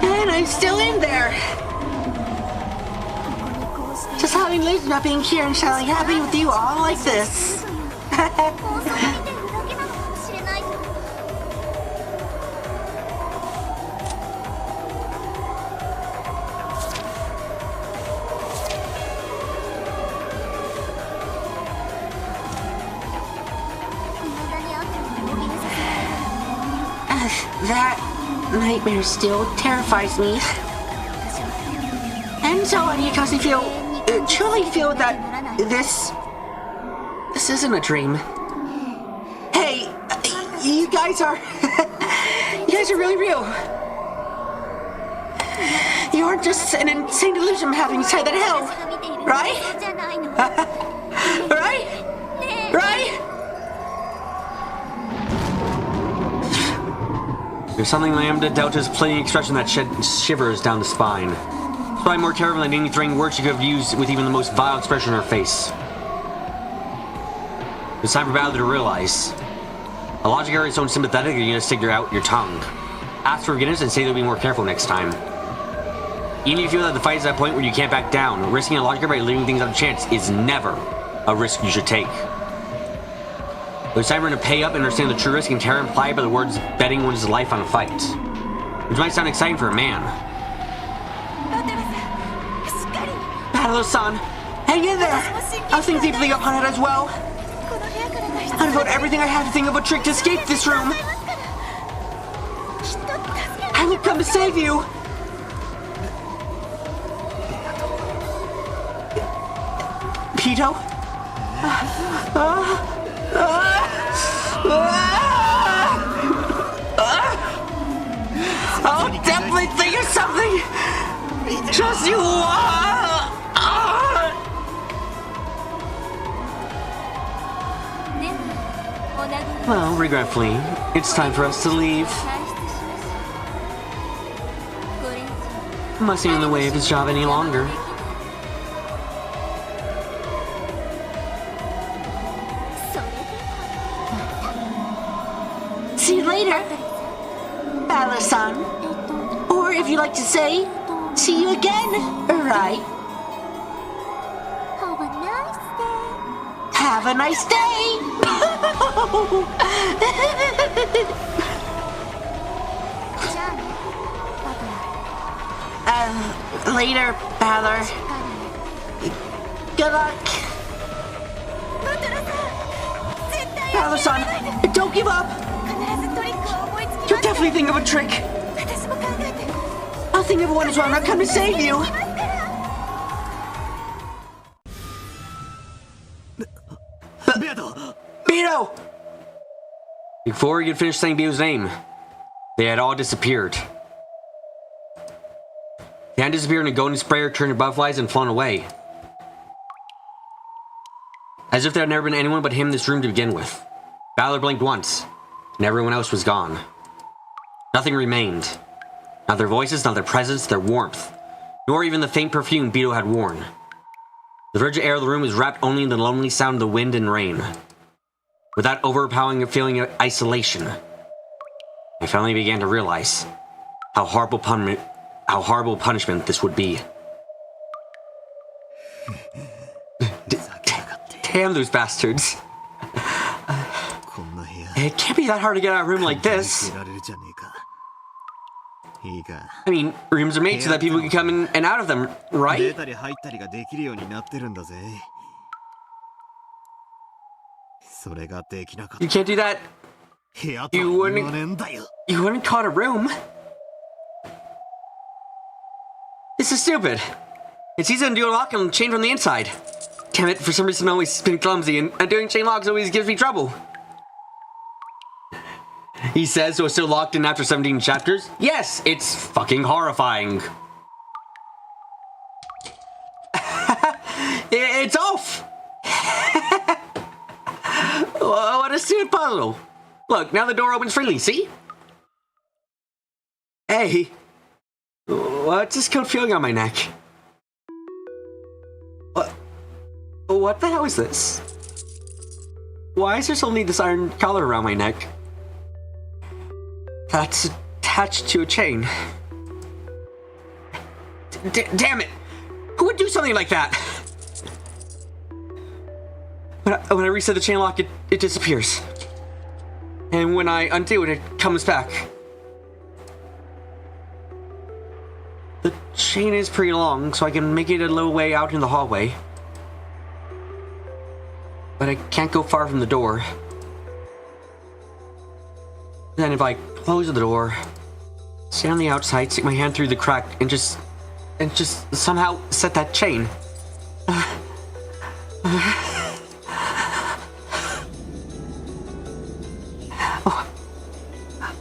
And I'm still in there. Just having lived not being here and shouting happy with you all like this. That nightmare still terrifies me. And so on, you truly feel that this isn't a dream. Hey, you guys are really real. You aren't just an insane delusion I'm having inside that hell, right? Right? There's something Lambda Delta's plain expression that shivers down the spine. It's probably more terrible than any threatening words she could have used with even the most vile expression on her face. It's time for Balor to realize. A logic error is so sympathetic you're gonna stick out your tongue. Ask for forgiveness and say they'll be more careful next time. Even if you feel that the fight is at a point where you can't back down, risking a logic error by leaving things out of chance is never a risk you should take. It's time for him to pay up and understand the true risk and terror implied by the words betting one's life on a fight. which might sound exciting for a man. バトルさんしっかり Battler-san, hang in there! I'll think deeply upon it as well. この部屋から脱出 I'll devote everything I have to think of a trick to escape this room. きっと助け I will come to save you. Pito? I'll definitely think of something. Just you. Well, regretfully, it's time for us to leave. 退出しますこれ以上 Mustn't be in the way of his job any longer. それで See you later, Battler-san. Or if you like to say, see you again, right? Have a nice day. Have a nice day! じゃあねバトラー Later, Battler. しっかり Good luck. バトラさん絶対 Battler-san, don't give up. 必ずトリックを思いつき You'll ます definitely think of a trick. 私も考えて I'll think of one as well and I'll come to save you. ますから ベアド Beto! Before he could finish saying Beto's name, they had all disappeared. They had disappeared and a golden sprayer turned to butterflies and flown away. As if there had never been anyone but him in this room to begin with. Battler blinked once, and everyone else was gone. Nothing remained. Not their voices, not their presence, their warmth, nor even the faint perfume Beto had worn. The frigid air of the room was wrapped only in the lonely sound of the wind and rain. With that overpowering feeling of isolation, I finally began to realize how horrible punishment this would be. Damn those bastards. こんな部屋 It can't be that hard to get out of a room like this. 出られるじゃねえかいいか I mean, rooms are made so that people can come in and out of them, 出 right? たり入ったりができるようになってるんだぜそれができなかっ You can't do that. た部屋とは言わねえんだよ You wouldn't call it a room. This is stupid. It's easy to do a lock and chain from the inside. Damn it, for some reason I'm always been clumsy and doing chain locks always gives me trouble. He says, so it's still locked in after 17 chapters? Yes, it's fucking horrifying. It's off! What a stupid puzzle. Look, now the door opens freely, see? Hey. What's this cold feeling on my neck? What the hell is this? Why is there suddenly this iron collar around my neck? That's attached to a chain. Damn it! Who would do something like that? When I reset the chain lock, it disappears. And when I undo it, it comes back. The chain is pretty long, so I can make it a little way out in the hallway. But I can't go far from the door. Then if I close the door, stand on the outside, stick my hand through the crack, and just somehow set that chain.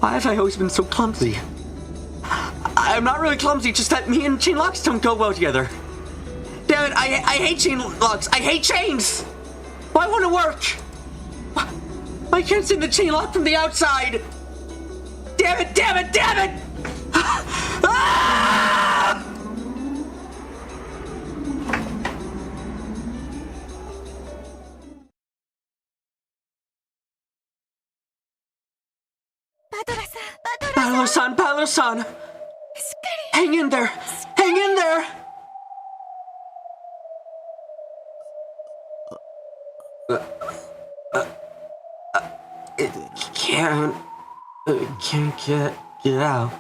Why have I always been so clumsy? I'm not really clumsy, just that me and chain locks don't go well together. Damn it, I hate chain locks. I hate chains! Why won't it work? Why can't I send the chain lock from the outside? Damn it, damn it, damn it! Ah! Battler-san, Battler-san! Hang in there! Hang in there! It can't get out.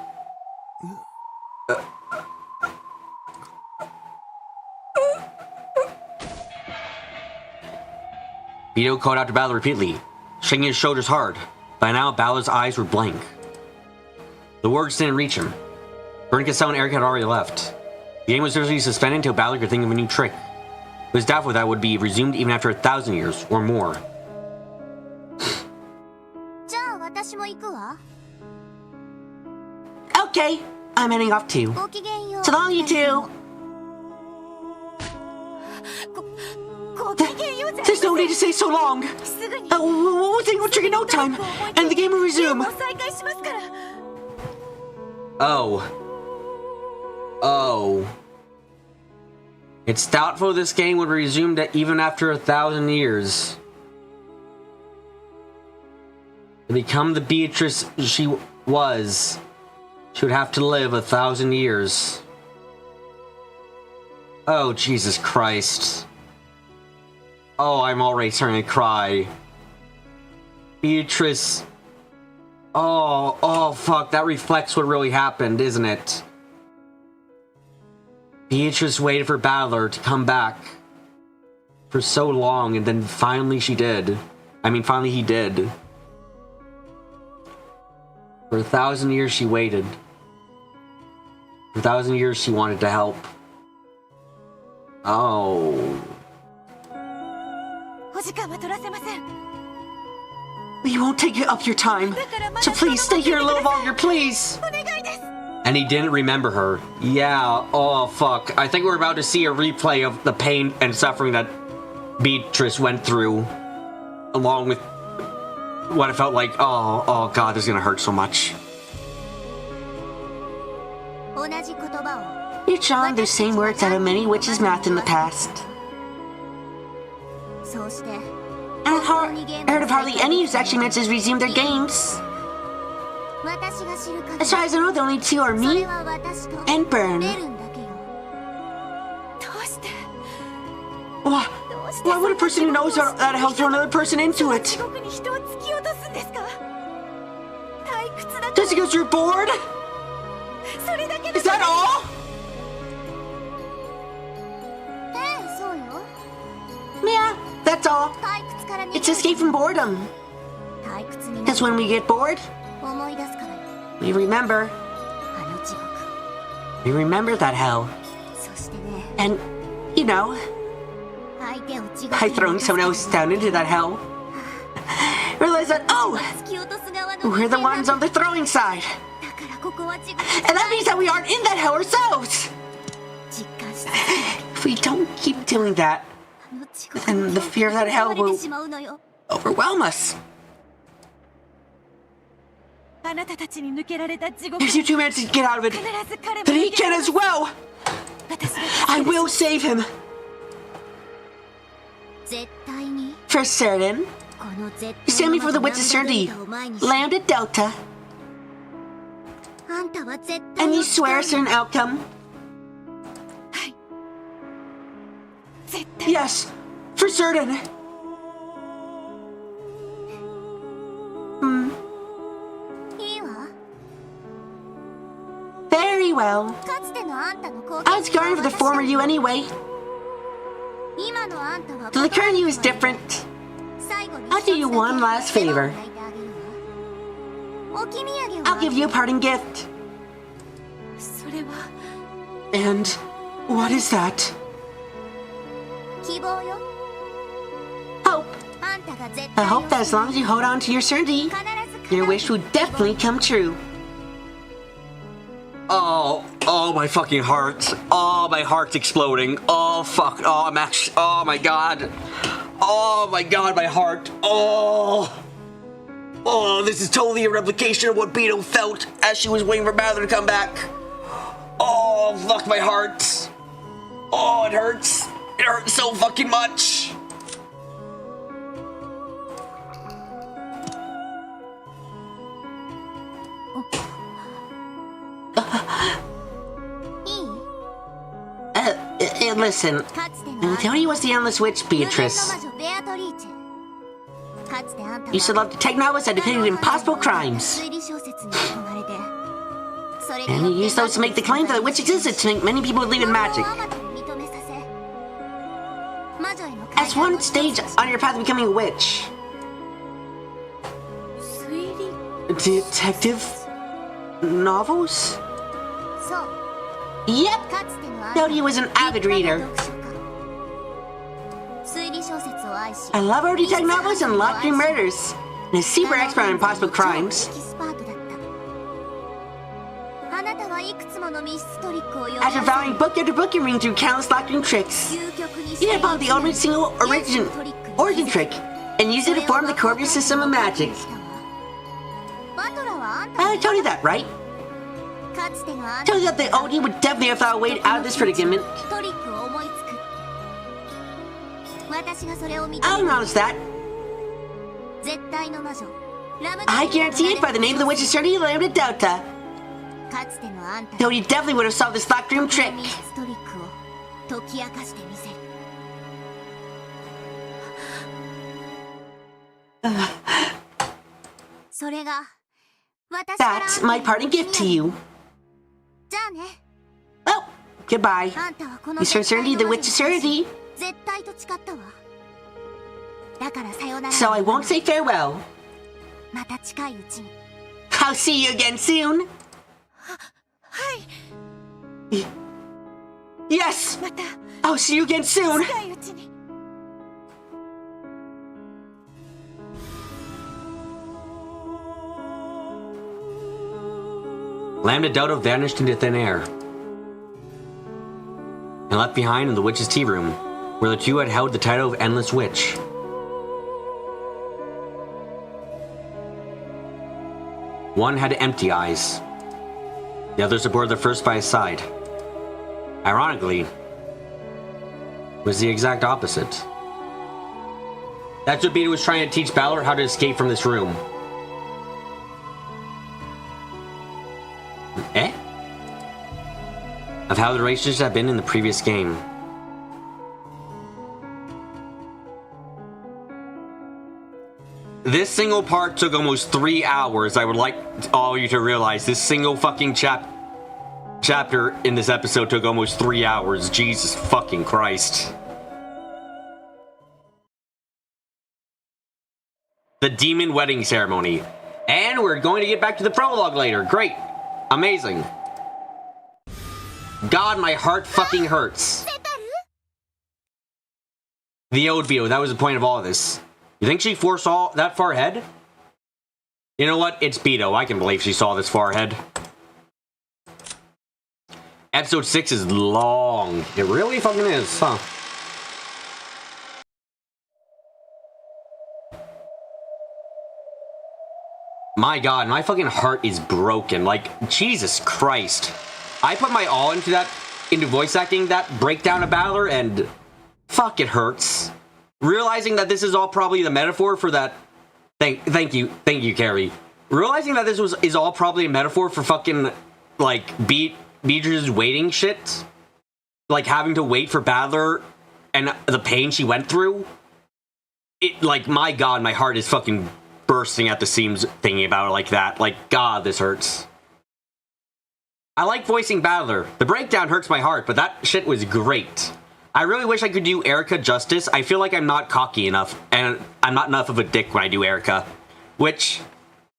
Vito called out to Balor repeatedly, shaking his shoulders hard. By now, Balor's eyes were blank. The words didn't reach him. Burn Cassell and Eric had already left. The game was literally suspended until Balor could think of a new trick. It was doubtful that it would be resumed even after 1,000 years or more. Okay, I'm heading off too. So long, you two. There's no need to say so long. We'll take no trick in no time, and the game will resume. Oh. It's doubtful this game would resume even after 1,000 years. To become the Beatrice she was, she would have to live 1,000 years. Oh, Jesus Christ. Oh, I'm already starting to cry. Beatrice. Oh, fuck. That reflects what really happened, isn't it? Beatrice waited for Balor to come back for so long, and then finally she did. I mean, finally he did. For 1,000 years she waited. For 1,000 years she wanted to help. Oh. We won't take up your time, so please stay here a little longer, please. And he didn't remember her. Yeah, oh fuck. I think we're about to see a replay of the pain and suffering that Beatrice went through, along with what it felt like. Oh god, this is gonna hurt so much. You charmed the same words out of many witches' mouths in the past. I heard of hardly any whose actually managed to resume their games. As far as I know, the only two are me and Burn. Why would a person who knows how to help throw another person into it? Just because you're bored? Is that all? Yeah, that's all. It's escape from boredom. Because when we get bored, we remember. We remember that hell. And, you know, by throwing someone else down into that hell, realize that, oh, we're the ones on the throwing side. And that means that we aren't in that hell ourselves. If we don't keep doing that, then the fear of that hell will overwhelm us. If you two manage to get out of it, then he can as well. I will save him. For certain. You stand before the witch's certainty. Land at Delta. And you swear a certain outcome? Yes, for certain. Very well. I was guarding for the former you anyway. So the current you is different. I'll do you one last favor. I'll give you a parting gift. And what is that? Hope. I hope that as long as you hold on to your certainty, your wish will definitely come true. Oh, my fucking heart. Oh, my heart's exploding. Oh, fuck. Oh, I'm actually, oh my god. Oh my god, my heart. Oh, this is totally a replication of what Beto felt as she was waiting for Balor to come back. Oh, fuck my heart. Oh, it hurts. It hurts so fucking much. Listen, the only was the endless witch, Beatrice. You should love to take novels that depicted impossible crimes. And you use those to make the claim that the witch existed to make many people believe in magic. As one stage on your path to becoming a witch. 推理 Detective novels? そう Yep. かつてのあんた Dodie was an avid reader. 推理小説を愛し I love her detective novels and locked in murders. And a super expert on impossible crimes. エキスパートだったあなたはいくつもの密室トリックを読み After following book after book and reading through countless locked in tricks, 究極に you did follow the only single origin trick and used it to form the core of your system of magic. バトラはあんた I told you that, right? かつてのあんた Told you that the OD would definitely have thought a way out of this predicament. トリックを思いつく私がそれを見 I'll acknowledge that. 絶対の魔女ラム I guarantee it by the name of the witch's journey, Lambda Delta. かつてのあんた Dodie definitely would have solved this locked room trick. 密室トリックを解き明かしてみせるそれが私から That's my parting gift to you. じゃあね Oh, goodbye. あんたはこの Mr. Certainty, the witch's certainty. 絶対と誓ったわだからさよなら So I won't say farewell. また近いうちに I'll see you again soon. はい Yes, また I'll see you again soon. 近いうちに Lambda Delta vanished into thin air and left behind in the witch's tea room, where the two had held the title of Endless Witch. One had empty eyes. The other supported the first by his side. Ironically, it was the exact opposite. That's what Beta was trying to teach Balor how to escape from this room. Eh? Of how the relationships have been in the previous game. This single part took almost 3 hours. I would like all of you to realize this single fucking chapter in this episode took almost 3 hours. Jesus fucking Christ. The Demon Wedding Ceremony. And we're going to get back to the prologue later. Great. Amazing. God, my heart fucking hurts. The Odeo, that was the point of all of this. You think she foresaw that far ahead? You know what? It's Beto. I can believe she saw this far ahead. Episode 6 is long. It really fucking is, huh? My god, my fucking heart is broken. Like, Jesus Christ. I put my all into voice acting that breakdown of Balor, and fuck, it hurts. Realizing that this is all probably the metaphor for that. Thank you, Carrie. Realizing that this is all probably a metaphor for fucking like Beatrice's waiting shit, like having to wait for Balor and the pain she went through. It, like, my god, my heart is fucking bursting at the seams thinking about it like that. Like, god, this hurts. I like voicing Balor. The breakdown hurts my heart, but that shit was great. I really wish I could do Erica justice. I feel like I'm not cocky enough, and I'm not enough of a dick when I do Erica. Which,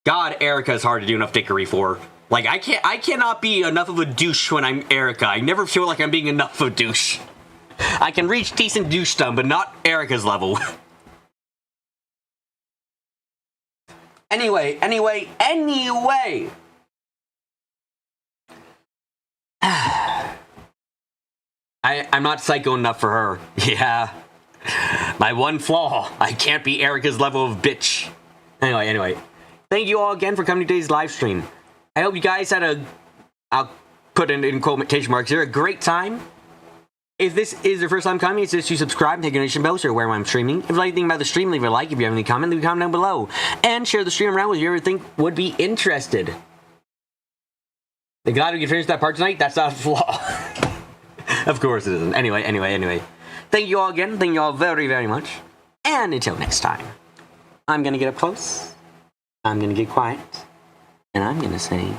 god, Erica is hard to do enough dickery for. Like, I cannot be enough of a douche when I'm Erica. I never feel like I'm being enough of a douche. I can reach decent douchedom, but not Erica's level. Anyway. I'm not psycho enough for her. Yeah. My one flaw. I can't be Erica's level of bitch. Anyway. Thank you all again for coming to today's live stream. I hope you guys had I'll put it in quotation marks here, a great time. If this is your first time coming, it's just to subscribe and hit the notification bell so you're aware when I'm streaming. If you like anything about the stream, leave a like. If you have any comment, leave a comment down below. And share the stream around with whoever you think would be interested. The glad we can finish that part tonight, that's not a flaw. Of course it isn't. Anyway. Thank you all again. Thank you all very, very much. And until next time, I'm going to get up close. I'm going to get quiet. And I'm going to say...